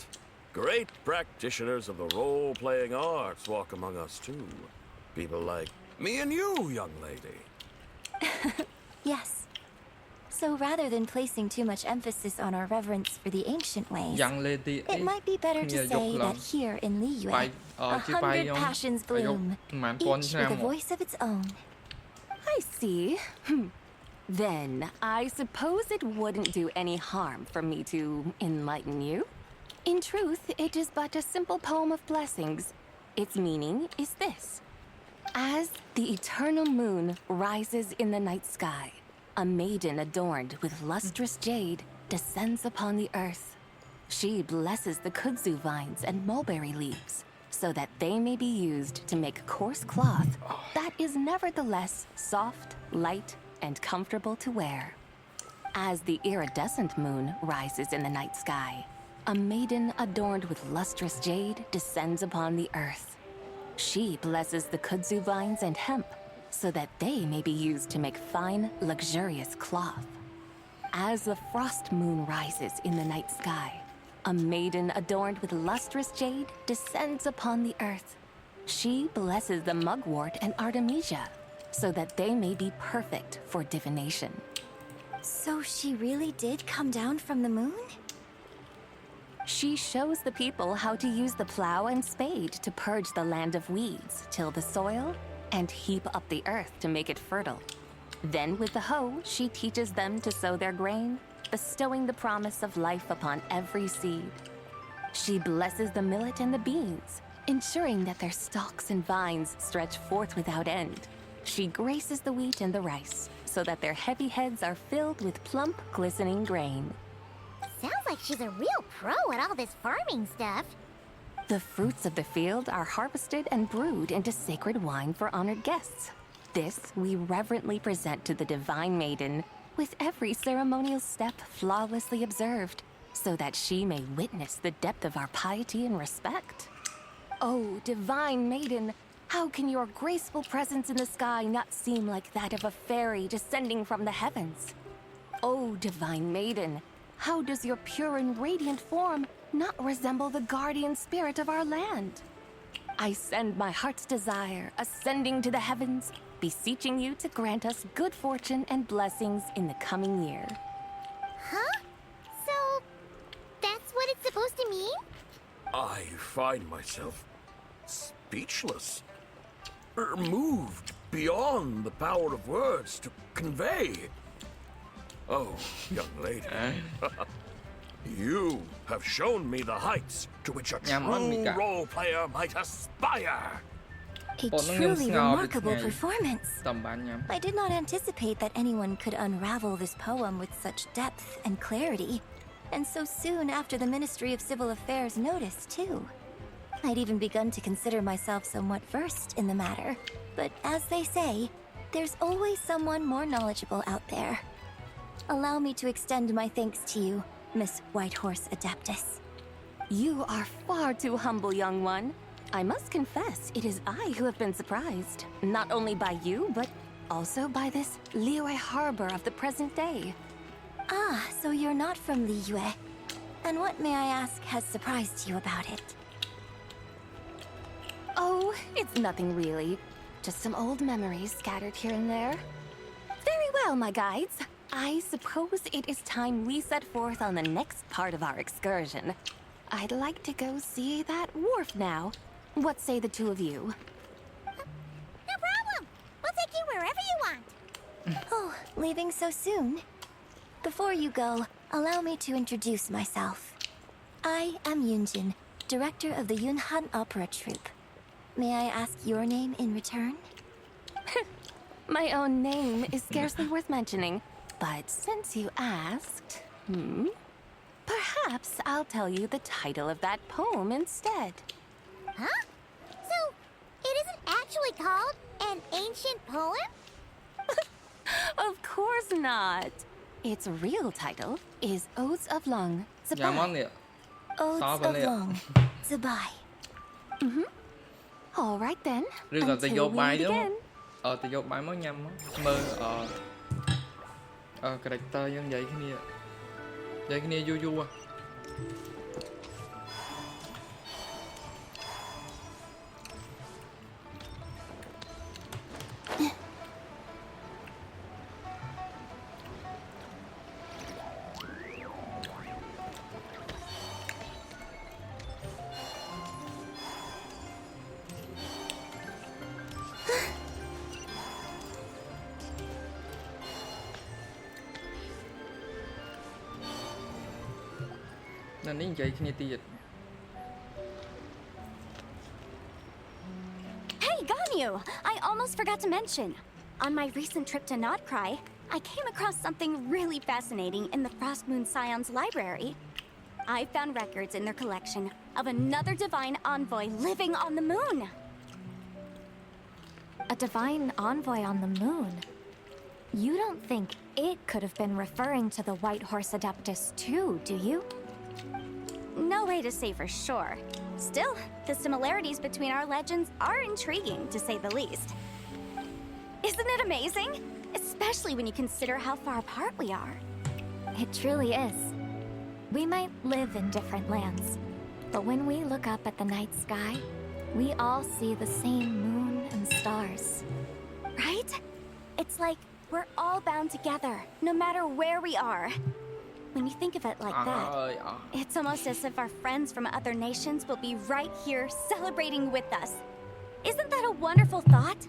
great practitioners of the role-playing arts walk among us too. People like me and you, young lady. Yes. So rather than placing too much emphasis on our reverence for the ancient ways, young lady, it might be better to say that here in Liyue, 100 passions bloom, each with a voice of its own. I see. Then, I suppose it wouldn't do any harm for me to enlighten you. In truth, it is but a simple poem of blessings. Its meaning is this. As the eternal moon rises in the night sky, a maiden adorned with lustrous jade descends upon the earth. She blesses the kudzu vines and mulberry leaves, so that they may be used to make coarse cloth that is nevertheless soft, light, and comfortable to wear. As the iridescent moon rises in the night sky, a maiden adorned with lustrous jade descends upon the earth. She blesses the kudzu vines and hemp, so that they may be used to make fine, luxurious cloth. As the frost moon rises in the night sky, a maiden adorned with lustrous jade descends upon the earth. She blesses the mugwort and artemisia, so that they may be perfect for divination. So she really did come down from the moon? She shows the people how to use the plow and spade to purge the land of weeds, till the soil, and heap up the earth to make it fertile. Then with the hoe, she teaches them to sow their grain, bestowing the promise of life upon every seed. She blesses the millet and the beans, ensuring that their stalks and vines stretch forth without end. She graces the wheat and the rice, so that their heavy heads are filled with plump, glistening grain. Sounds like she's a real pro at all this farming stuff. The fruits of the field are harvested and brewed into sacred wine for honored guests. This we reverently present to the divine maiden, with every ceremonial step flawlessly observed, so that she may witness the depth of our piety and respect. Oh, divine maiden, how can your graceful presence in the sky not seem like that of a fairy descending from the heavens? Oh, divine maiden, how does your pure and radiant form not resemble the guardian spirit of our land? I send my heart's desire, ascending to the heavens, beseeching you to grant us good fortune and blessings in the coming year. Huh? So, that's what it's supposed to mean? I find myself speechless, moved beyond the power of words to convey. Oh, young lady, you have shown me the heights to which a true role player might aspire. A truly remarkable performance. I did not anticipate that anyone could unravel this poem with such depth and clarity, and so soon after the Ministry of Civil Affairs noticed, too. I'd even begun to consider myself somewhat versed in the matter, but as they say, there's always someone more knowledgeable out there. Allow me to extend my thanks to you, Miss Whitehorse Adeptus. You are far too humble, young one. I must confess, it is I who have been surprised, not only by you, but also by this Liyue harbor of the present day. Ah, so you're not from Liyue. And what, may I ask, has surprised you about it? Oh, it's nothing really. Just some old memories scattered here and there. Very well, my guides. I suppose it is time we set forth on the next part of our excursion. I'd like to go see that wharf now. What say the two of you? No problem. We'll take you wherever leaving so soon. Before you go, allow me to introduce myself. I am Yunjin, director of the Yunhan Opera Troupe. May I ask your name in return? My own name is scarcely worth mentioning, but since you asked, perhaps I'll tell you the title of that poem instead. Huh? So, it isn't actually called an ancient poem? Of course not. Its real title is Odes of Long, Zabai. Odes of Long, Zabai. All right then. Rồi là Until we meet again. Tự dột bài mới nhầm mơ character như vậy cái này vui vui. Hey, Ganyu! I almost forgot to mention. On my recent trip to Notcry, I came across something really fascinating in the Frost Moon Scion's library. I found records in their collection of another divine envoy living on the moon. A divine envoy on the moon? You don't think it could have been referring to the White Horse Adeptus too, do you? No way to say for sure. Still, the similarities between our legends are intriguing, to say the least. Isn't it amazing? Especially when you consider how far apart we are. It truly is. We might live in different lands, but when we look up at the night sky, we all see the same moon and stars. Right? It's like we're all bound together, no matter where we are. When you think of it like that, it's almost as if our friends from other nations will be right here celebrating with us. Isn't that a wonderful thought?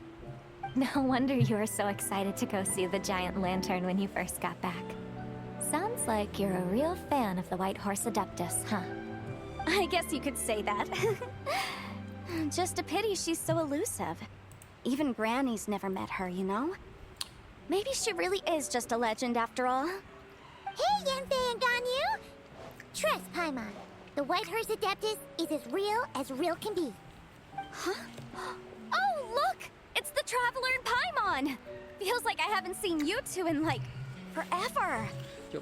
No wonder you were so excited to go see the giant lantern when you first got back. Sounds like you're a real fan of the White Horse Adeptus, huh? I guess you could say that. Just a pity she's so elusive. Even Granny's never met her, you know? Maybe she really is just a legend after all. Hey, Yanfei and Ganyu! Trust, Paimon. The White Horse Adeptus is as real can be. Huh? Oh, look! It's the Traveler and Paimon! Feels like I haven't seen you two in, like, forever.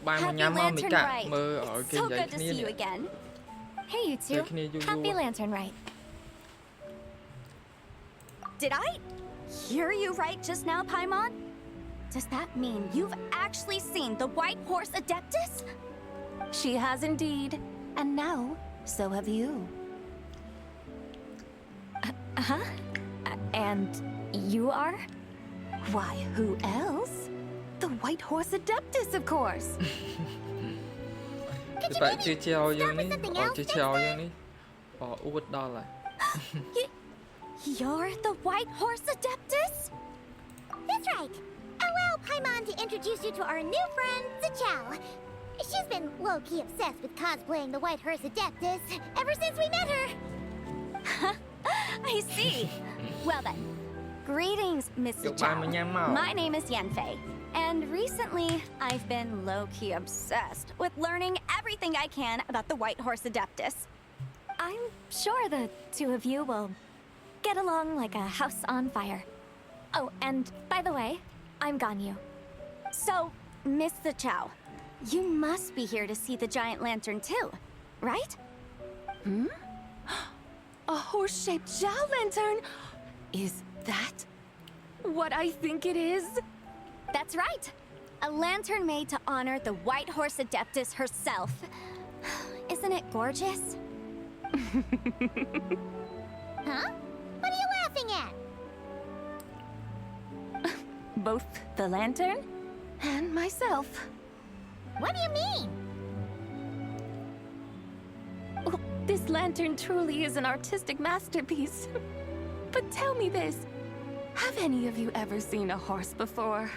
Happy Lantern Rite. It's so good to see you again. Hey, you two. Happy Lantern Rite. Did I hear you right just now, Paimon? Does that mean you've actually seen the White Horse Adeptus? She has indeed. And now, so have you. And you are? Why, who else? The White Horse Adeptus, of course. You're the White Horse Adeptus? That's right. Allow Paimon to introduce you to our new friend, Zichao. She's been low-key obsessed with cosplaying the White Horse Adeptus ever since we met her. I see. Well then, greetings, Miss Zichao. My name is Yanfei, and recently I've been low-key obsessed with learning everything I can about the White Horse Adeptus. I'm sure the two of you will get along like a house on fire. Oh, and by the way, I'm Ganyu. So, Miss Zichao, you must be here to see the giant lantern too, right? A horse-shaped Zhao lantern? Is that what I think it is? That's right. A lantern made to honor the White Horse Adeptus herself. Isn't it gorgeous? Huh? What are you laughing at? Both the lantern and myself. What do you mean? Oh, this lantern truly is an artistic masterpiece. But tell me this, have any of you ever seen a horse before?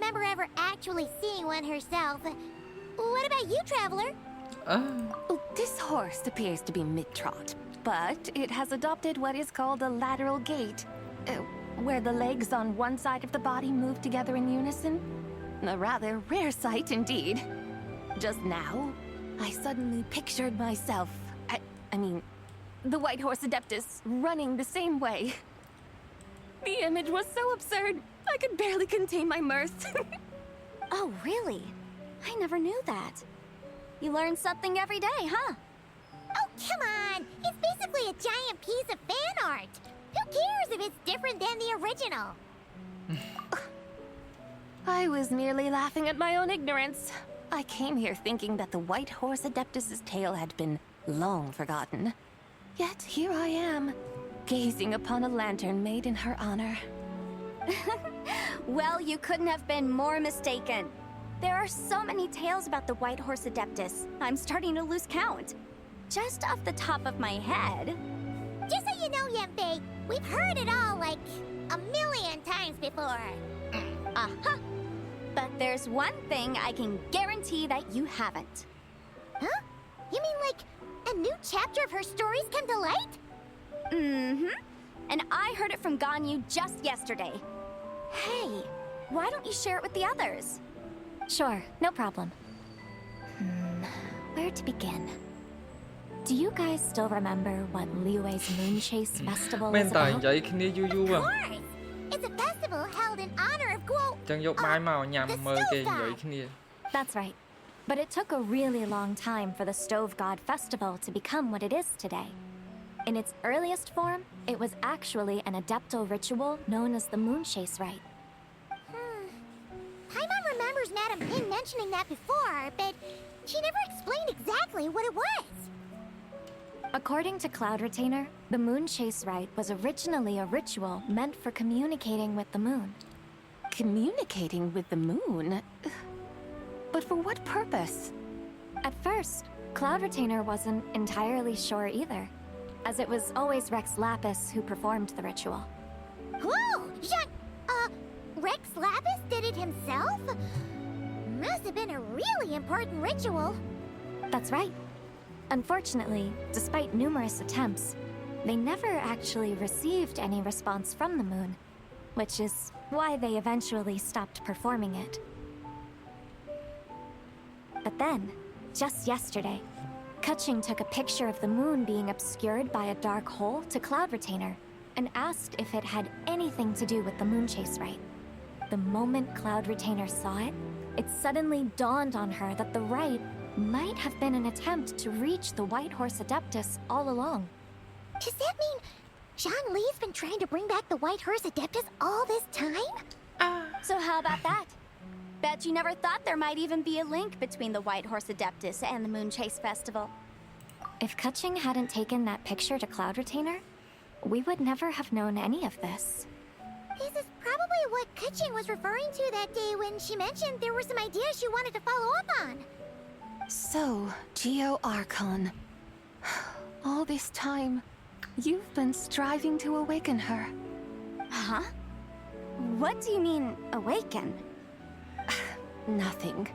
remember ever actually seeing one herself. What about you, Traveler? Oh, this horse appears to be mid-trot, but it has adopted what is called a lateral gait, where the legs on one side of the body move together in unison. A rather rare sight indeed. Just now, I suddenly pictured myself, I mean, the White Horse Adeptus running the same way. The image was so absurd, I could barely contain my mirth. Oh, really? I never knew that. You learn something every day, huh? Oh, come on! It's basically a giant piece of fan art! Who cares if it's different than the original? I was merely laughing at my own ignorance. I came here thinking that the White Horse Adeptus's tale had been long forgotten. Yet here I am, gazing upon a lantern made in her honor. Well, you couldn't have been more mistaken. There are so many tales about the White Horse Adeptus, I'm starting to lose count. Just off the top of my head... Just so you know, Yenfei, we've heard it all like a million times before. Uh-huh. But there's one thing I can guarantee that you haven't. Huh? You mean like a new chapter of her stories come to light? Mm-hmm. And I heard it from Ganyu just yesterday. Hey, why don't you share it with the others? Sure, no problem. Where to begin? Do you guys still remember what Liyue's Moon Chase Festival is about? Of course! It's a festival held in honor of That's right. But it took a really long time for the Stove God Festival to become what it is today. In its earliest form, it was actually an adeptal ritual known as the Moon Chase Rite. Paimon remembers Madame Ping mentioning that before, but she never explained exactly what it was. According to Cloud Retainer, the Moon Chase Rite was originally a ritual meant for communicating with the moon. Communicating with the moon? But for what purpose? At first, Cloud Retainer wasn't entirely sure either, as it was always Rex Lapis who performed the ritual. Whoa! Rex Lapis did it himself? Must have been a really important ritual. That's right. Unfortunately, despite numerous attempts, they never actually received any response from the moon, which is why they eventually stopped performing it. But then, just yesterday, Keqing took a picture of the moon being obscured by a dark hole to Cloud Retainer and asked if it had anything to do with the Moon Chase Rite. The moment Cloud Retainer saw it, it suddenly dawned on her that the rite might have been an attempt to reach the White Horse Adeptus all along. Does that mean Zhang Li's been trying to bring back the White Horse Adeptus all this time? So how about that? Bet you never thought there might even be a link between the White Horse Adeptus and the Moon Chase Festival. If Keqing hadn't taken that picture to Cloud Retainer, we would never have known any of this. This is probably what Keqing was referring to that day when she mentioned there were some ideas she wanted to follow up on. So, Geo Archon. All this time, you've been striving to awaken her. Huh? What do you mean, awaken? Nothing.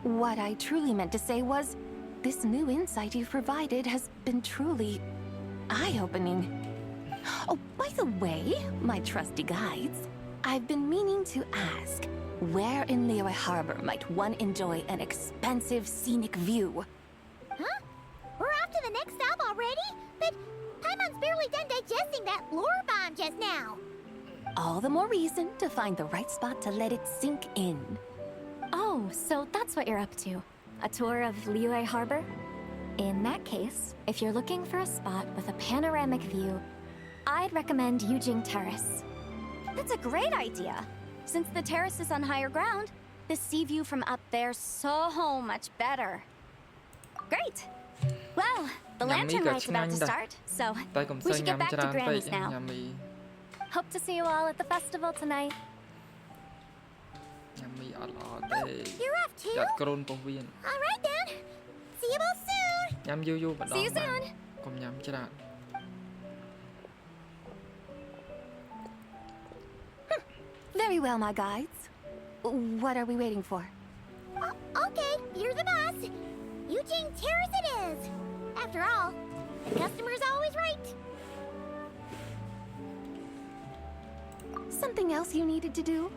What I truly meant to say was, this new insight you've provided has been truly eye-opening. Oh, by the way, my trusty guides, I've been meaning to ask, where in Liyue Harbor might one enjoy an expansive scenic view? Huh? We're off to the next stop already? But Paimon's barely done digesting that lore bomb just now. All the more reason to find the right spot to let it sink in. Oh, so that's what you're up to. A tour of Liyue Harbor? In that case, if you're looking for a spot with a panoramic view, I'd recommend Yujing Terrace. That's a great idea. Since the terrace is on higher ground, the sea view from up there's so much better. Great! Well, the lantern rite's about to start, so we should get back to Granny's now. Hope to see you all at the festival tonight. Oh, you're off too? Alright then. See you both soon. See you soon. Very well, my guides. what are we waiting for? Okay, you're the boss. Eugene Terrace it is. After all, the customer's always right. Something else you needed to do?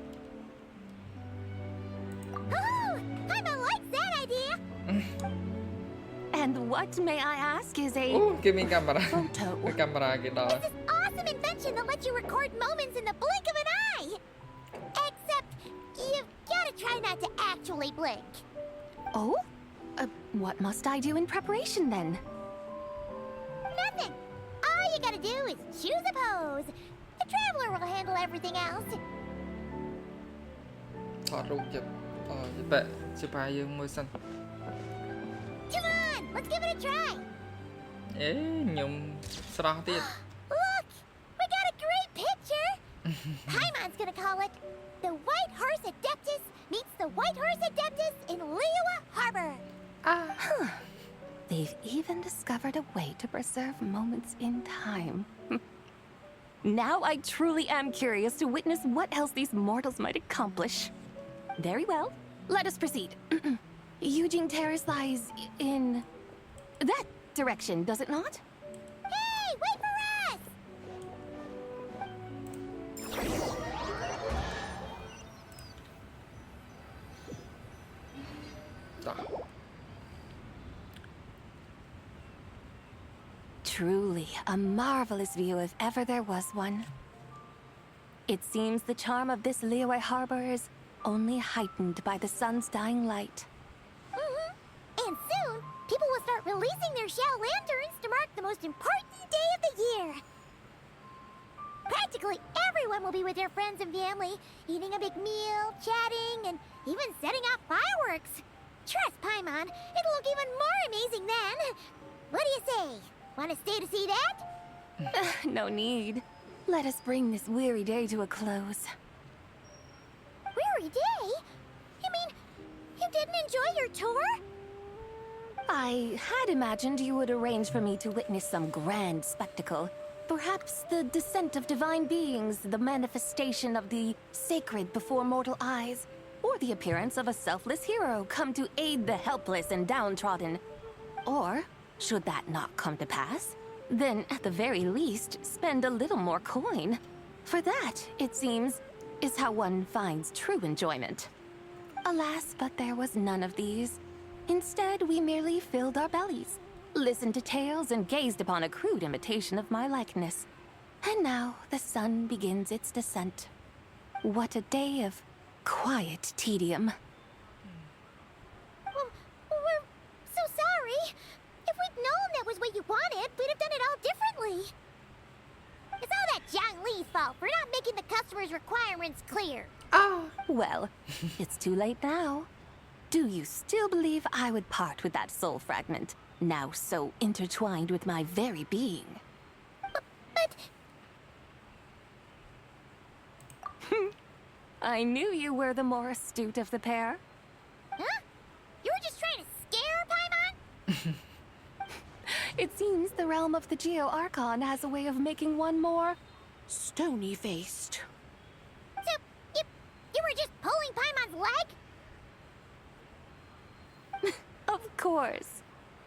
Oh, Paimon likes that idea. And what, may I ask, is a Give me camera. photo? Cái camera kia đó. It's this awesome invention that lets you record moments in the blink of an eye. Except, you've gotta try not to actually blink. Oh? What must I do in preparation then? Nothing. All you gotta do is choose a pose. The traveler will handle everything else. ថតរូបជិបបែកសិផាយើងមើលសិន Come on, let's give it a try. ខ្ញុំស្រស់ទៀត Look, we got a great picture. Paimon's gonna call it The White Horse Adeptus Meets the White Horse Adeptus in Liyue Harbor. They've even discovered a way to preserve moments in time. Now I truly am curious to witness what else these mortals might accomplish. Very well, let us proceed. Eugene Terrace lies in that direction, does it not? Hey, wait for us! Truly a marvelous view if ever there was one. It seems the charm of this Liyue Harbor is only heightened by the sun's dying light. And soon, people will start releasing their shell lanterns to mark the most important day of the year. Practically everyone will be with their friends and family, eating a big meal, chatting, and even setting off fireworks. Trust Paimon, it'll look even more amazing then. What do you say? Want to stay to see that? No need. Let us bring this weary day to a close. Weary day? You mean you didn't enjoy your tour? I had imagined you would arrange for me to witness some grand spectacle. Perhaps the descent of divine beings, the manifestation of the sacred before mortal eyes, or the appearance of a selfless hero come to aid the helpless and downtrodden. Or, should that not come to pass, then at the very least, spend a little more coin. For that, it seems, is how one finds true enjoyment. Alas, but there was none of these. Instead, we merely filled our bellies, listened to tales, and gazed upon a crude imitation of my likeness. And now the sun begins its descent. What a day of quiet tedium. Well, we're so sorry. If we'd known that was what you wanted, we'd have done it all differently. It's all that Zhang Li's fault for not making the customer's requirements clear. Well, it's too late now. Do you still believe I would part with that soul fragment, now so intertwined with my very being? But... I knew you were the more astute of the pair. Huh? You were just trying to scare Paimon? It seems the realm of the Geo-Archon has a way of making one more stony-faced. So, you were just pulling Paimon's leg? Of course.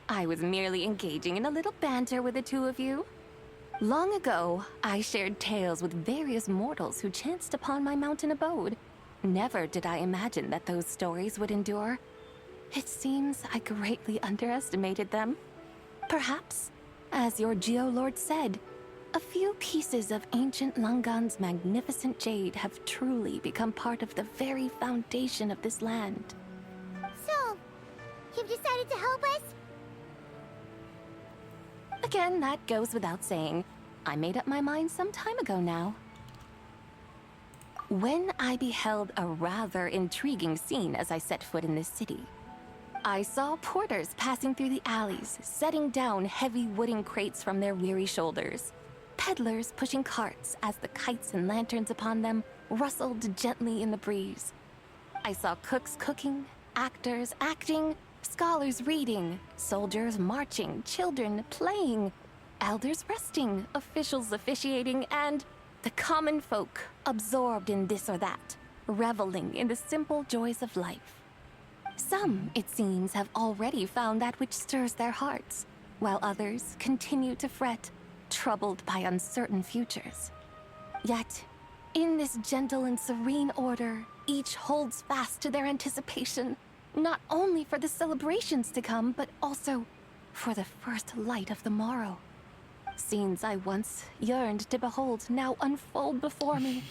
I was merely engaging in a little banter with the two of you. Long ago, I shared tales with various mortals who chanced upon my mountain abode. Never did I imagine that those stories would endure. It seems I greatly underestimated them. Perhaps, as your Geolord said, a few pieces of ancient Langan's magnificent jade have truly become part of the very foundation of this land. So, you've decided to help us? Again, that goes without saying. I made up my mind some time ago now. When I beheld a rather intriguing scene as I set foot in this city, I saw porters passing through the alleys, setting down heavy wooden crates from their weary shoulders. Peddlers pushing carts as the kites and lanterns upon them rustled gently in the breeze. I saw cooks cooking, actors acting, scholars reading, soldiers marching, children playing, elders resting, officials officiating, and the common folk absorbed in this or that, reveling in the simple joys of life. Some, it seems, have already found that which stirs their hearts, while others continue to fret, troubled by uncertain futures. Yet, in this gentle and serene order, each holds fast to their anticipation, not only for the celebrations to come, but also for the first light of the morrow. Scenes I once yearned to behold now unfold before me,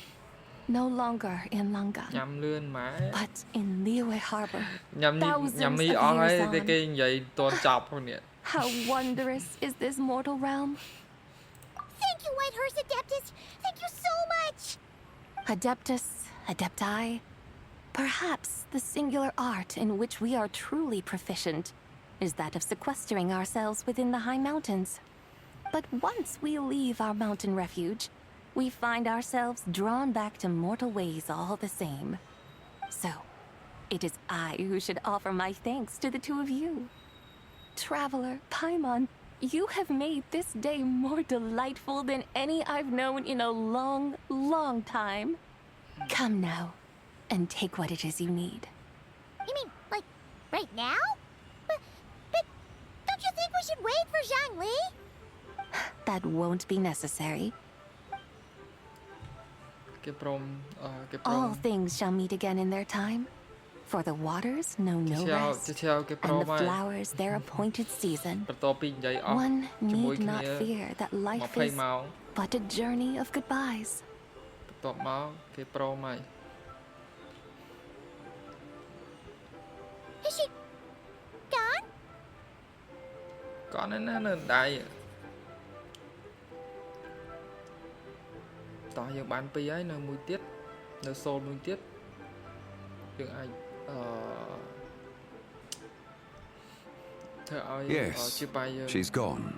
no longer in Langan, but in Liyue Harbor, thousands of years on. How wondrous is this mortal realm? Thank you, Whitehurst Adeptus! Thank you so much! Adeptus, Adepti, perhaps the singular art in which we are truly proficient is that of sequestering ourselves within the high mountains. But once we leave our mountain refuge, we find ourselves drawn back to mortal ways all the same. So, it is I who should offer my thanks to the two of you. Traveler, Paimon, you have made this day more delightful than any I've known in a long, long time. Come now, and take what it is you need. You mean, like, right now? But don't you think we should wait for Zhangli? That won't be necessary. All things shall meet again in their time. For the waters know no rest, and the flowers their appointed season. One need not fear that life is but a journey of goodbyes. Is she gone? Con nó lên đây. Tao giờ bán pi ấy nó mùi tiết, nó xô mùi tiết. Đừng ai Yes, she's gone.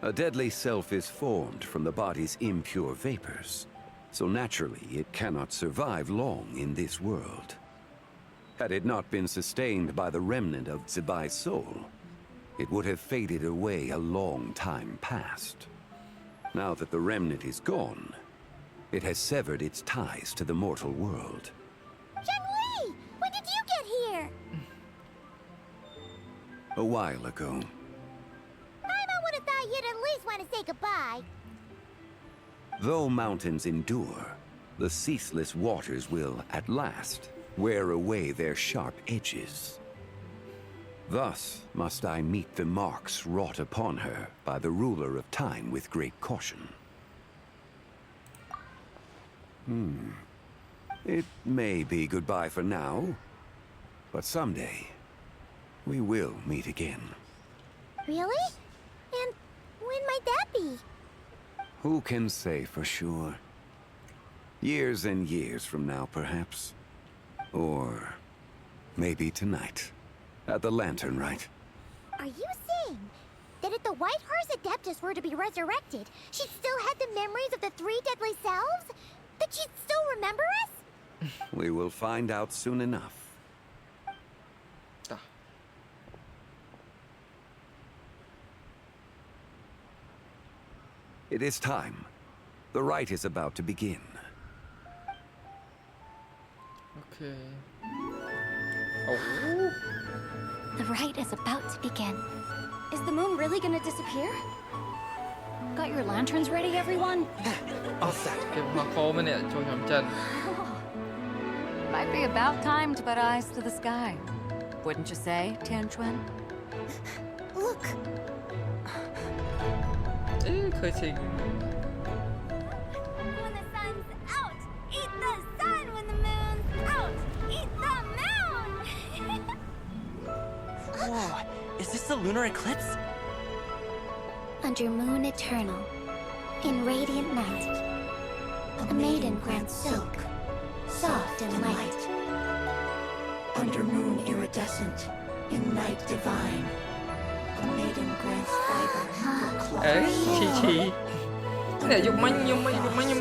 A deadly self is formed from the body's impure vapors, so naturally it cannot survive long in this world. Had it not been sustained by the remnant of Zibai's soul, it would have faded away a long time past. Now that the remnant is gone, it has severed its ties to the mortal world. Zhangli! When did you get here? A while ago. I would have thought you'd at least want to say goodbye. Though mountains endure, the ceaseless waters will, at last, wear away their sharp edges. Thus must I meet the marks wrought upon her by the ruler of time with great caution. It may be goodbye for now, but someday we will meet again. Really? And when might that be? Who can say for sure? Years and years from now, perhaps. Or maybe tonight. At the Lantern Rite. Are you saying that if the Whitehurst Adeptus were to be resurrected, she'd still have the memories of the three deadly selves? That she'd still remember us? We will find out soon enough. It is time. The rite is about to begin. Okay. Oh. The rite is about to begin. Is the moon really gonna disappear? Got your lanterns ready, everyone? All set. Might be about time to put eyes to the sky. Wouldn't you say, Tianchuan? Look. When the sun's out, eat the sun. When the moon's out, eat the moon. Whoa, is this the lunar eclipse? Under moon eternal, in radiant night, a maiden grants silk, soft and light. Under moon iridescent, in night divine, a maiden grants fiber for cloth. Chi nè dùng mấy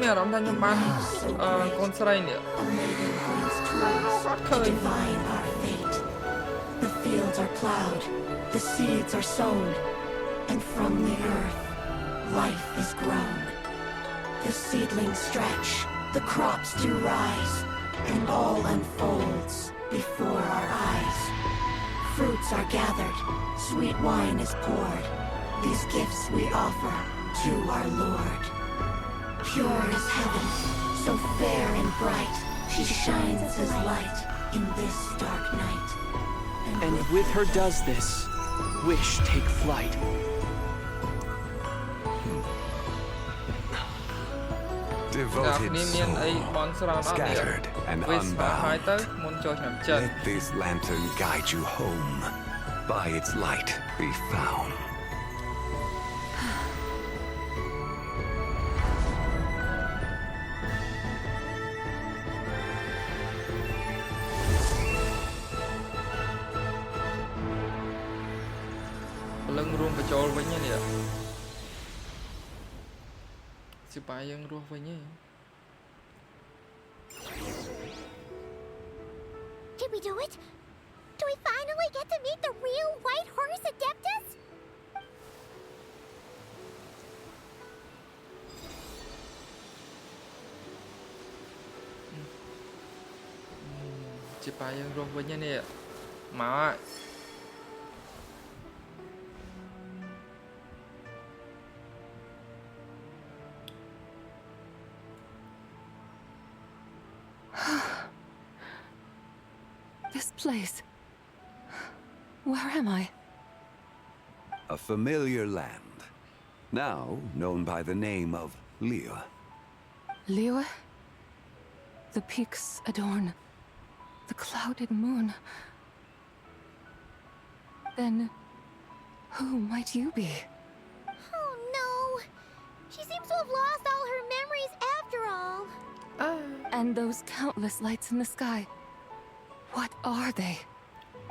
mèo đóng ra trong ban con sợi nè. Divine our fate. The fields are plowed, the seeds are sown, and from the earth, life is grown. The seedlings stretch, the crops do rise, and all unfolds before our eyes. Fruits are gathered, sweet wine is poured. These gifts we offer to our Lord. Pure as heaven, so fair and bright, she shines as his light in this dark night. And with her does this, wish take flight. Devoted soul, scattered and unbound. Let this lantern guide you home. By its light be found. Lưng rung và trôi với nhé nè. Sự bài dân rung với nhé. Did we do it? Do we finally get to meet the real White Horse Adeptus? Sự bài dân rung với nhé nè. Mà This place. Where am I? A familiar land, now known by the name of Liyue. Liyue? The peaks adorn the clouded moon. Then, who might you be? Oh no! She seems to have lost all her memories after all. And those countless lights in the sky. What are they?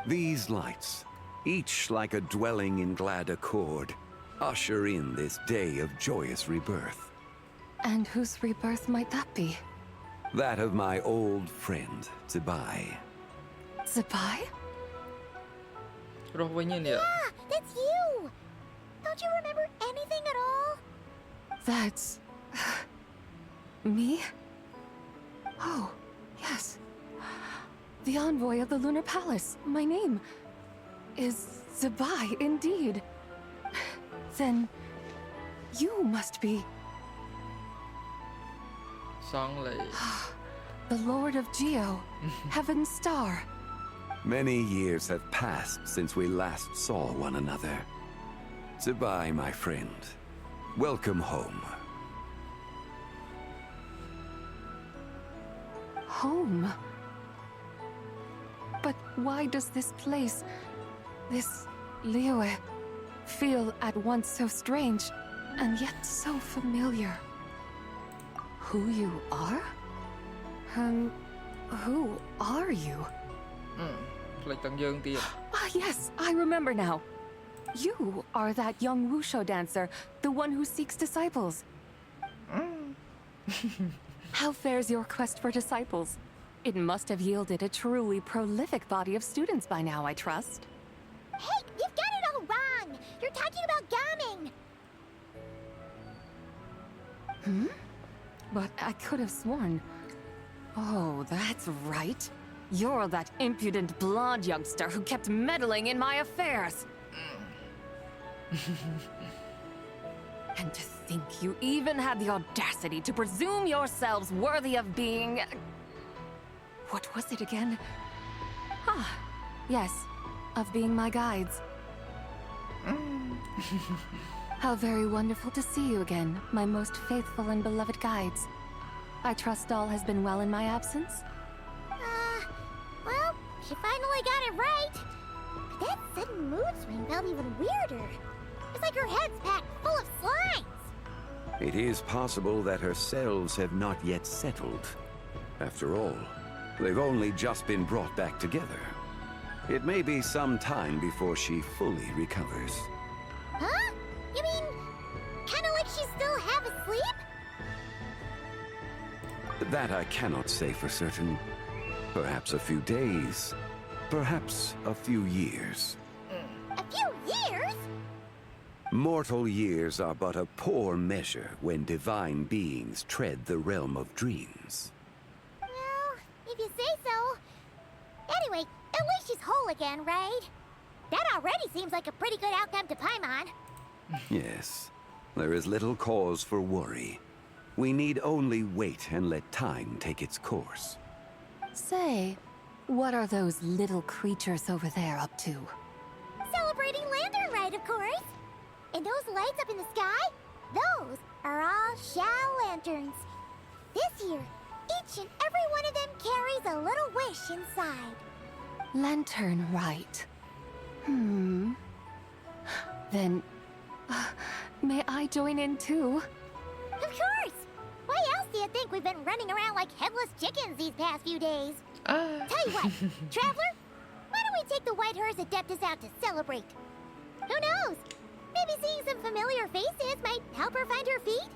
These lights, each like a dwelling in glad accord, usher in this day of joyous rebirth. And whose rebirth might that be? That of my old friend, Zibai. Zibai? Yeah, that's you! Don't you remember anything at all? That's... me? Oh, yes. The envoy of the Lunar Palace. My name is Zibai, indeed. Then you must be... the Lord of Geo, Heaven's Star. Many years have passed since we last saw one another. Zibai, my friend. Welcome home. Home? But why does this place, this Liyue, feel at once so strange and yet so familiar? Who you are? Who are you? Ah, yes, I remember now. You are that young Wushu dancer, the one who seeks disciples. How fares your quest for disciples? It must have yielded a truly prolific body of students by now, I trust. Hey, you've got it all wrong! You're talking about Gaming! But I could have sworn... Oh, that's right. You're that impudent blonde youngster who kept meddling in my affairs. And to think you even had the audacity to presume yourselves worthy of being... What was it again? Ah, yes, of being my guides. How very wonderful to see you again, my most faithful and beloved guides. I trust all has been well in my absence? Well, she finally got it right. But that sudden mood swing felt even weirder. It's like her head's packed full of slimes. It is possible that her cells have not yet settled. After all, they've only just been brought back together. It may be some time before she fully recovers. Huh? You mean, kinda like she's still half asleep? That I cannot say for certain. Perhaps a few days. Perhaps a few years. A few years? Mortal years are but a poor measure when divine beings tread the realm of dreams. Well, if you Anyway, at least she's whole again, right? That already seems like a pretty good outcome to Paimon. Yes, there is little cause for worry. We need only wait and let time take its course. Say, what are those little creatures over there up to? Celebrating Lantern Rite, of course. And those lights up in the sky? Those are all Shao lanterns. This year, each and every one of them carries a little wish inside. Lantern Rite. Then, may I join in too? Of course! Why else do you think we've been running around like headless chickens these past few days? Tell you what, Traveler, why don't we take the White Horse Adeptus out to celebrate? Who knows? Maybe seeing some familiar faces might help her find her feet?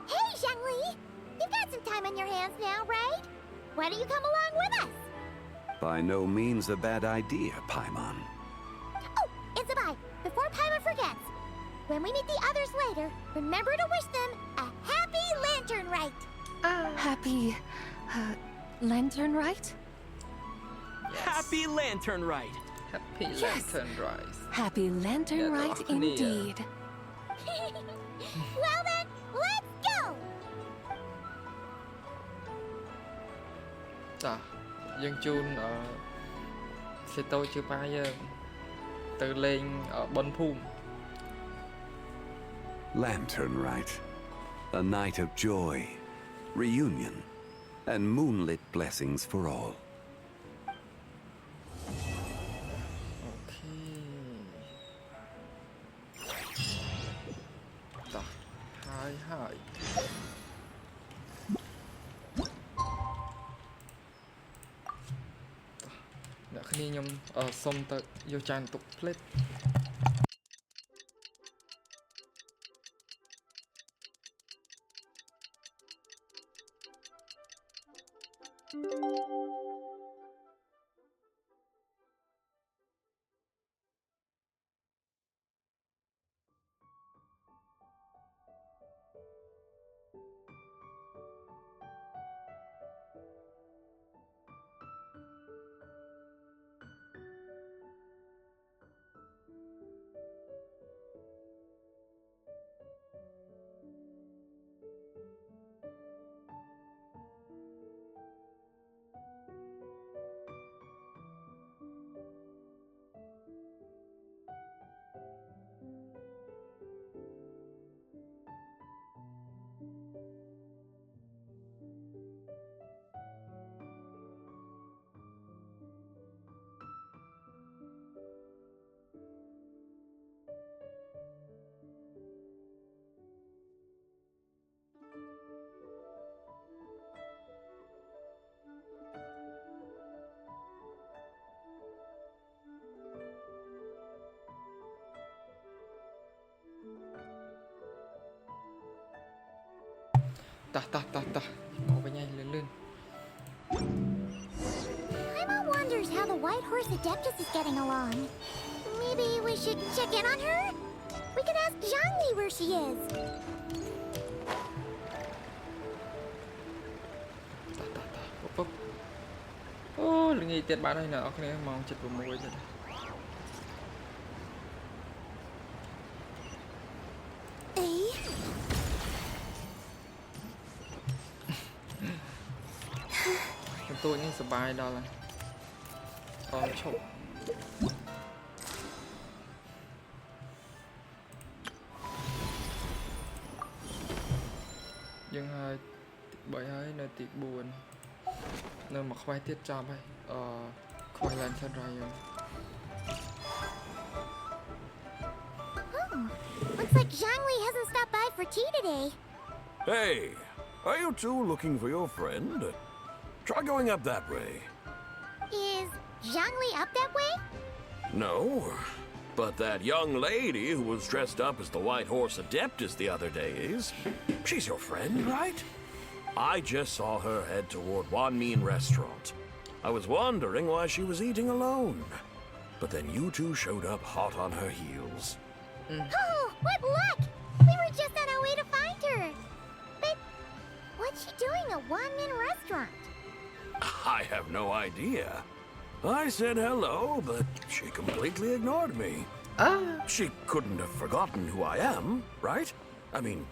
Hey, Zhangli! You've got some time on your hands now, right? Why don't you come along with us? By no means a bad idea, Paimon. Oh, and Sabai, before Paimon forgets, when we meet the others later, remember to wish them a happy Lantern Rite. Happy, Lantern Rite? Happy Lantern Rite. Happy Yes. Lantern Rise. Happy Lantern Rite indeed. Well then, let's go! Tà, dân chun xe tôi chưa ba giờ từ lên ở Bon Phum. Lantern Rite. A night of joy, reunion, and moonlit blessings for all. Tà, hai.អ្នកគ្នាខ្ញុំសុំទៅយកចានទុកផ្លេត Ta. Mau về nhanh lên. Paimon wonders how the White Horse Adeptus is getting along. Maybe we should check in on her? We could ask Zhangli where she is. Ta. Ô, lần này tiền bán này nè, ok nè, mong chật vào môi rồi. Tôi nghĩ sờ bài đó là con chụp nhưng hai bởi hơi nơi tiệc buồn nơi mà khoai tiết cho bay khoai lên chân rồi Looks like Zhangli hasn't stopped by for tea today. Hey, are you two looking for your friend? Try going up that way. Is Zhangli up that way? No, but that young lady who was dressed up as the White Horse Adeptus the other day is. She's your friend, right? I just saw her head toward Wanmin Restaurant. I was wondering why she was eating alone. But then you two showed up hot on her heels. Oh, what luck! We were just on our way to find her. But what's she doing at Wanmin Restaurant? I have no idea. I said hello, but she completely ignored me. She couldn't have forgotten who I am, right? I mean,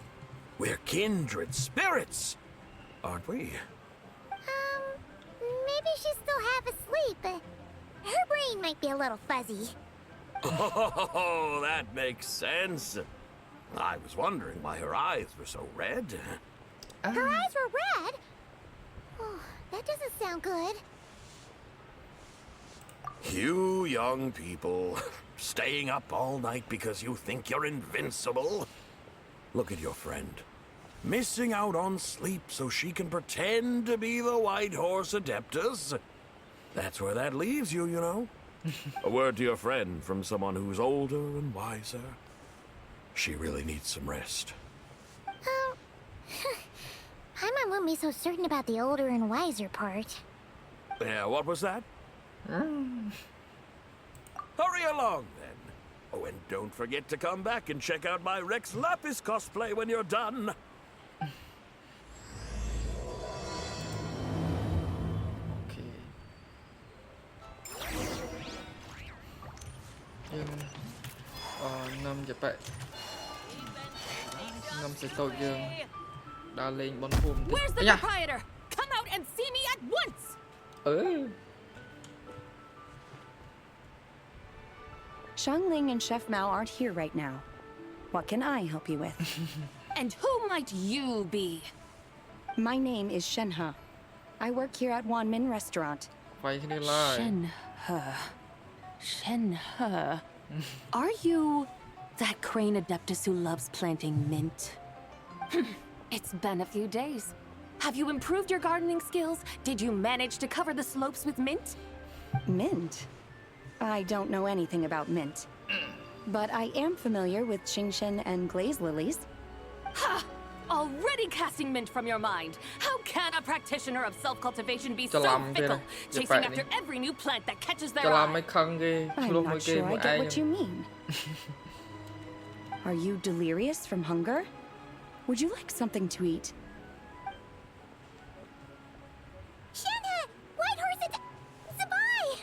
we're kindred spirits, aren't we? Maybe she's still half asleep, but her brain might be a little fuzzy. Oh, that makes sense. I was wondering why her eyes were so red. Her eyes were red? Oh, that doesn't sound good. You young people, staying up all night because you think you're invincible. Look at your friend. Missing out on sleep so she can pretend to be the White Horse Adeptus. That's where that leaves you, you know. A word to your friend from someone who's older and wiser. She really needs some rest. Paimon won't be so certain about the older and wiser part. Yeah, what was that? Hurry along, then. Oh, and don't forget to come back and check out my Rex Lapis cosplay when you're done. Năm giờ bạn năm sẽ tội dương đã lên bón phùm. Where's the proprietor? Come out and see me at once. Xiangling and Chef Mao aren't here right now. What can I help you with? And who might you be? My name is Shenhe. I work here at Wanmin Restaurant. Shenhe. Are you that crane adeptus who loves planting mint? It's been a few days. Have you improved your gardening skills? Did you manage to cover the slopes with mint? Mint? I don't know anything about mint. But I am familiar with Genshin and glaze lilies. Ha! Already casting mint from your mind. How can a practitioner of self-cultivation be so fickle, chasing after every new plant that catches their eye? I'm not sure I get what you mean. Are you delirious from hunger? Would you like something to eat? Shenhe! White Horse Zabai!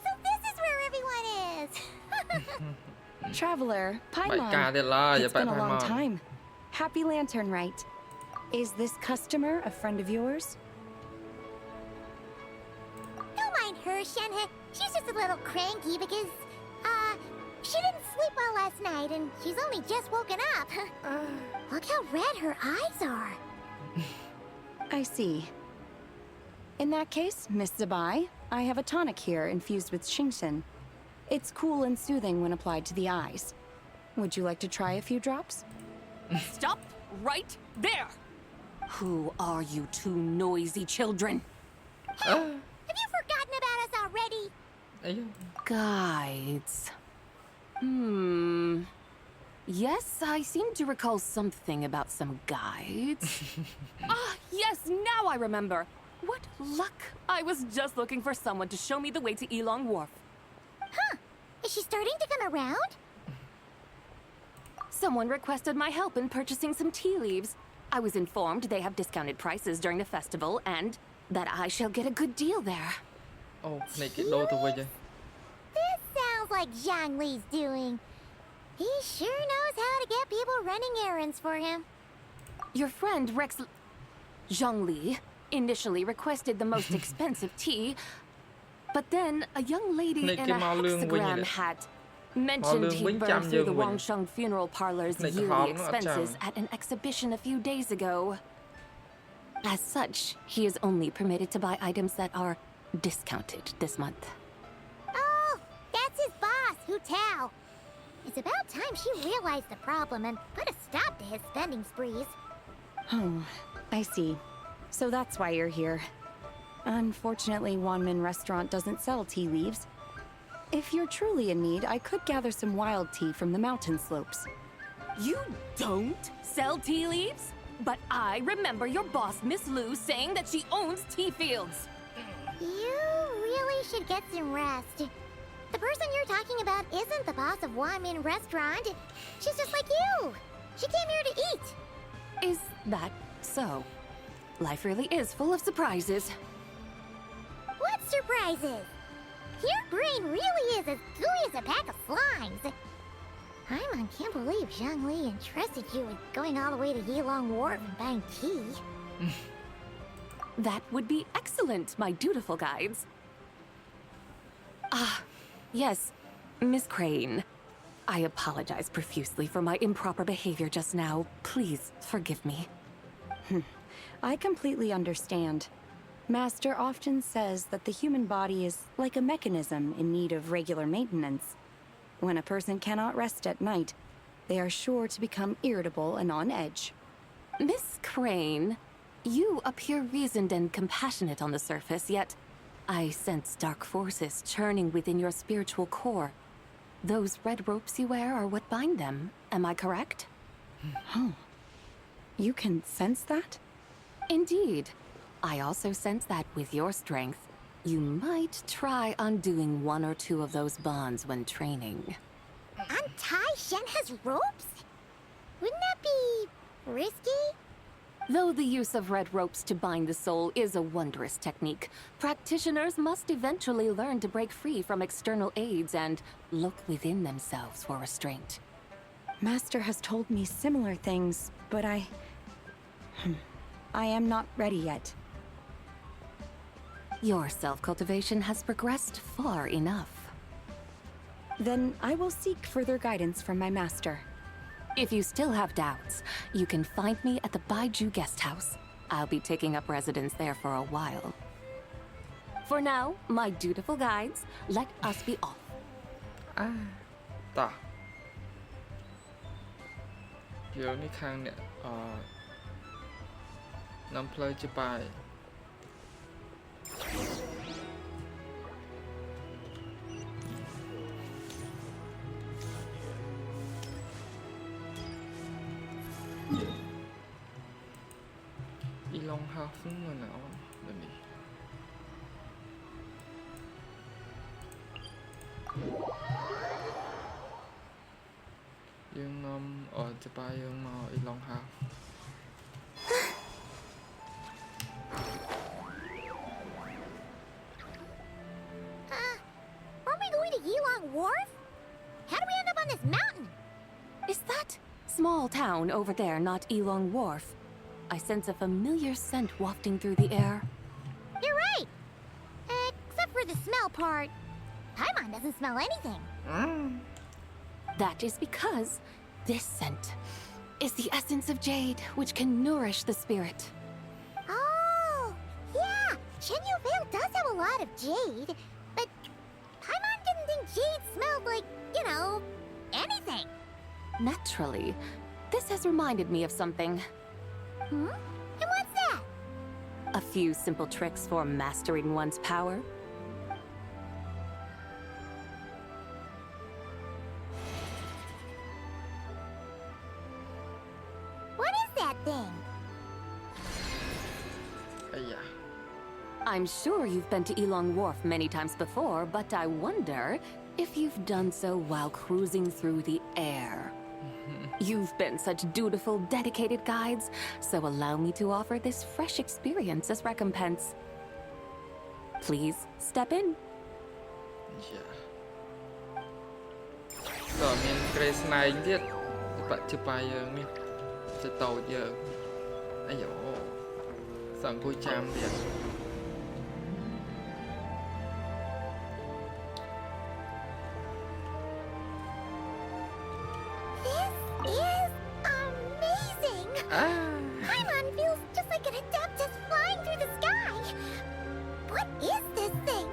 So this is where everyone is! Traveler, Paimon. It's been a long time. Happy Lantern, right? Is this customer a friend of yours? Don't mind her, Shenhe. She's just a little cranky because, she didn't sleep well last night and she's only just woken up. Look how red her eyes are. I see. In that case, Miss Zabai, I have a tonic here infused with Xingxin. It's cool and soothing when applied to the eyes. Would you like to try a few drops? Stop right there! Who are you two noisy children? Hey, have you forgotten about us already? Guides. Yes, I seem to recall something about some guides. Yes, now I remember. What luck! I was just looking for someone to show me the way to Elong Wharf. Huh. Is she starting to come around? Someone requested my help in purchasing some tea leaves. I was informed they have discounted prices during the festival and that I shall get a good deal there. Oh, này cái đô tôi về chứ. This sounds like Zhang Li's doing. He sure knows how to get people running errands for him. Your friend Rex Zhongli initially requested the most expensive tea, but then a young lady in a hexagram hat mentioned he'd burned through the Wangsheng funeral parlor's yearly expenses at an exhibition a few days ago. As such, he is only permitted to buy items that are discounted this month. Oh, that's his boss, Hu Tao. It's about time she realized the problem and put a stop to his spending sprees. Oh, I see. So that's why you're here. Unfortunately, Wanmin Restaurant doesn't sell tea leaves. If you're truly in need, I could gather some wild tea from the mountain slopes. You don't sell tea leaves? But I remember your boss, Miss Lu, saying that she owns tea fields. You really should get some rest. The person you're talking about isn't the boss of Wanmin Restaurant. She's just like you. She came here to eat. Is that so? Life really is full of surprises. What surprises? Your brain really is as gooey as a pack of slimes. Paimon can't believe Zhongli entrusted you with going all the way to Yilong Wharf and buying tea. That would be excellent, my dutiful guides. Ah, yes, Miss Crane. I apologize profusely for my improper behavior just now. Please forgive me. I completely understand. Master often says that the human body is like a mechanism in need of regular maintenance. When a person cannot rest at night, they are sure to become irritable and on edge. Miss Crane, you appear reasoned and compassionate on the surface, yet I sense dark forces churning within your spiritual core. Those red ropes you wear are what bind them. Am I correct? Huh. You can sense that? Indeed. I also sense that with your strength, you might try undoing one or two of those bonds when training. Untie Shen has ropes? Wouldn't that be risky? Though the use of red ropes to bind the soul is a wondrous technique, practitioners must eventually learn to break free from external aids and look within themselves for restraint. Master has told me similar things, but I am not ready yet. Your self-cultivation has progressed far enough. Then I will seek further guidance from my master. If you still have doubts, you can find me at the Baiju guest house. I'll be taking up residence there for a while. For now, my dutiful guides, let us be off. Ta. Giờ ní khang nè, nằm play cho bài. Long half mà nào mình đi. Dương ở cho bài dương mà Long half. Aren't we going to Yilong Wharf? How do we end up on this mountain? Is that small town over there not Yilong Wharf? I sense a familiar scent wafting through the air. You're right! Except for the smell part. Paimon doesn't smell anything. That is because this scent is the essence of jade, which can nourish the spirit. Oh, yeah! Chenyu Vale does have a lot of jade, but Paimon didn't think jade smelled like, you know, anything. Naturally, this has reminded me of something. And what's that? A few simple tricks for mastering one's power. What is that thing? I'm sure you've been to Yilong Wharf many times before, but I wonder if you've done so while cruising through the air. You've been such dutiful, dedicated guides, so allow me to offer this fresh experience as recompense. Please step in. Rồi mình Grace nàyទៀតបាក់ជបាយយើងនេះទៅតូចយើងអាយ៉ូសង្គុយចាំទៀត Paimon feels just like an adeptus flying through the sky. What is this thing?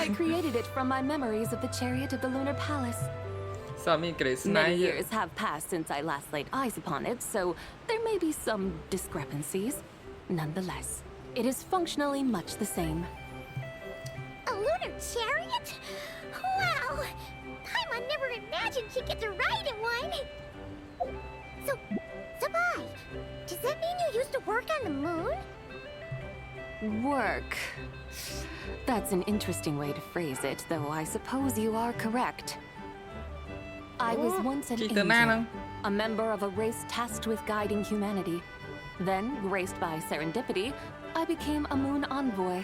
I created it from my memories of the chariot of the Lunar Palace. Grace Many years have passed since I last laid eyes upon it, so there may be some discrepancies. Nonetheless, it is functionally much the same. A lunar chariot? Wow! Paimon never imagined she'd get to ride in one. So, Sabai, does that mean you used to work on the moon? Work. That's an interesting way to phrase it, though I suppose you are correct. I was once an angel, a member of a race tasked with guiding humanity. Then, graced by serendipity, I became a moon envoy.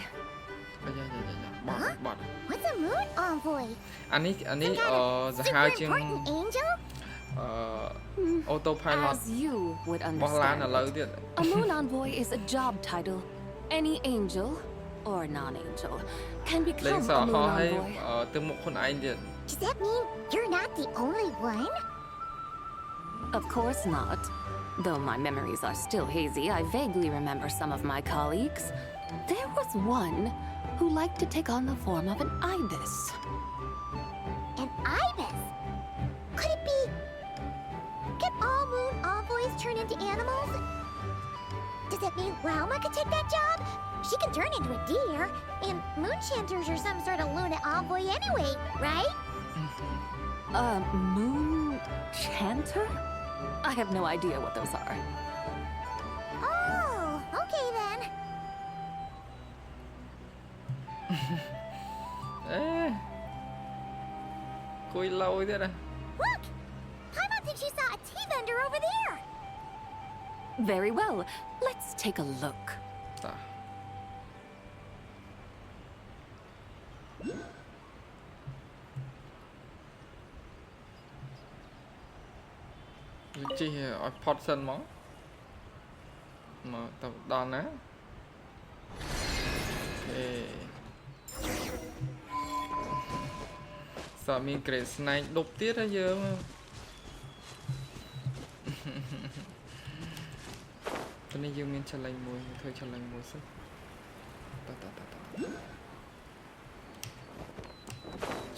bọt What's a moon envoy? anh ấy Super important angel? autopilot As you would bọt lan là understand lâu it,ទៀតa moon envoy is a job title. Any angel or non-angel can lên become sợ a moon ho hay envoy. từ một con anhទៀត. Does that mean you're not the only one? Of course not. Though my memories are still hazy, I vaguely remember some of my colleagues. There was one who liked to take on the form of an ibis. An ibis? Could it be... Can all moon envoys turn into animals? Does that mean Rauma could take that job? She can turn into a deer, and moon chanters are some sort of Luna envoy anyway, right? Moon chanter? I have no idea what those are. Oh, okay then. Cùi lâu thế này. Look! Paimon thinks she saw a tea vendor over there. Very well. Let's take a look. Chị ở Potson món mà tập đòn á. Sợ mình kể này đục tiết ra giờ mà. Cho nên dương mình challenge mùi, thôi challenge mùi sức.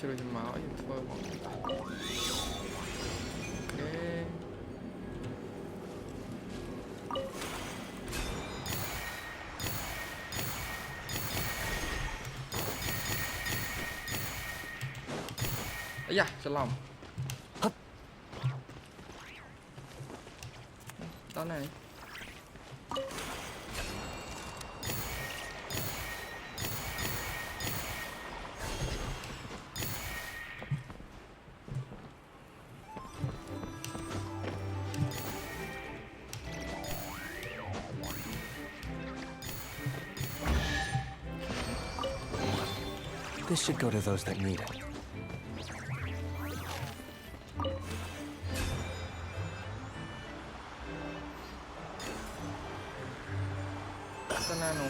Chưa được máu dùng thôi bọn. Ok. Ây da, cho lòng. Đó này. This should go to those that need it. Banana.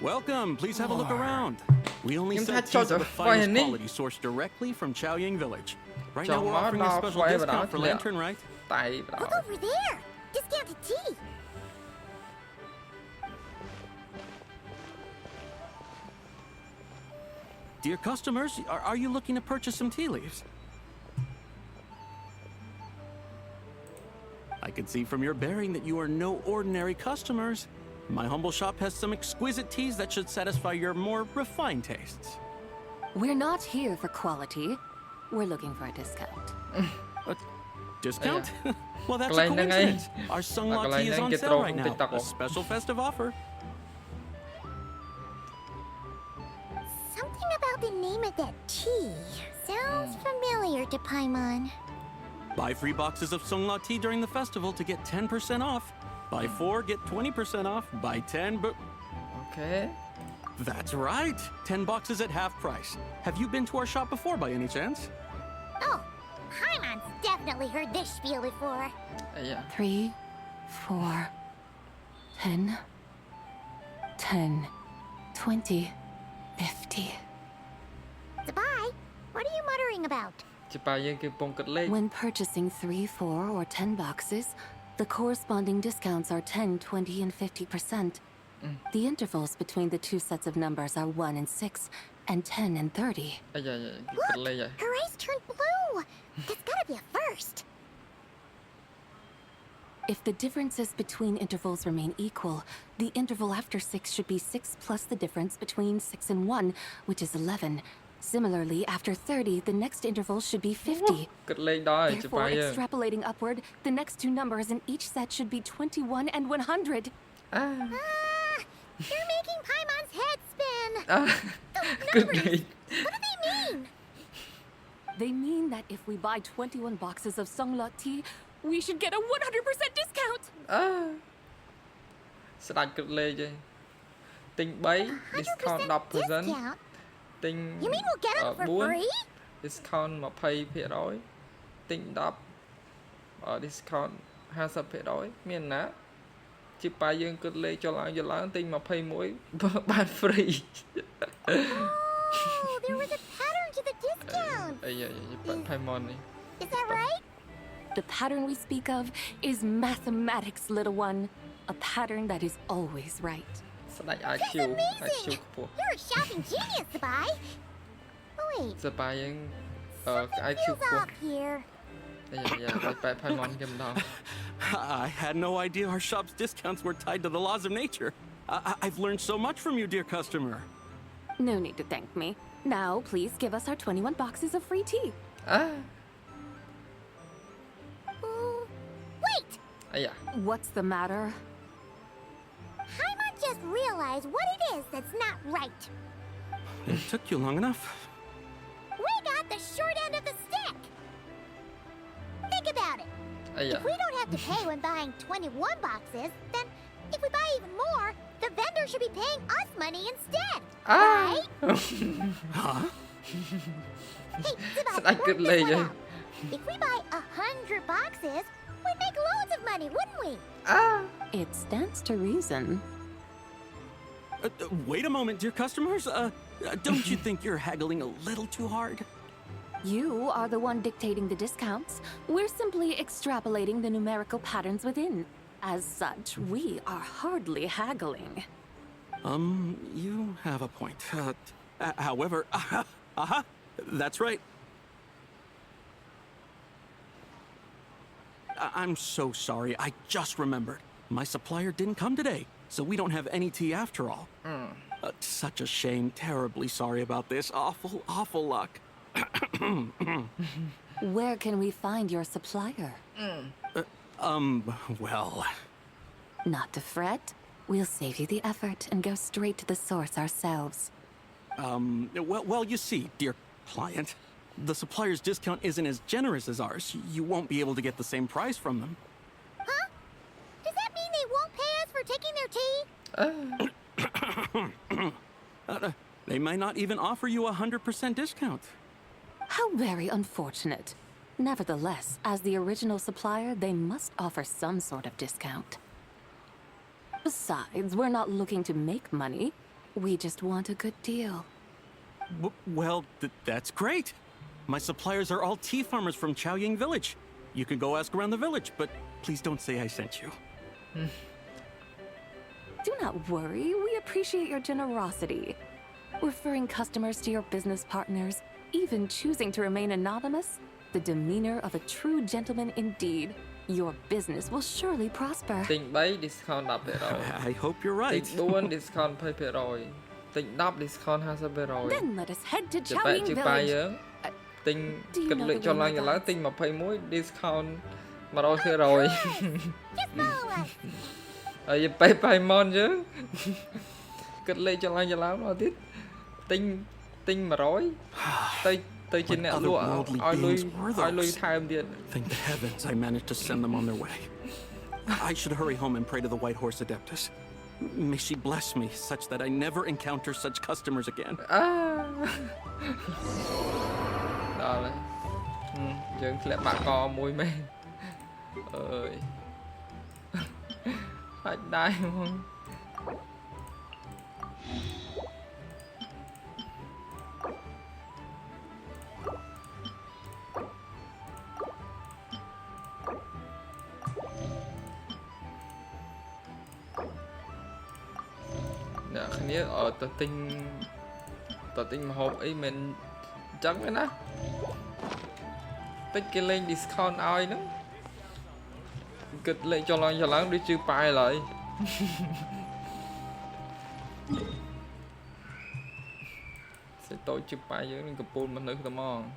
Welcome. Please have a look around. We only sell teas of the finest quality sourced directly from Chaoying Village. Right now we're offering a special discount for Lantern, right? Look over there! Discounted tea! Dear customers, are you looking to purchase some tea leaves? I can see from your bearing that you are no ordinary customers. My humble shop has some exquisite teas that should satisfy your more refined tastes. We're not here for quality. We're looking for a discount. A discount? Well, that's a coincidence. Our Sunglaw tea is on sale right now. A special festive offer. Something about the name of that tea sounds familiar to Paimon. Buy 3 boxes of Sunglaw tea during the festival to get 10% off. Buy 4, get 20% off. Buy 10, but... Okay. That's right. 10 boxes at half price. Have you been to our shop before by any chance? Oh, Paimon's definitely heard this spiel before. 3, 4, 10, 10, 20, 50. Zabai, what are you muttering about? When purchasing 3, 4, or 10 boxes, the corresponding discounts are 10, 20, and 50%. The intervals between the two sets of numbers are 1 and 6, and 10 and 30. Look, her eyes turned blue. That's gotta be a first. If the differences between intervals remain equal, the interval after 6 should be 6 plus the difference between 6 and 1, which is 11. Similarly, after 30, the next interval should be 50. Therefore, extrapolating upward, the next two numbers in each set should be 21 and 100. You're making Paimon's head spin. Those numbers, what do they mean? They mean that if we buy 21 boxes of Songlot tea, we should get a 100% discount. Tinh 3 discount 10%. Tinh You mean we'll get them for 4 free? discount 20%. Tinh 10 discount 50%. មានណាជាបាយយើងគិតលេខចុះឡើងទិញ21បាន free. Oh, there was a pattern to the discount. Is that right? The pattern we speak of is mathematics, little one. A pattern that is always right. That's amazing. You're a shopping genius, Sabai. Oh wait. Something feels off here. I had no idea our shop's discounts were tied to the laws of nature. I've learned so much from you, dear customer. No need to thank me. Now, please give us our 21 boxes of free tea. Wait! What's the matter? Paimon just realized what it is that's not right. It took you long enough. We got the short end of the stick. Think about it. If we don't have to pay when buying 21 boxes, then if we buy even more, the vendor should be paying us money instead. Right? Huh? Hey, Sabai, work this one out. If we buy 100 boxes, we'd make loads of money, wouldn't we? It stands to reason. Wait a moment, dear customers. Don't you think you're haggling a little too hard? You are the one dictating the discounts. We're simply extrapolating the numerical patterns within. As such, we are hardly haggling. You have a point. However, that's right. I'm so sorry. I just remembered. My supplier didn't come today, so we don't have any tea after all. Such a shame. Terribly sorry about this. Awful luck. Where can we find your supplier? Well... Not to fret. We'll save you the effort and go straight to the source ourselves. Well, you see, dear client, the supplier's discount isn't as generous as ours. You won't be able to get the same price from them. Huh? Does that mean they won't pay us for taking their tea? They might not even offer you a 100% discount. How very unfortunate. Nevertheless, as the original supplier, they must offer some sort of discount. Besides, we're not looking to make money. We just want a good deal. Well, that's great. My suppliers are all tea farmers from Chaoying Village. You can go ask around the village, but please don't say I sent you. Do not worry. We appreciate your generosity. Referring customers to your business partners, even choosing to remain anonymous, the demeanor of a true gentleman indeed. Your business will surely prosper. Tinh 3 discount 10%. I hope you're right. Tinh 4 discount 20%. Tinh 10 discount 50%. Then let us head to Chaoying Village. Tinh គិតលេខចុះឡើងទិញ21 discount 100%. Just follow us. ហើយទៅPaimon យើងគិតលេខចុះឡើងមកទៀតទិញ100ទៅជាអ្នកលក់ឲ្យលុយថែមទៀត Thank the heavens I managed to send them on their way. I should hurry home and pray to the White Horse Adeptus. May she bless me such that I never encounter such customers again. ដល់ហើយយើងធ្លាក់បាក់កមួយមែនអើយអាចដែរហ្មង គ្នាទៅទិញម្ហូបអីមិនអញ្ចឹងទេណាតិចគេលេង discount ឲ្យហ្នឹង Kịch lệ cho lắng đi chữ bài lại. Sẽ tối chữ bài với những cặp bồn mà nữ tầm mòn.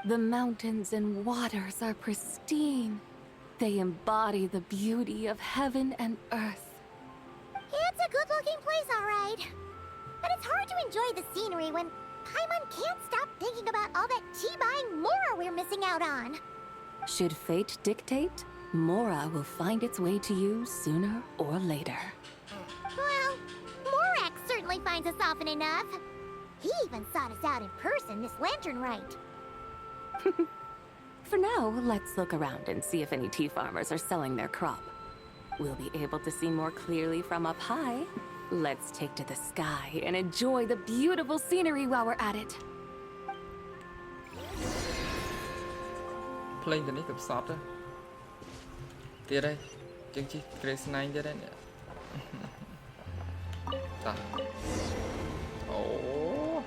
The mountains and waters are pristine. They embody the beauty of heaven and earth. It's a good-looking place, all right. But it's hard to enjoy the scenery when Paimon can't stop thinking about all that tea-buying Mora we're missing out on. Should fate dictate, Mora will find its way to you sooner or later. Well, Morax certainly finds us often enough. He even sought us out in person this lantern rite. For now, let's look around and see if any tea farmers are selling their crop. We'll be able to see more clearly from up high. Let's take to the sky and enjoy the beautiful scenery while we're at it. Playing the nick of Sota. Did I? Junchi, Grace 9 did it? Oh.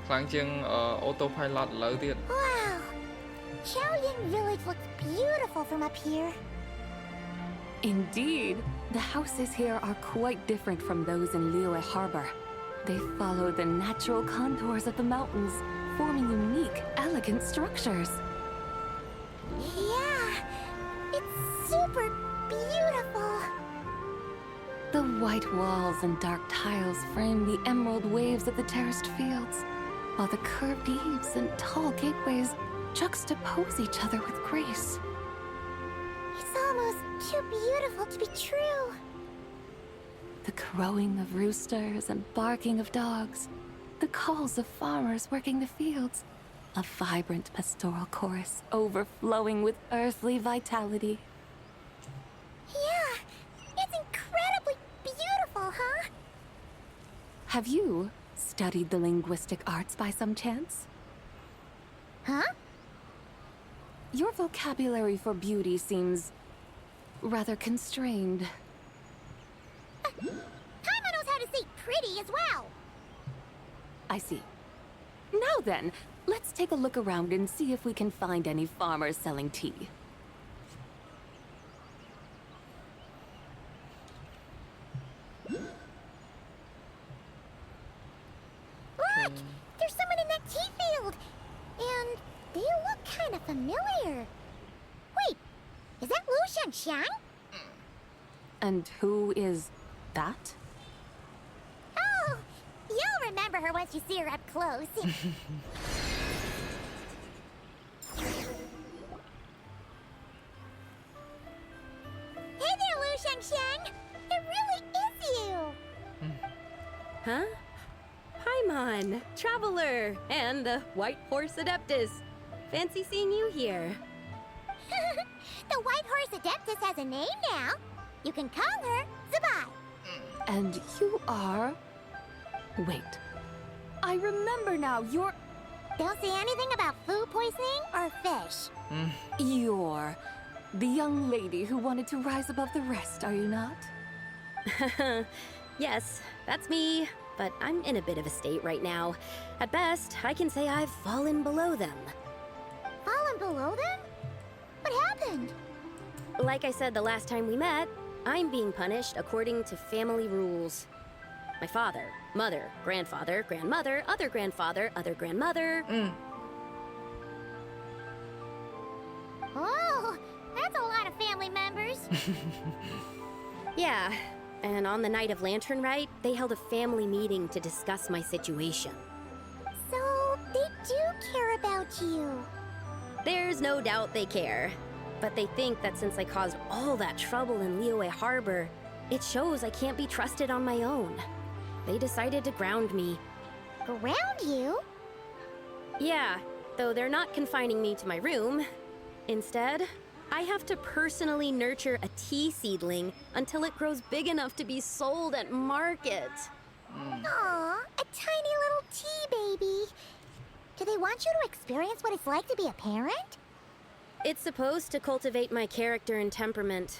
Kháng chừng autopilot lỡ tiệt. Wow. Xiaoying Village looks beautiful from up here. Indeed. The houses here are quite different from those in Liyue Harbor. They follow the natural contours of the mountains, forming unique, elegant structures. Yeah, it's super beautiful. The white walls and dark tiles frame the emerald waves of the terraced fields, while the curved eaves and tall gateways juxtapose each other with grace. It's almost too beautiful to be true. The crowing of roosters and barking of dogs, the calls of farmers working the fields, a vibrant pastoral chorus overflowing with earthly vitality. Yeah, it's incredibly beautiful, huh? Have you studied the linguistic arts by some chance? Huh? Your vocabulary for beauty seems rather constrained. Paimon knows how to say pretty as well. I see. Now then, let's take a look around and see if we can find any farmers selling tea. Look! There's someone in that tea field! And they look kind of familiar. Wait, is that Lu Xiangxiang? And who is that? Oh, you'll remember her once you see her up close. Hey there, Lu Xiangxiang! It really is you! Huh? Paimon, Traveler, and the White Horse Adeptus. Fancy seeing you here. The White Horse Adeptus has a name now. You can call her Zabai. And you are... Wait. I remember now, you're... Don't say anything about food poisoning or fish. You're the young lady who wanted to rise above the rest, are you not? Yes, that's me. But I'm in a bit of a state right now. At best, I can say I've fallen below them. Fallen below them? What happened? Like I said the last time we met, I'm being punished according to family rules. My father, mother, grandfather, grandmother, other grandfather, other grandmother. Oh, that's a lot of family members. Yeah. And on the night of Lantern Rite, they held a family meeting to discuss my situation. So, they do care about you. There's no doubt they care. But they think that since I caused all that trouble in Liyue Harbor, it shows I can't be trusted on my own. They decided to ground me. Ground you? Yeah, though they're not confining me to my room. Instead, I have to personally nurture a tea seedling until it grows big enough to be sold at market. Aw, a tiny little tea baby. Do they want you to experience what it's like to be a parent? It's supposed to cultivate my character and temperament.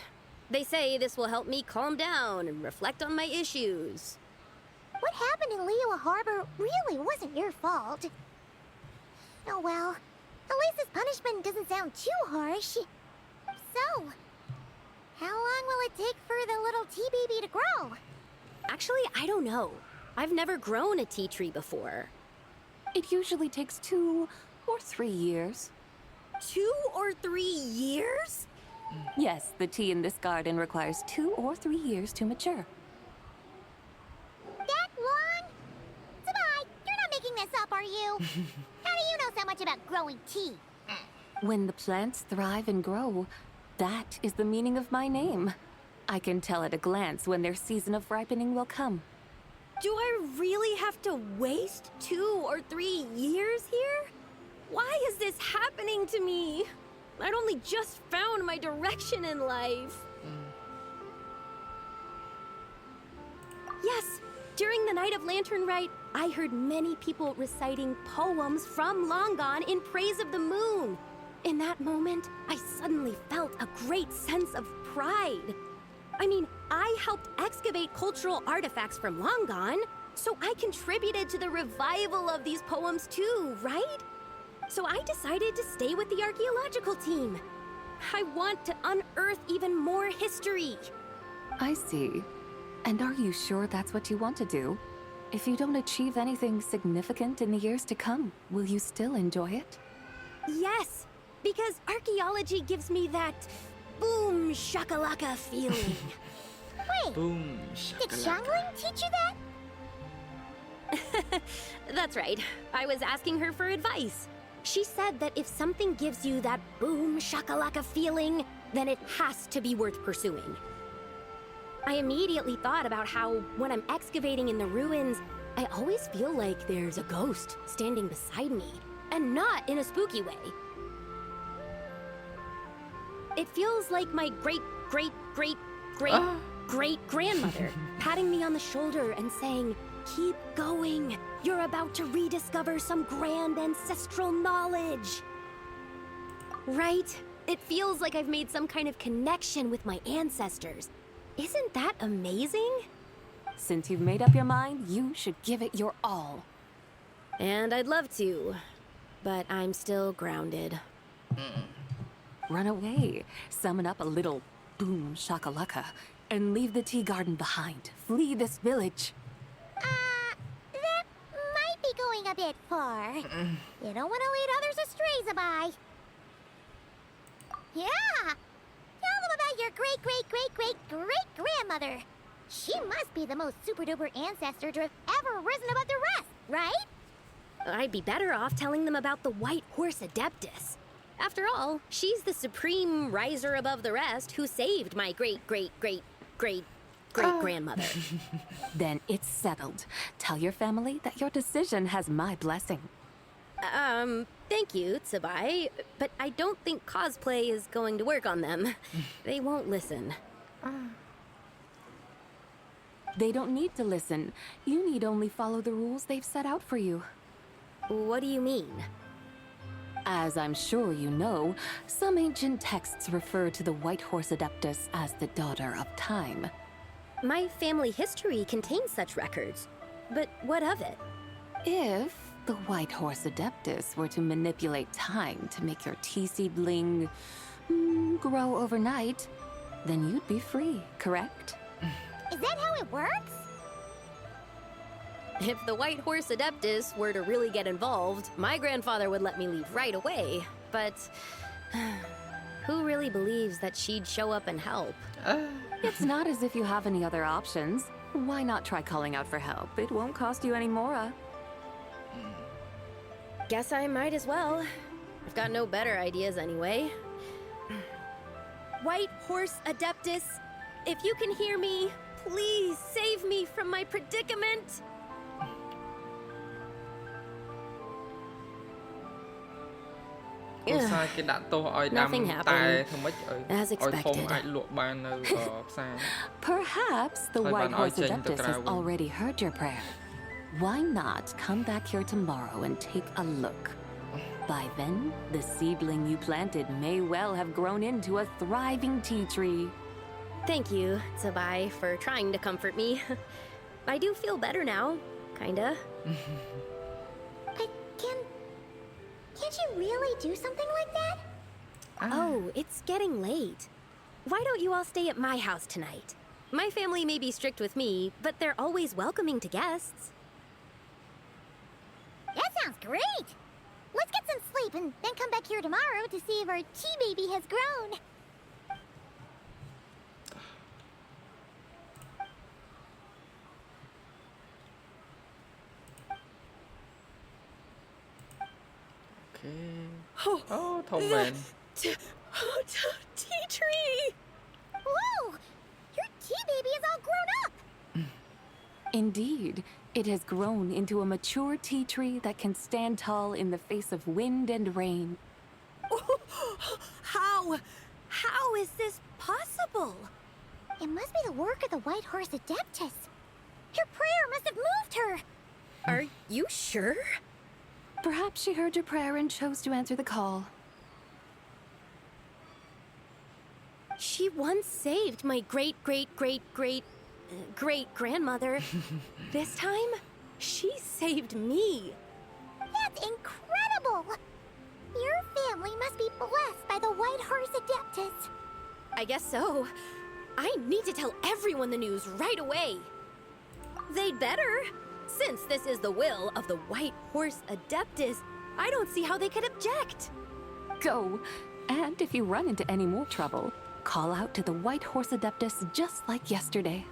They say this will help me calm down and reflect on my issues. What happened in Liyue Harbor really wasn't your fault. Oh well, at least this punishment doesn't sound too harsh. So, how long will it take for the little tea baby to grow? Actually, I don't know. I've never grown a tea tree before. It usually takes 2 or 3 years. 2 or 3 years? Yes, the tea in this garden requires 2 or 3 years to mature. That long? Sabai, you're not making this up, are you? How do you know so much about growing tea? When the plants thrive and grow, that is the meaning of my name. I can tell at a glance when their season of ripening will come. Do I really have to waste 2 or 3 years here? Why is this happening to me? I'd only just found my direction in life. Yes, during the Night of Lantern Rite, I heard many people reciting poems from Long Gone in praise of the moon. In that moment, I suddenly felt a great sense of pride. I mean, I helped excavate cultural artifacts from Long Gone, so I contributed to the revival of these poems too, right? So I decided to stay with the archaeological team. I want to unearth even more history. I see. And are you sure that's what you want to do? If you don't achieve anything significant in the years to come, will you still enjoy it? Yes, because archaeology gives me that boom shakalaka feeling. Wait, Boom. did Xiangling teach you that? That's right. I was asking her for advice. She said that if something gives you that boom shakalaka feeling, then it has to be worth pursuing. I immediately thought about how, when I'm excavating in the ruins, I always feel like there's a ghost standing beside me, and not in a spooky way. It feels like my great-great-great-great-grandmother patting me on the shoulder and saying, "Keep going. You're about to rediscover some grand ancestral knowledge." Right? It feels like I've made some kind of connection with my ancestors. Isn't that amazing? Since you've made up your mind, you should give it your all. And I'd love to, but I'm still grounded. Run away, summon up a little boom shakalaka, and leave the tea garden behind. Flee this village. That might be going a bit far. You don't want to lead others astray, Sabai. Yeah! Tell them about your great-great-great-great-great-grandmother. She must be the most super-duper ancestor to have ever risen above the rest, right? I'd be better off telling them about the White Horse Adeptus. After all, she's the supreme riser above the rest who saved my great-great-great-great-great-grandmother. Then it's settled. Tell your family that your decision has my blessing. Thank you, Tsubai, but I don't think cosplay is going to work on them. They won't listen. They don't need to listen. You need only follow the rules they've set out for you. What do you mean? As I'm sure you know, some ancient texts refer to the White Horse Adeptus as the Daughter of Time. My family history contains such records, but what of it? If the White Horse Adeptus were to manipulate time to make your tea seedling grow overnight, then you'd be free, correct? Is that how it works? If the White Horse Adeptus were to really get involved, my grandfather would let me leave right away. But who really believes that she'd show up and help? It's not as if you have any other options. Why not try calling out for help? It won't cost you any more. Guess I might as well. I've got no better ideas anyway. White Horse Adeptus, if you can hear me, please save me from my predicament. Nothing happened. As expected. Perhaps the White Horse Adeptus has already heard your prayer. Why not come back here tomorrow and take a look? By then, the seedling you planted may well have grown into a thriving tea tree. Thank you, Tsabai, for trying to comfort me. I do feel better now, kinda. Can't you really do something like that? Oh, it's getting late. Why don't you all stay at my house tonight? My family may be strict with me, but they're always welcoming to guests. That sounds great! Let's get some sleep and then come back here tomorrow to see if our tea baby has grown. Oh, thông man. Tea tree! Whoa! Your tea baby is all grown up! Indeed, it has grown into a mature tea tree that can stand tall in the face of wind and rain. How is this possible? It must be the work of the White Horse Adeptus. Your prayer must have moved her. Are you sure? Perhaps she heard your prayer and chose to answer the call. She once saved my great-great-great-great-great-grandmother. This time, she saved me. That's incredible! Your family must be blessed by the White Horse Adeptus. I guess so. I need to tell everyone the news right away. They'd better. Since this is the will of the White Horse Adeptus, I don't see how they could object. Go. And if you run into any more trouble, call out to the White Horse Adeptus just like yesterday.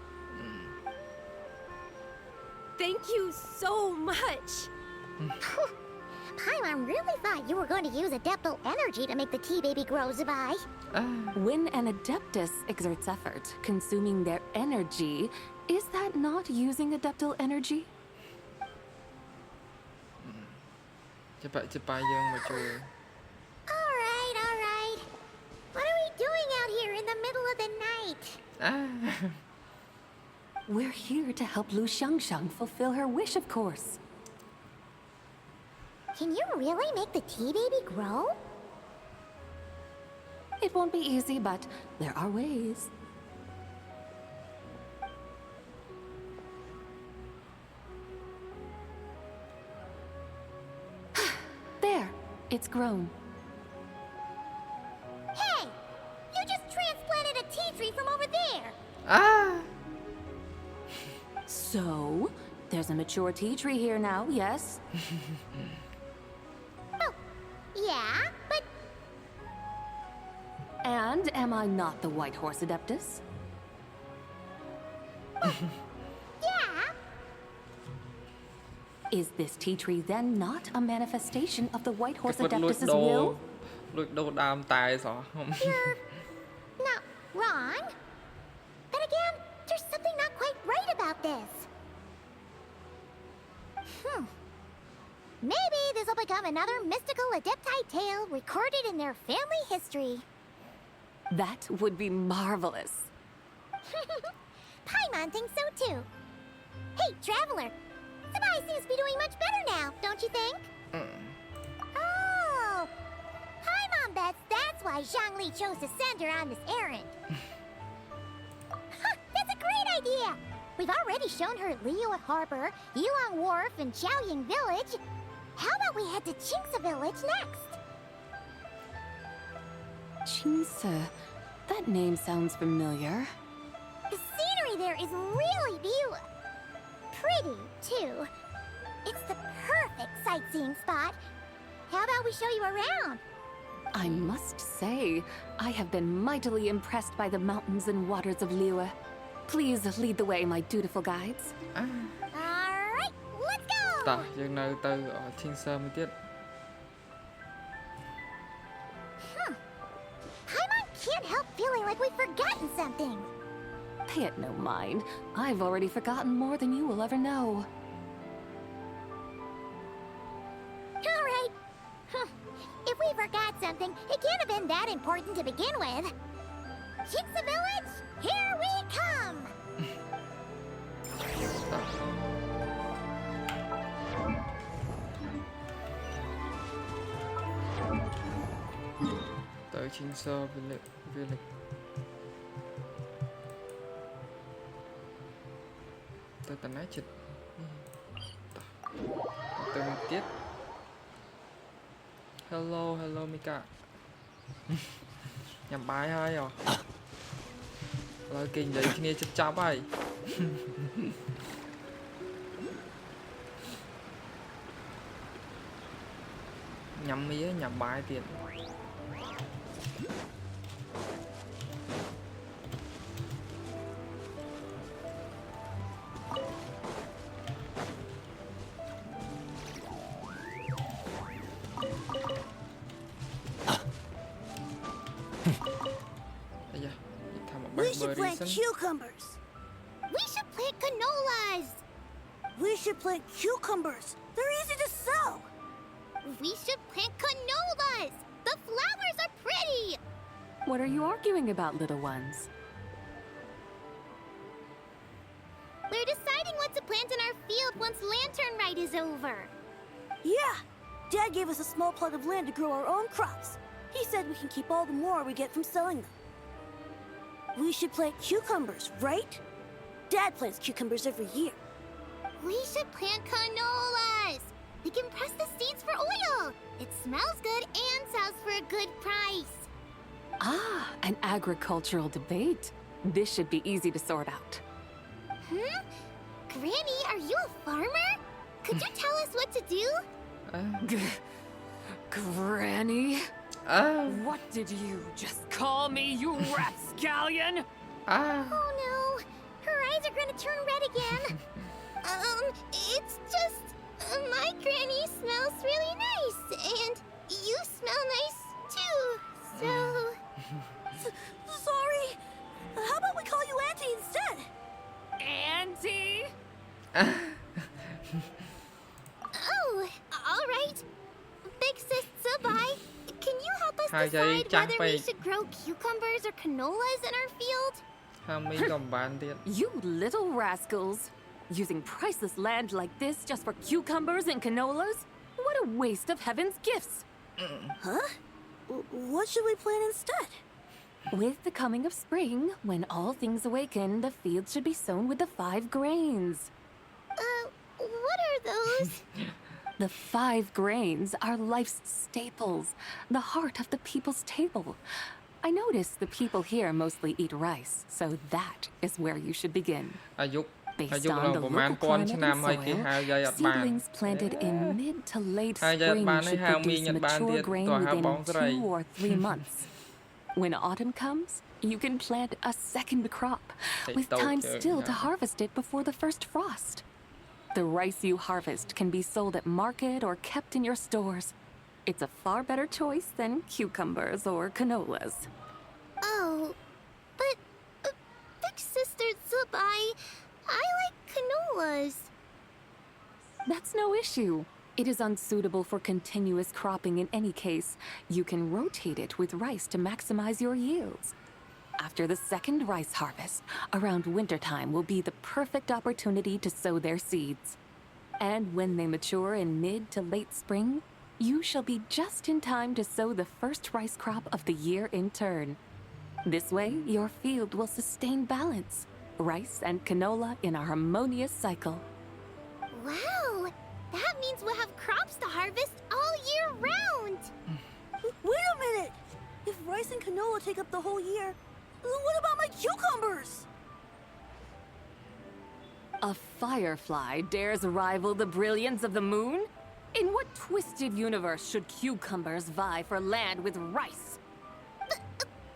Thank you so much. Paimon really thought you were going to use Adeptal energy to make the tea baby grow, Zabai. When an Adeptus exerts effort, consuming their energy, is that not using Adeptal energy? Alright. What are we doing out here in the middle of the night? We're here to help Lu Xiangxiang fulfill her wish, of course. Can you really make the tea baby grow? It won't be easy, but there are ways. There, it's grown. Hey! You just transplanted a tea tree from over there! So, there's a mature tea tree here now, yes? Oh, yeah, but... And am I not the White Horse Adeptus? Yeah! Is this tea tree then not a manifestation of the White Horse Adeptus's will? You're not wrong. But again, there's something not quite right about this. Maybe this will become another mystical Adepti tale recorded in their family history. That would be marvelous. Paimon thinks so too. Hey, Traveler! Sabai seems to be doing much better now, don't you think? Oh! Paimon bets that's why Zhongli chose to send her on this errand. That's a great idea! We've already shown her Liyue Harbor, Yulong Wharf, and Xiaoying Village. How about we head to Qingce Village next? Qingce. That name sounds familiar. The scenery there is really pretty, too. It's the perfect sightseeing spot. How about we show you around? I must say, I have been mightily impressed by the mountains and waters of Liyue. Please lead the way, my dutiful guides. Alright, let's go! Paimon can't help feeling like we've forgotten something. Pay it no mind. I've already forgotten more than you will ever know. Alright. If we forgot something, it can't have been that important to begin with. Chinxa Village, here we come! Tới Chinxa Village. Tới tận nãy chết. Tới một tiết. Hello Mika. Nhằm bài hay à? Lời kinh vậy kia chết chắp ai. Nhằm mía nhằm bài tiền. We should plant cucumbers. We should plant canolas. We should plant cucumbers. They're easy to sow. We should plant canolas. The flowers are pretty. What are you arguing about, little ones? We're deciding what to plant in our field once Lantern Rite is over. Yeah. Dad gave us a small plot of land to grow our own crops. He said we can keep all the more we get from selling them. We should plant cucumbers, right? Dad plants cucumbers every year. We should plant canolas. We can press the seeds for oil. It smells good and sells for a good price. Ah, an agricultural debate. This should be easy to sort out. Granny, are you a farmer? Could you tell us what to do? Granny? What did you just call me, you rapscallion? Oh no, her eyes are gonna turn red again. It's just my granny smells really nice, and you smell nice too. So sorry. How about we call you Auntie instead? Auntie? Oh, all right. Big sis Sabai, can you help us decide whether we should grow cucumbers or canolas in our field? You little rascals. Using priceless land like this just for cucumbers and canolas? What a waste of heaven's gifts. Huh? What should we plant instead? With the coming of spring, when all things awaken, the fields should be sown with the 5 grains. What are those? The 5 grains are life's staples, the heart of the people's table. I notice the people here mostly eat rice, so that is where you should begin. Based on the local climate and soil, seedlings planted in mid to late spring should produce mature grain within 2 or 3 months. When autumn comes, you can plant a second crop, with time still to harvest it before the first frost. The rice you harvest can be sold at market or kept in your stores. It's a far better choice than cucumbers or canolas. Oh, but Big Sister Sabai, I like canolas. That's no issue. It is unsuitable for continuous cropping in any case. You can rotate it with rice to maximize your yields. After the second rice harvest, around wintertime will be the perfect opportunity to sow their seeds. And when they mature in mid to late spring, you shall be just in time to sow the first rice crop of the year in turn. This way, your field will sustain balance. Rice and canola in a harmonious cycle. Wow! That means we'll have crops to harvest all year round! Wait a minute! If rice and canola take up the whole year, what about my cucumbers? A firefly dares rival the brilliance of the moon? In what twisted universe should cucumbers vie for land with rice?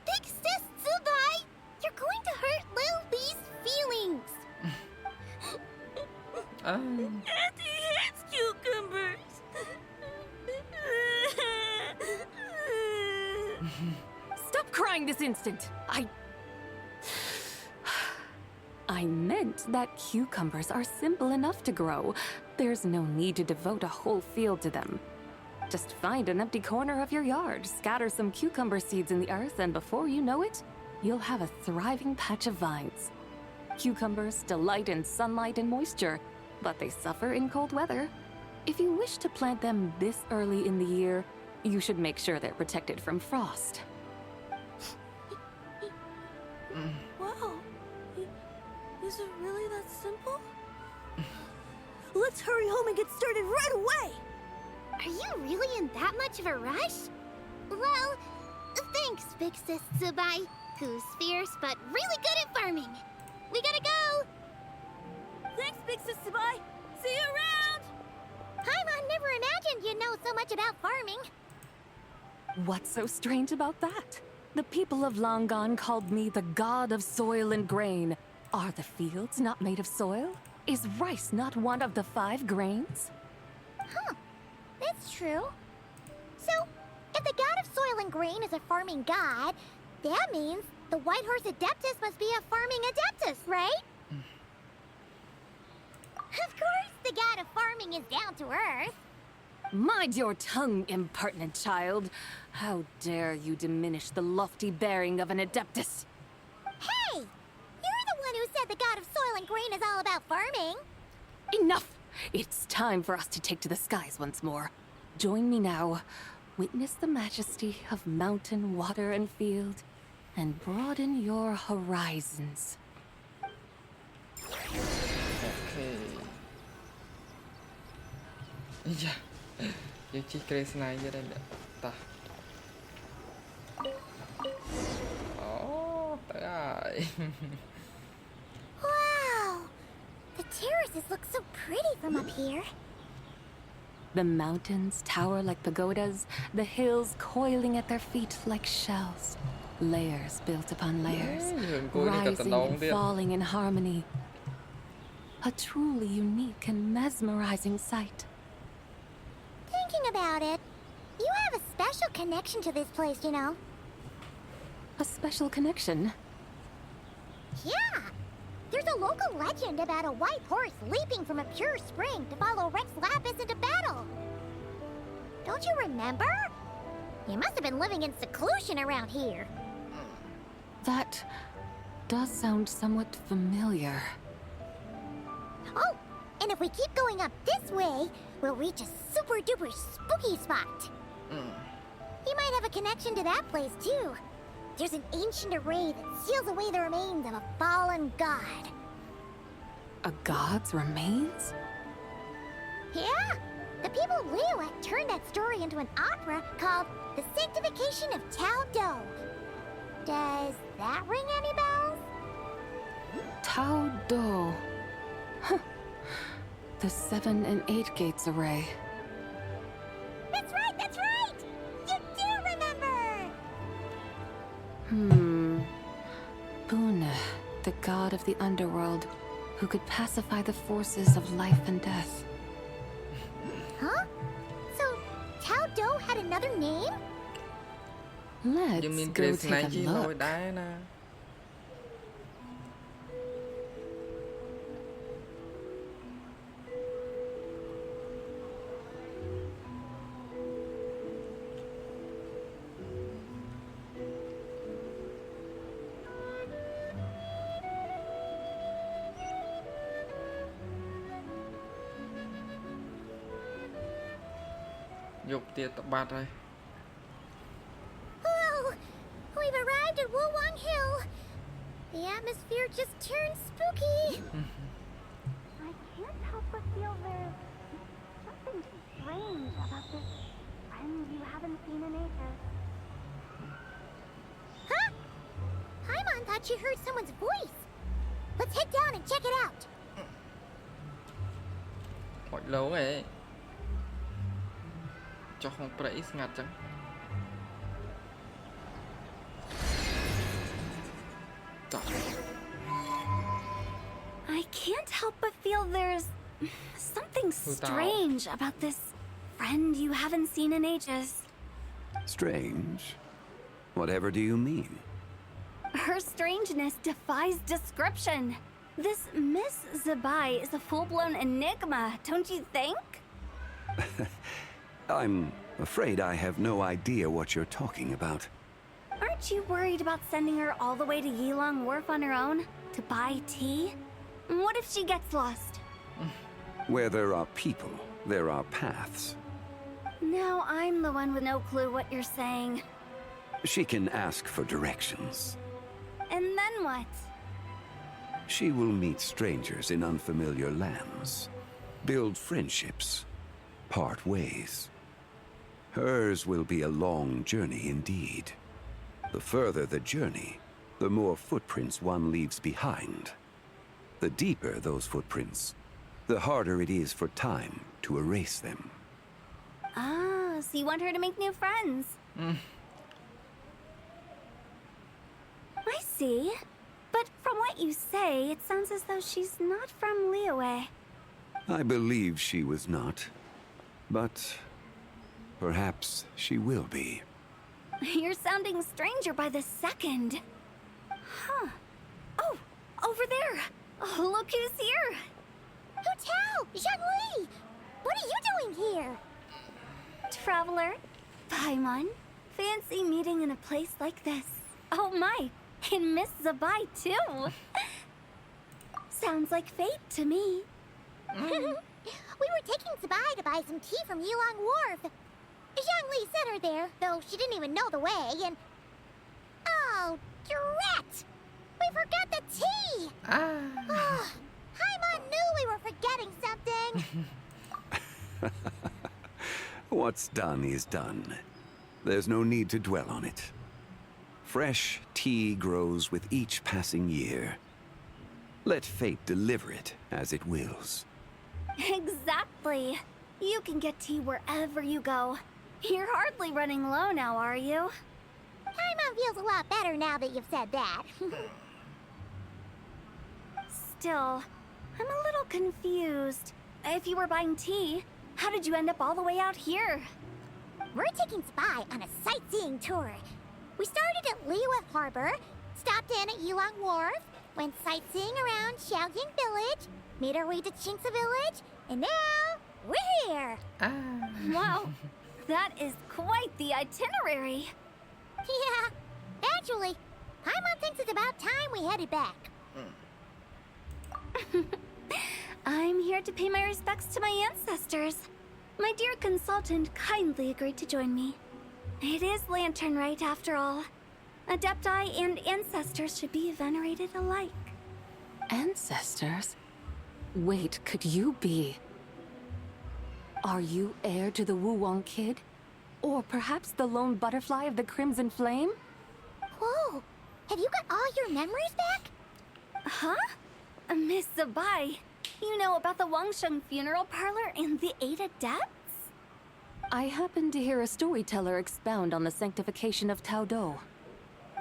Big Sis Sabai, you're going to hurt Lil Bee's feelings! Auntie hates cucumbers! Stop crying this instant! I meant that cucumbers are simple enough to grow. There's no need to devote a whole field to them. Just find an empty corner of your yard, scatter some cucumber seeds in the earth, and before you know it, you'll have a thriving patch of vines. Cucumbers delight in sunlight and moisture, but they suffer in cold weather. If you wish to plant them this early in the year, you should make sure they're protected from frost. Wow. Is it really that simple? Let's hurry home and get started right away! Are you really in that much of a rush? Well, thanks, Big Sis Zubai, who's fierce but really good at farming. We gotta go! Thanks, Big Sis Zubai! See you around! Paimon never imagined you'd know so much about farming. What's so strange about that? The people of Long Gone called me the god of soil and grain. Are the fields not made of soil? Is rice not one of the 5 grains? Huh. That's true. So, if the god of soil and grain is a farming god, that means the White Horse Adeptus must be a farming adeptus, right? Of course, the god of farming is down to earth. Mind your tongue, impertinent child. How dare you diminish the lofty bearing of an adeptus? Hey! You're the one who said the god of soil and grain is all about farming. Enough! It's time for us to take to the skies once more. Join me now. Witness the majesty of mountain, water, and field, and broaden your horizons. Okay. Yeah.យើងជិះក្រេស្នៃទៀតហើយតោះអូទៅហើយ Wow! The terraces look so pretty from up here. The mountains tower like pagodas, the hills coiling at their feet like shells. Layers built upon layers, rising and falling in harmony. A truly unique and mesmerizing sight. Thinking about it, you have a special connection to this place, you know. A special connection? Yeah! There's a local legend about a white horse leaping from a pure spring to follow Rex Lapis into battle. Don't you remember? You must have been living in seclusion around here. That does sound somewhat familiar. Oh, and if we keep going up this way, we'll reach a super-duper spooky spot. You might have a connection to that place, too. There's an ancient array that seals away the remains of a fallen god. A god's remains? Yeah! The people of Liyue turned that story into an opera called The Sanctification of Tao Do. Does that ring any bells? Tao Do. Huh. The 7 and 8 gates array. That's right, that's right! You do remember! Buna, the god of the underworld, who could pacify the forces of life and death. Huh? So, Tao Do had another name? Let's go take a look. Whoa! We've arrived at Wulwang Hill. The atmosphere just turned spooky. I can't help but feel there's something strange about this friend you haven't seen in ages. Huh? Paimon thought she heard someone's voice. Let's head down and check it out. Lâu rồi. Cho không prẫy ngặt chẳng. I can't help but feel there's something strange about this friend you haven't seen in ages. Strange? Whatever do you mean? Her strangeness defies description. This Miss Zubai is a full-blown enigma, don't you think? I'm afraid I have no idea what you're talking about. Aren't you worried about sending her all the way to Yilong Wharf on her own to buy tea? What if she gets lost? Where there are people, there are paths. Now I'm the one with no clue what you're saying. She can ask for directions. And then what? She will meet strangers in unfamiliar lands, build friendships, part ways. Hers will be a long journey indeed. The further the journey, the more footprints one leaves behind. The deeper those footprints, the harder it is for time to erase them. Ah, so you want her to make new friends? I see. But from what you say, it sounds as though she's not from Liyue. I believe she was not, but perhaps she will be. You're sounding stranger by the second. Huh. Oh, over there. Oh, look who's here. Hotel! Zhongli! What are you doing here? Traveler, Paimon, fancy meeting in a place like this. Oh my, and Miss Zabai too. Sounds like fate to me. We were taking Zabai to buy some tea from Yilong Wharf. Zhongli sent her there, though she didn't even know the way, and... Oh, drat! We forgot the tea! Paimon knew we were forgetting something! What's done is done. There's no need to dwell on it. Fresh tea grows with each passing year. Let fate deliver it as it wills. Exactly. You can get tea wherever you go. You're hardly running low now, are you? Paimon feels a lot better now that you've said that. Still, I'm a little confused. If you were buying tea, how did you end up all the way out here? We're taking Spy on a sightseeing tour. We started at Liyue Harbor, stopped in at Yilong Wharf, went sightseeing around Xiaojing Village, made our way to Qingce Village, and now we're here. Wow, that is quite the itinerary. Yeah, actually, Paimon thinks it's about time we headed back. I'm here to pay my respects to my ancestors. My dear consultant kindly agreed to join me. It is Lantern Rite, after all. Adepti and ancestors should be venerated alike. Ancestors? Wait, could you be... Are you heir to the Wuwang Kid? Or perhaps the lone butterfly of the Crimson Flame? Whoa! Have you got all your memories back? Huh? Miss Zabai, you know about the Wangsheng funeral parlor and the 8 adepts? I happened to hear a storyteller expound on the sanctification of Tao Do.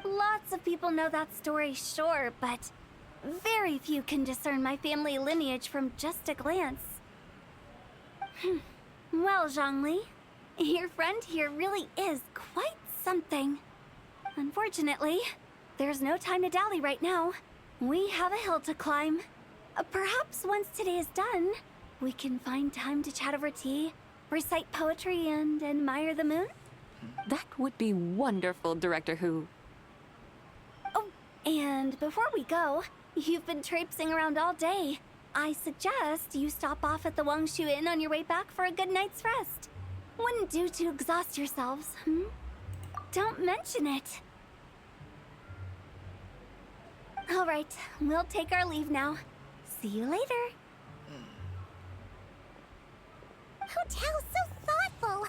Lots of people know that story, sure, but very few can discern my family lineage from just a glance. Well, Zhongli, your friend here really is quite something. Unfortunately, there's no time to dally right now. We have a hill to climb. Perhaps once today is done, we can find time to chat over tea, recite poetry, and admire the moon? That would be wonderful, Director Hu. Oh, and before we go, you've been traipsing around all day. I suggest you stop off at the Wangshu Inn on your way back for a good night's rest. Wouldn't do to exhaust yourselves, Don't mention it. All right, we'll take our leave now. See you later. Hotel's so thoughtful.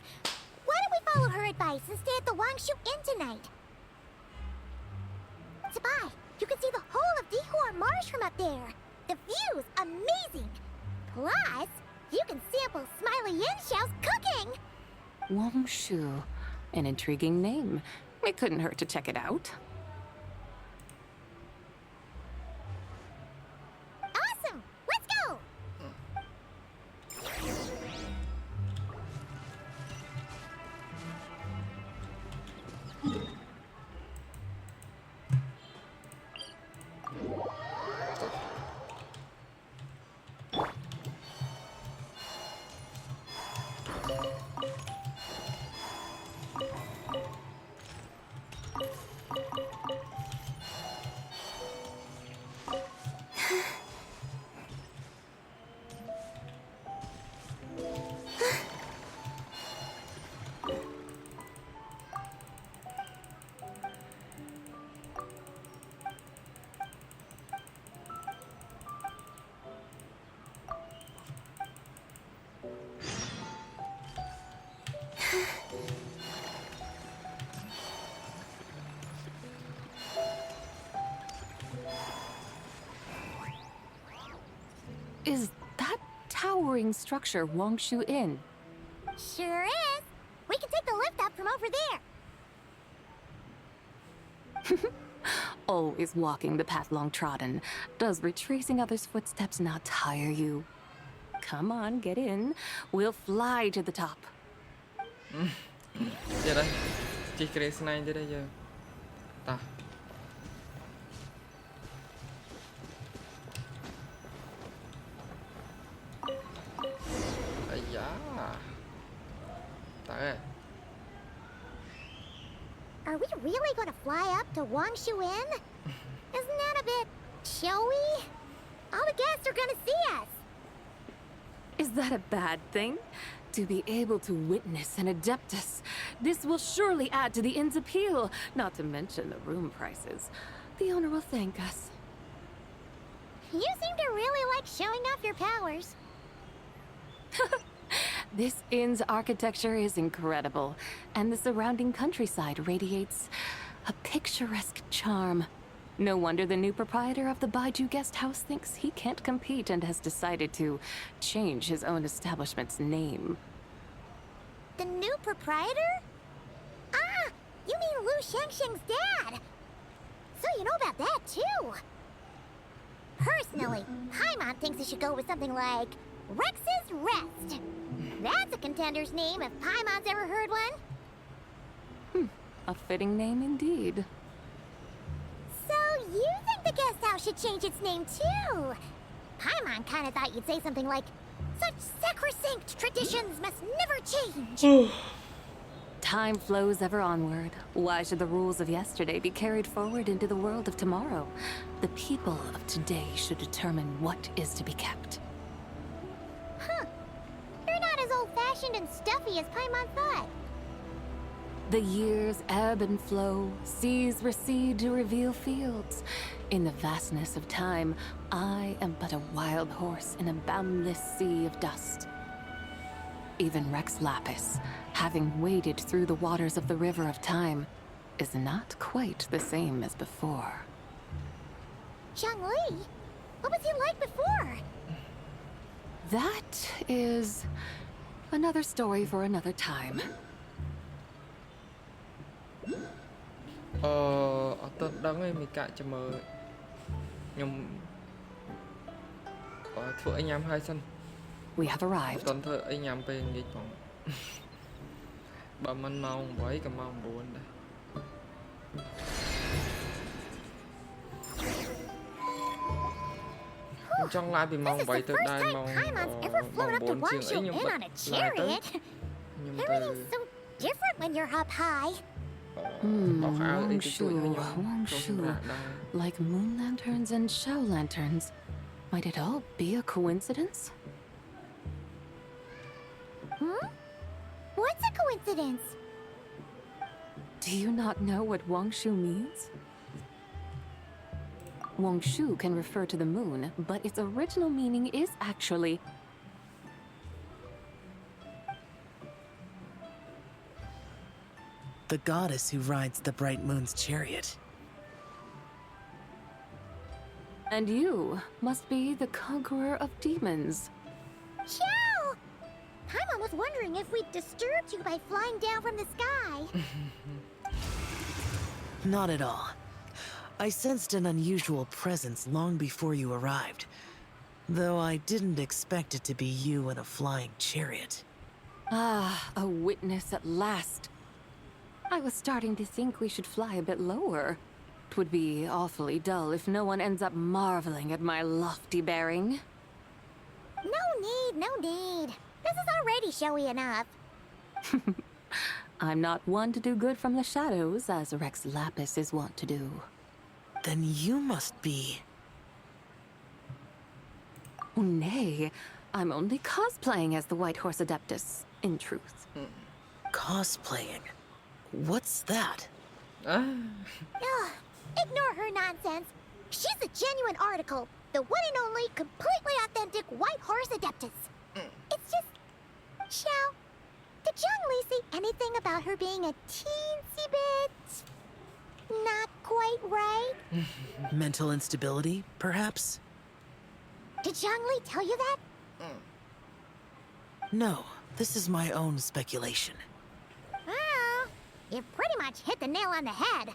Why don't we follow her advice and stay at the Wangshu Inn tonight? Zabai, you can see the whole of Dihua Marsh from up there. The view's amazing. Plus, you can sample Smiley Yin-Xiao's cooking. Wangshu. An intriguing name. It couldn't hurt to check it out. Awesome! Let's go! Is that towering structure Wongshu Inn? Sure is. We can take the lift up from over there. Always walking the path long trodden. Does retracing others' footsteps not tire you? Come on, get in. We'll fly to the top. Giờ đây, chỉ cái này tới đây giờ. Ta. Ây da. Ta ơi. Are we really going to fly up to Wongshu Inn? Isn't that a bit showy? All the guests are going to see us. Is that a bad thing? To be able to witness an Adeptus. This will surely add to the inn's appeal, not to mention the room prices. The owner will thank us. You seem to really like showing off your powers. This inn's architecture is incredible, and the surrounding countryside radiates a picturesque charm. No wonder the new proprietor of the Baiju guest house thinks he can't compete and has decided to change his own establishment's name. The new proprietor? Ah, you mean Lu Shengsheng's dad. So you know about that, too. Personally, Paimon thinks it should go with something like Rex's Rest. That's a contender's name if Paimon's ever heard one. A fitting name indeed. So you think the guest house should change its name, too? Paimon kind of thought you'd say something like, such sacrosanct traditions must never change. Time flows ever onward. Why should the rules of yesterday be carried forward into the world of tomorrow? The people of today should determine what is to be kept. Huh. You're not as old-fashioned and stuffy as Paimon thought. The years ebb and flow, seas recede to reveal fields. In the vastness of time, I am but a wild horse in a boundless sea of dust. Even Rex Lapis, having waded through the waters of the river of time, is not quite the same as before. Zhongli? What was he like before? That is another story for another time. អត់ទៅដឹងទេមីកាក់ចាំមើលខ្ញុំធ្វើអីញ៉ាំហើយសិន We have arrived. អត់ធ្វើអីញ៉ាំពេលងាយផងបើមិនម៉ោង8ក៏ម៉ោង9ដែរខ្ញុំចង់ឡាយពីម៉ោង8ទៅដែរម៉ោង9ជាងអីខ្ញុំបិទឡាយទៅខ្ញុំទៅ Everything's so different when you're up high. Wongshu, like moon lanterns and shell lanterns. Might it all be a coincidence? What's a coincidence? Do you not know what Wongshu means? Wongshu can refer to the moon, but its original meaning is actually the goddess who rides the bright moon's chariot. And you must be the conqueror of demons. Xiao! Paimon was wondering if we'd disturbed you by flying down from the sky. Not at all. I sensed an unusual presence long before you arrived, though I didn't expect it to be you in a flying chariot. Ah, a witness at last. I was starting to think we should fly a bit lower. 'Twould be awfully dull if no one ends up marveling at my lofty bearing. No need. This is already showy enough. I'm not one to do good from the shadows, as Rex Lapis is wont to do. Then you must be... Oh, nay. I'm only cosplaying as the White Horse Adeptus, in truth. Cosplaying? What's that? Ugh, ignore her nonsense. She's a genuine article. The one and only, completely authentic White Horse Adeptus. It's just... Xiao, did Zhongli say anything about her being a teensy bit... not quite right? Mental instability, perhaps? Did Zhongli tell you that? No, this is my own speculation. Well, you pretty much hit the nail on the head.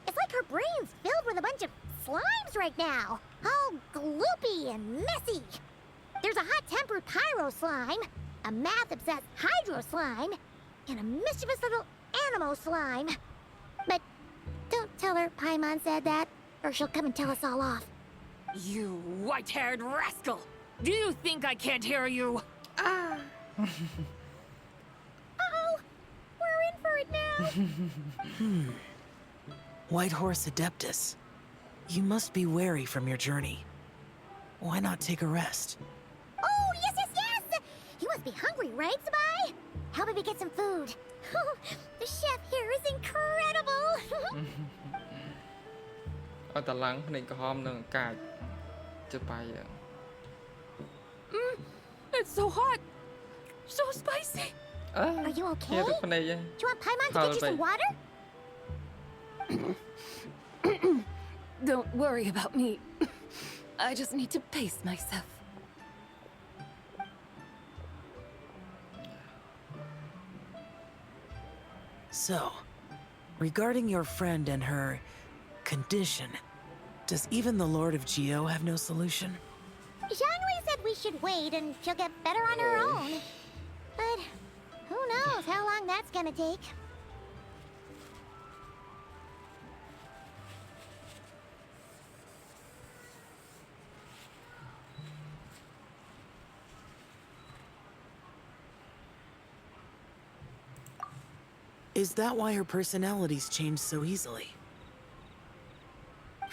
It's like her brain's filled with a bunch of slimes right now. All gloopy and messy. There's a hot-tempered pyro slime, a math-obsessed hydro slime, and a mischievous little animal slime. But don't tell her Paimon said that, or she'll come and tell us all off. You white-haired rascal! Do you think I can't hear you? Uh-oh! We're in for it now! White Horse Adeptus, you must be weary from your journey. Why not take a rest? Oh, yes, yes, yes! You must be hungry, right, Sabai? How about we get some food? The chef here is incredible! ឲ្យតឡើងភ្នែកក្រហមនឹងកាចទៅបាយ It's so hot! So spicy! Are you okay? ទៅភ្នែក Do you want Paimon to get you some water? Don't worry about me. I just need to pace myself. So, regarding your friend and her condition, does even the Lord of Geo have no solution? Zhongli said we should wait and she'll get better on her own. But who knows how long that's gonna take. Is that why her personalities change so easily?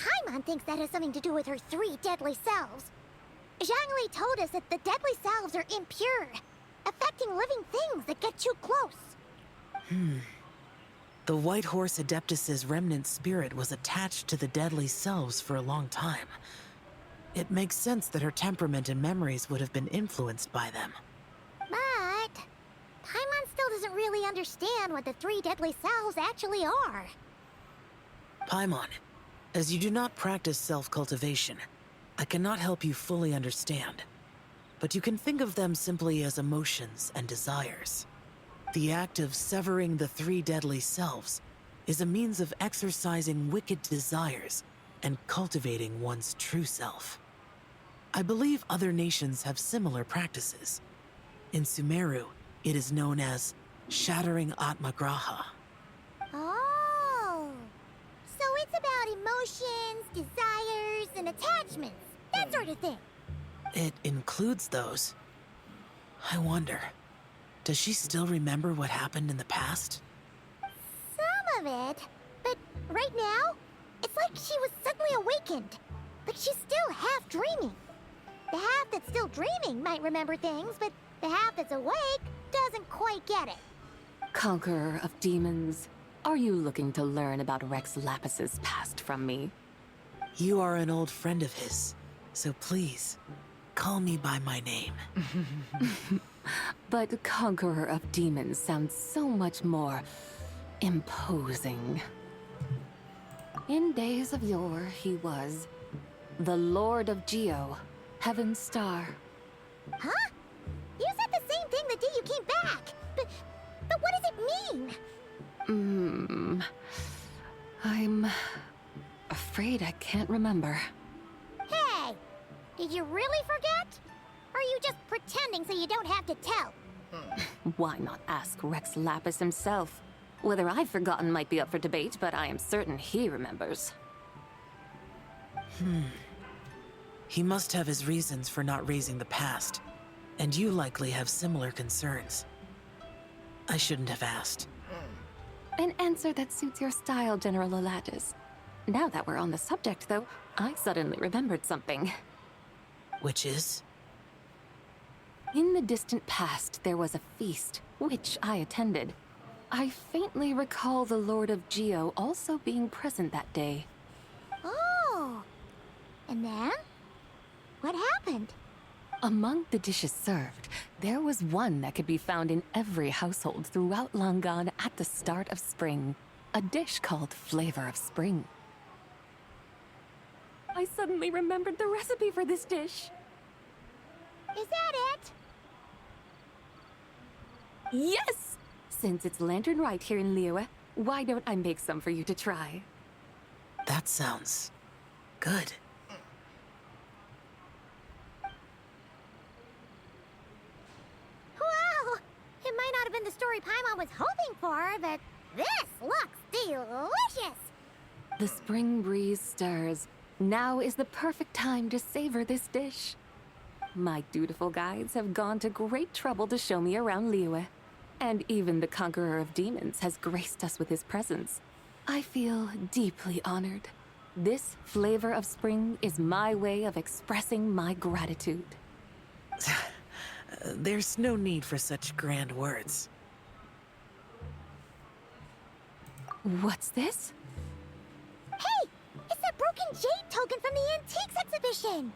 Paimon thinks that has something to do with her 3 deadly selves. Zhongli told us that the deadly selves are impure, affecting living things that get too close. The White Horse Adeptus's remnant spirit was attached to the deadly selves for a long time. It makes sense that her temperament and memories would have been influenced by them. But Paimon still doesn't really understand what the 3 deadly selves actually are. Paimon, as you do not practice self-cultivation, I cannot help you fully understand. But you can think of them simply as emotions and desires. The act of severing the 3 deadly selves is a means of exercising wicked desires and cultivating one's true self. I believe other nations have similar practices. In Sumeru, it is known as shattering Atmagraha. Oh, so it's about emotions, desires, and attachments, that sort of thing. It includes those. I wonder, does she still remember what happened in the past? Some of it, but right now, it's like she was suddenly awakened. Like she's still half dreaming. The half that's still dreaming might remember things, but the half that's awake doesn't quite get it. Conqueror of demons, are you looking to learn about Rex Lapis's past from me? You are an old friend of his, so please, call me by my name. But Conqueror of Demons sounds so much more imposing. In days of yore, he was the Lord of Geo, Heaven's Star. Huh? You said the same thing the day you came back. But what does it mean? I'm afraid I can't remember. Hey, did you really forget? Or are you just pretending so you don't have to tell? Why not ask Rex Lapis himself? Whether I've forgotten might be up for debate, but I am certain he remembers. He must have his reasons for not raising the past, and you likely have similar concerns. I shouldn't have asked. An answer that suits your style, General Olatis. Now that we're on the subject, though, I suddenly remembered something. Which is? In the distant past, there was a feast, which I attended. I faintly recall the Lord of Geo also being present that day. Oh, and then? What happened? Among the dishes served, there was one that could be found in every household throughout Langan at the start of spring. A dish called Flavor of Spring. I suddenly remembered the recipe for this dish. Is that it? Yes! Since it's lantern right here in Liyue, why don't I make some for you to try? That sounds good. Wow! It might not have been the story Paimon was hoping for, but this looks delicious! The spring breeze stirs. Now is the perfect time to savor this dish. My dutiful guides have gone to great trouble to show me around Liyue. And even the conqueror of demons has graced us with his presence. I feel deeply honored. This flavor of spring is my way of expressing my gratitude. There's no need for such grand words. What's this? Hey! It's that broken jade token from the antiques exhibition!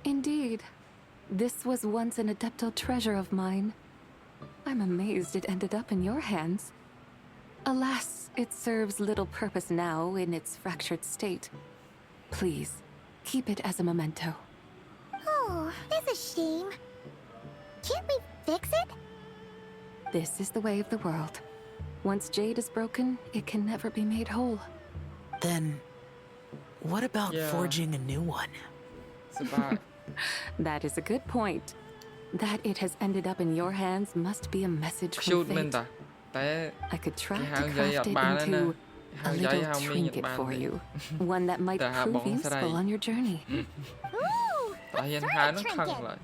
Indeed. This was once an Adeptal treasure of mine. I'm amazed it ended up in your hands. Alas, it serves little purpose now in its fractured state. Please, keep it as a memento. Oh, that's a shame. Can't we fix it? This is the way of the world. Once jade is broken, it can never be made whole. Then, what about forging a new one? That is a good point. That it has ended up in your hands must be a message from fate. I could try to craft it into a little trinket for you. One that might prove useful on your journey. Ooh, what's a trinket?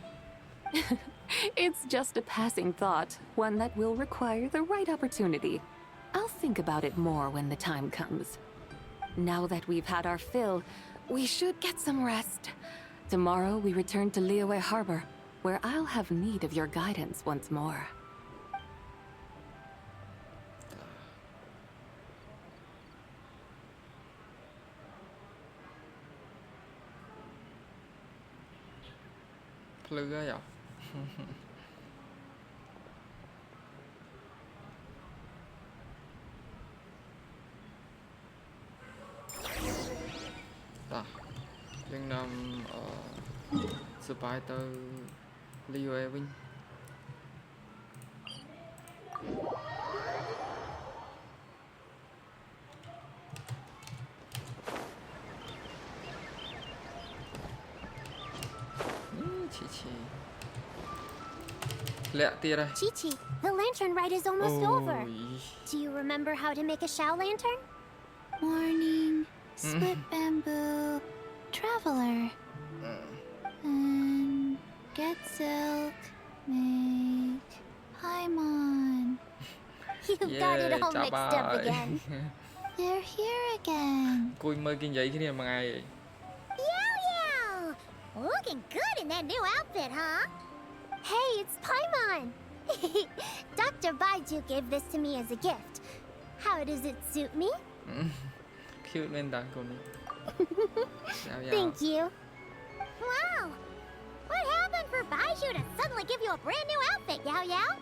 It's just a passing thought, one that will require the right opportunity. I'll think about it more when the time comes. Now that we've had our fill, we should get some rest. Tomorrow we return to Liyue Harbor, where I'll have need of your guidance once more. Dân nằm spy tới Liyue Vinh. Chi-Chi, the lantern ride is almost over. Do you remember how to make a Shao lantern? Morning, split bamboo, traveler. And get silk, make Paimon. You got it all mixed up again. They're here again. Cô mới kinh giấy cái này mà ngày. Yow! Looking good in that new outfit, huh? Hey, it's Paimon! Dr. Baiju gave this to me as a gift. How does it suit me? Cute lên đàn cô này. Thank you. Wow! What happened for Baiju to suddenly give you a brand new outfit, Yao Yao?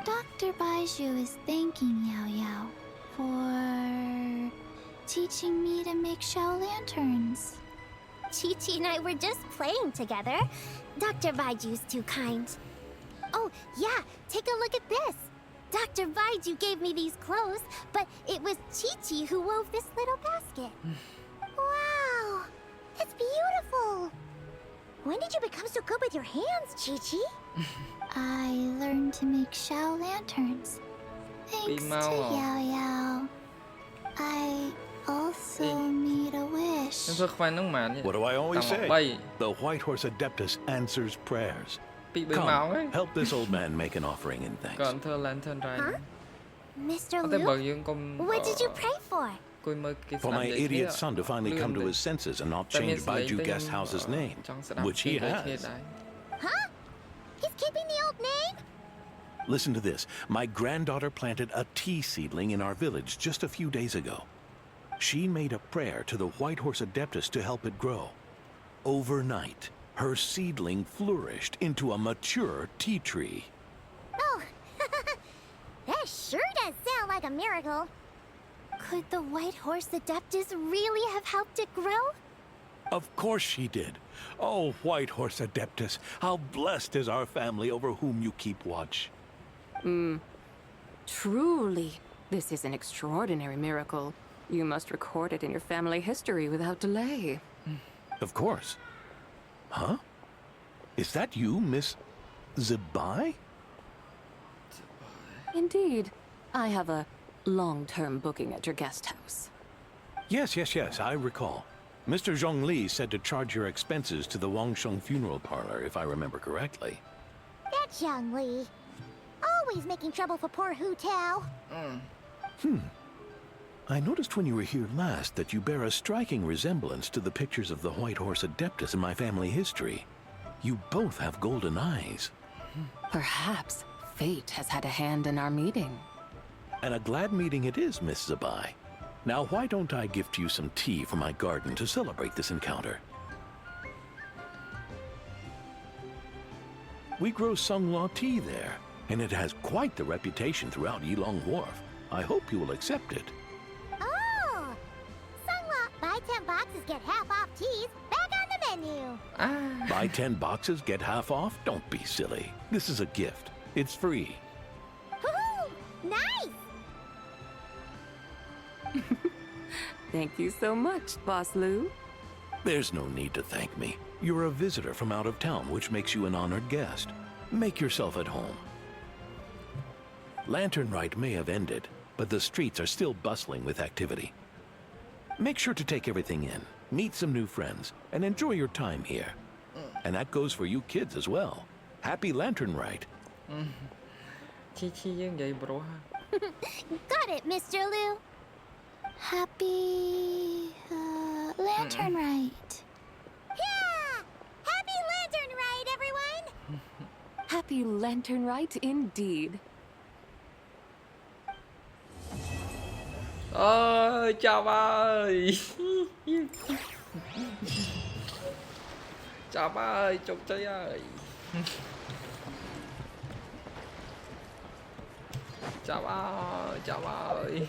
Dr. Baiju is thanking Yao Yao for teaching me to make Shao lanterns. Chi-Chi and I were just playing together. Dr. Baiju's too kind. Oh, yeah, take a look at this. Dr. Baiju gave me these clothes, but it was Chi-Chi who wove this little basket. Wow, it's beautiful. When did you become so good with your hands, Chi-Chi? I learned to make Shao lanterns. Thanks to Yao Yao. I also made a wish. What do I always say? The White Horse Adeptus answers prayers. Come, help this old man make an offering in thanks. Huh? Mr. Luke, what did you pray for? For my idiot son to finally come to his senses and not change Baiju Guest House's name, which he has. Huh? He's keeping the old name? Listen to this. My granddaughter planted a tea seedling in our village just a few days ago. She made a prayer to the White Horse Adeptus to help it grow. Overnight, her seedling flourished into a mature tea tree. Oh, that sure does sound like a miracle. Could the White Horse Adeptus really have helped it grow? Of course she did. Oh, White Horse Adeptus, how blessed is our family over whom you keep watch. Truly, this is an extraordinary miracle. You must record it in your family history without delay. Of course. Huh? Is that you, Miss Zebai? Indeed. I have a long-term booking at your guest house. Yes, I recall. Mr. Zhongli said to charge your expenses to the Wangsheng funeral parlor, if I remember correctly. That's Zhang Li. Always making trouble for poor Hu Tao. I noticed when you were here last that you bear a striking resemblance to the pictures of the White Horse Adeptus in my family history. You both have golden eyes. Perhaps fate has had a hand in our meeting. And a glad meeting it is, Miss Zebai. Now, why don't I gift you some tea from my garden to celebrate this encounter? We grow Sunglaw tea there, and it has quite the reputation throughout Yilong Wharf. I hope you will accept it. Oh! Sunglaw, buy 10 boxes, get half off teas. Back on the menu. Buy 10 boxes, get half off? Don't be silly. This is a gift. It's free. Woohoo! Nice! Thank you so much, Boss Lu. There's no need to thank me. You're a visitor from out of town, which makes you an honored guest. Make yourself at home. Lantern Rite may have ended, but the streets are still bustling with activity. Make sure to take everything in, meet some new friends, and enjoy your time here. And that goes for you kids as well. Happy Lantern Rite. Got it, Mr. Liu. Happy Lantern Rite. Yeah! Happy Lantern Rite, everyone! Happy Lantern Rite indeed. Ôi chào ơi. Chào ơi, chục chơi ơi. Chào ơi.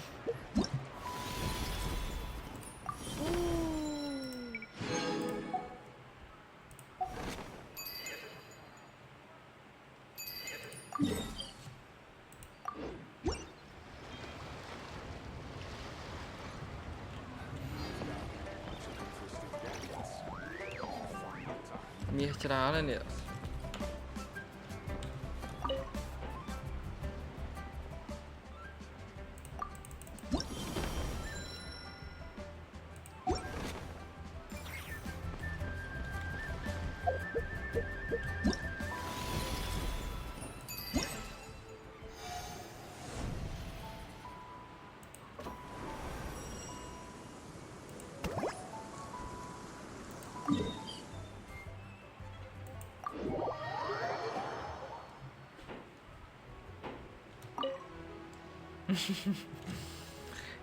Miếng trà này nè.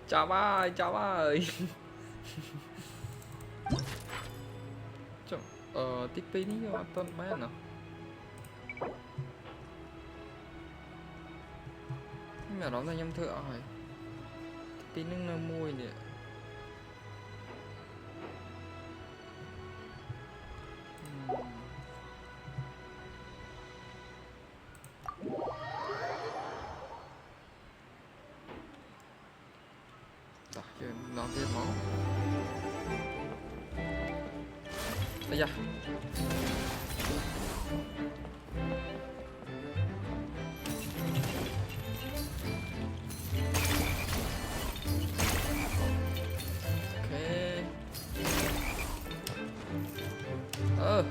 Chào ơi, chào ơi. TP ini atau mana? Nhưng mà đó là nhâm thợ rồi. TP nâng nâng môi nè. Làm thêm món. Ây da. Ok.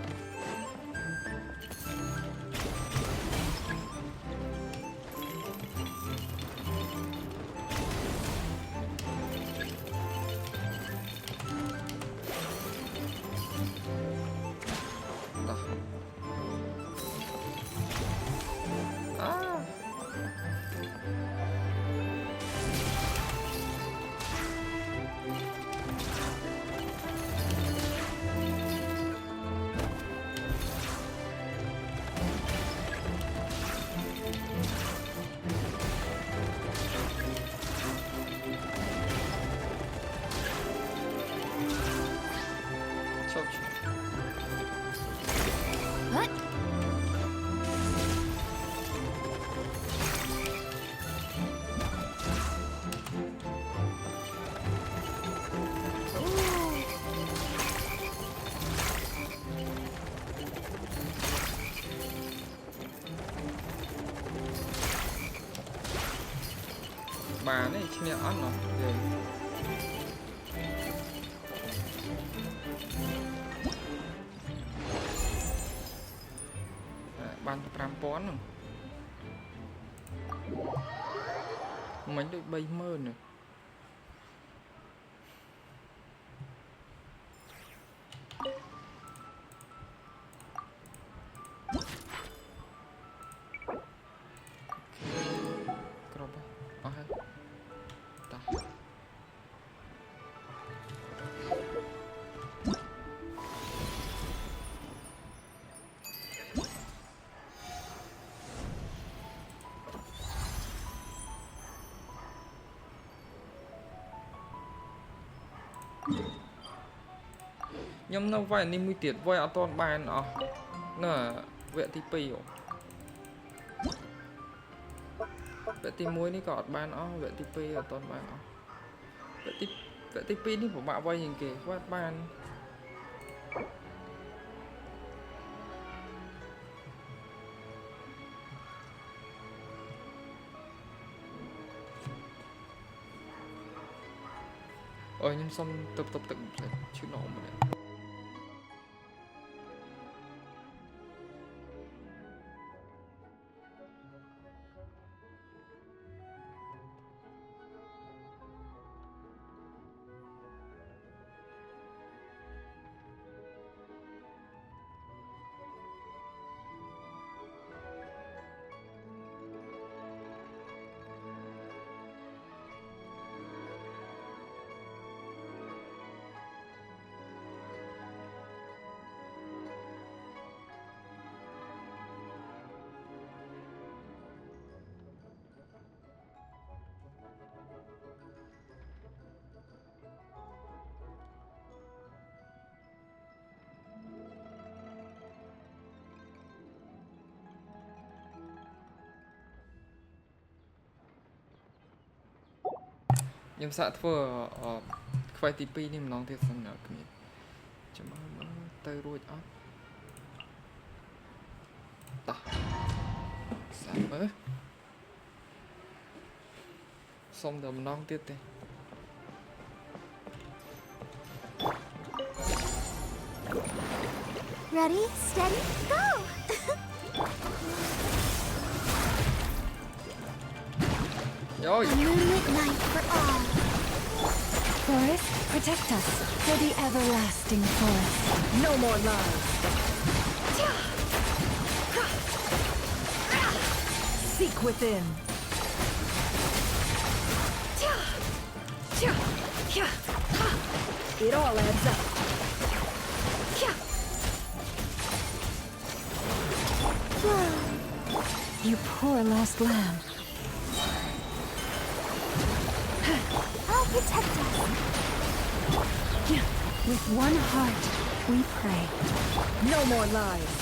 bà này chứ nè ăn rồi rồi ban 5000 rồi mình được 30 nữa nhưng nó vậy nên mới tiệt voi ở toàn bàn à nè vệ thì pì vệ thì muối đi cọt bàn à vệ thì pì ở toàn bàn à vệ thì pì đi của bạn voi nhìn kì quát bàn nhưng xong tập tự chứ nó mà nhưng sao thưa quay TPนี่มันน้องเทสันเนอร์กันจะมาเตยรูดอ่ะต่อสามส่งเดี๋ยวมันน้องติดเลย Ready, steady, go! A moonlit night for all. Forest, protect us for the everlasting forest. No more lies. Seek within. It all adds up. You poor lost lamb. I'll protect us. With one heart, we pray. No more lies.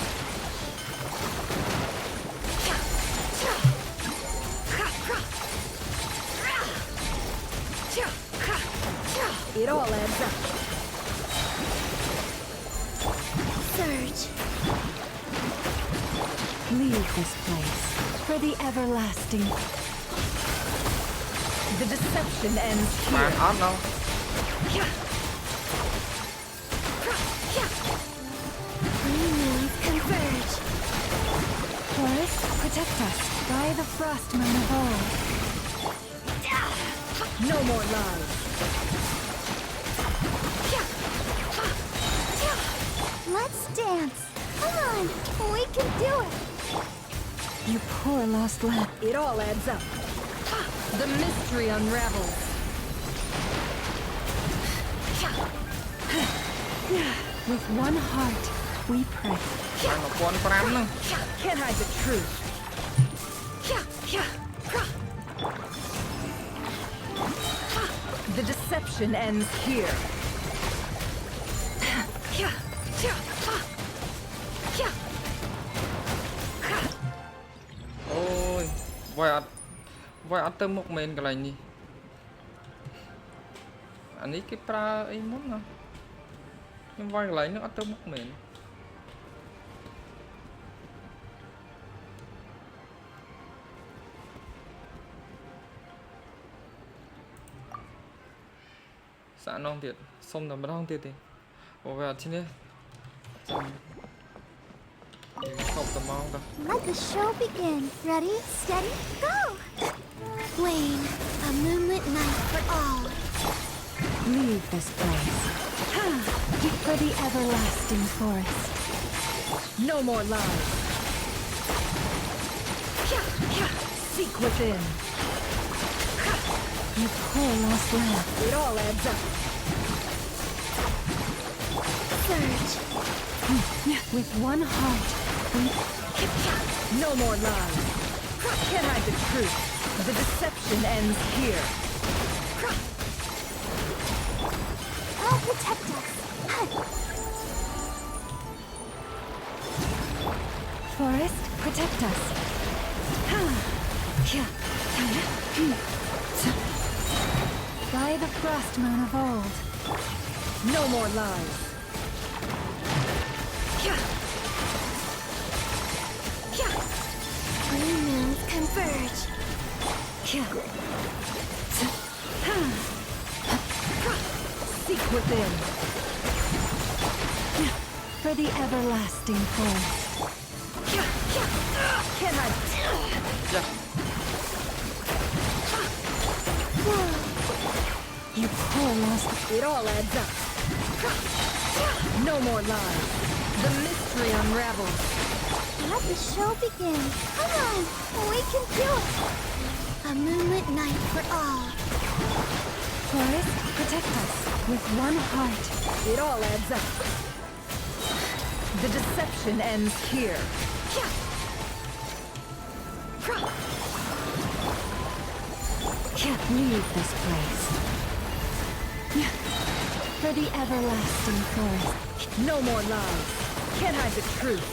It all adds up. Surge. Leave this place for the everlasting. The deception ends here. Man on now. Three moons converge. Forest, protect us by the frost moon of old. No more lies. Let's dance. Come on, we can do it. You poor lost lamb. It all adds up. The mystery unravels. With one heart, we pray. Can't hide the truth. The deception ends here. Ôi, voi ăn tôm một mình cái này nè. Anh ấy cái pra ấy muốn nè. Nhưng voi cái này nó ăn tôm một mình. xã non tiệt xong tầm non tiệt thì ủa về trên đây không tầm non đâu. Let the show begin. Ready, steady, go! Wayne, a moonlit night for all. Leave this place. For the everlasting forest. No more lies. Seek within. You poor lost lamb. It all adds up. Surge. With one heart. No more lies. Can't hide the truth. The deception ends here. I'll protect us. Forest, protect us. By the frost moon of old. No more lies. Three moons converge. Seek within. For the everlasting forest. Can I? You poor lost. It all adds up. No more lies. The mystery unravels. Let the show begin. Come on, we can do it. A moonlit night for all. Forest, protect us with one heart. It all adds up. The deception ends here. Can't leave this place. For the everlasting forest. No more lies. Can't hide the truth.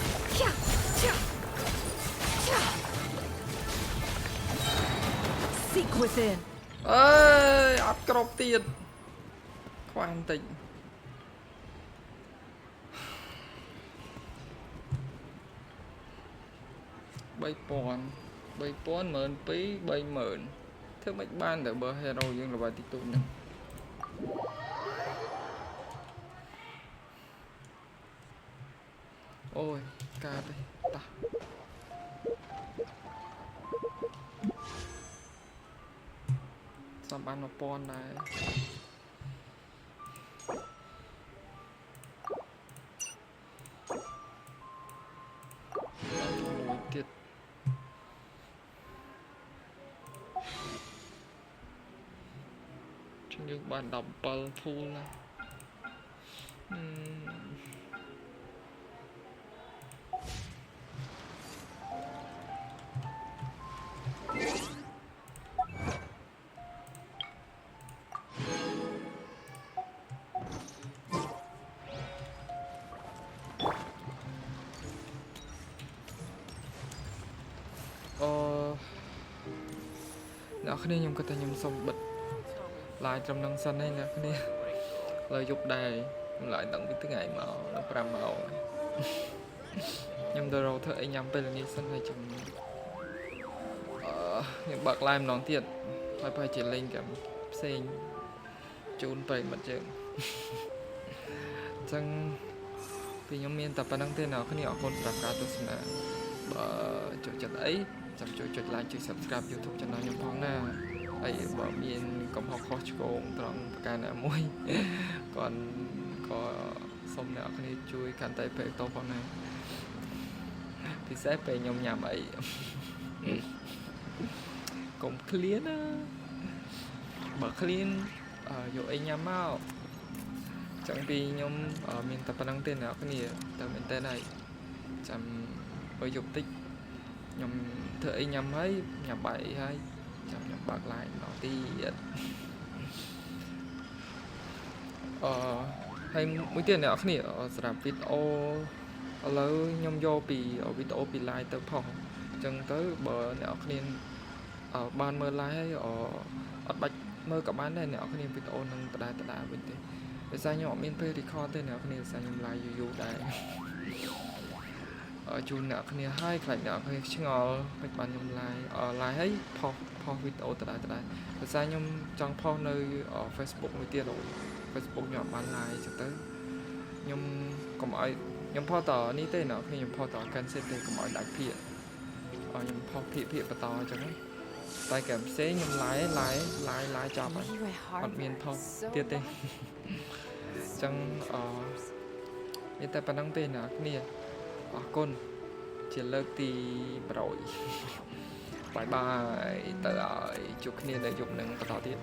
Seek within. Ơi, áp crop tiền. Khoan tỉnh. Bay pon mượn phí bay mượn. Thế mấy ban để bờ hero nhưng là bài tích tụ này. Ôi, ca đây. Ta. Sao ban nó pon này. Tiệt. Nhưng bạn đọc ball full này. Nó khi này nhung có thể nhung xong bật lại trong nâng xanh hay là cái này lời dục đài lại tận biết tới ngày màu nó pram màu nhầm đồ rồi thôi nhầm bây là nghe xanh hay chừng những bạc live nón tiệt phải chỉ lên cả xe chun bày mặt chừng chẳng vì nhóm miền tập bản năng tên nào cái này họ còn tập cả tôi xem chỗ chặt ấy chăm chỗ chặt like chữ subscribe YouTube channel nhóm phong na ấy bỏ miền cộng học khó chịu trong cái này môi còn có xong nào cái này chui cản tay về to con này thì sẽ về nhóm nhà ấy cũng clear á mở clean dụ ấy nhà mau chẳng vì nhóm ở miền tập bản năng tên nào cái này từ miền tên này chăm với dục tích nhóm thợ ấy nhắm ấy nhà bảy hay chăm nhóm bạc lại nó tiệt hay mũi tiền này cái này làm video lâu nhóm vô bị video bị lại tới phòng chân tới bờ này cái này ban mơ lại ở bạch mơ cả bán này nè cái này video nâng tại đài bình thường để sao nhỏ miền tây thì kho tên nào cái này sao nhóm lại dù đây ở chun nè cái này hai cái nè cái chừng bạch ban nhóm lại lại ấy pho video tại đài để sao nhóm trong pho nơi ở Facebook mũi tiền rồi Facebook ខ្ញុំបាន like ចឹងទៅខ្ញុំកុំឲ្យខ្ញុំផុសតនេះទេណាខ្ញុំផុសត Genshin ទេកុំឲ្យដាច់ភាគខ្ញុំផុសភាគបន្តអញ្ចឹងតែកែផ្សេងខ្ញុំ like ចប់ហើយអត់មានផុសទៀតទេអញ្ចឹងមានតែប៉ុណ្្នឹងទេណាគ្នាអរគុណជាលើកទី100 បាយបាយទៅហើយជួបគ្នានៅយប់នឹងបន្តទៀត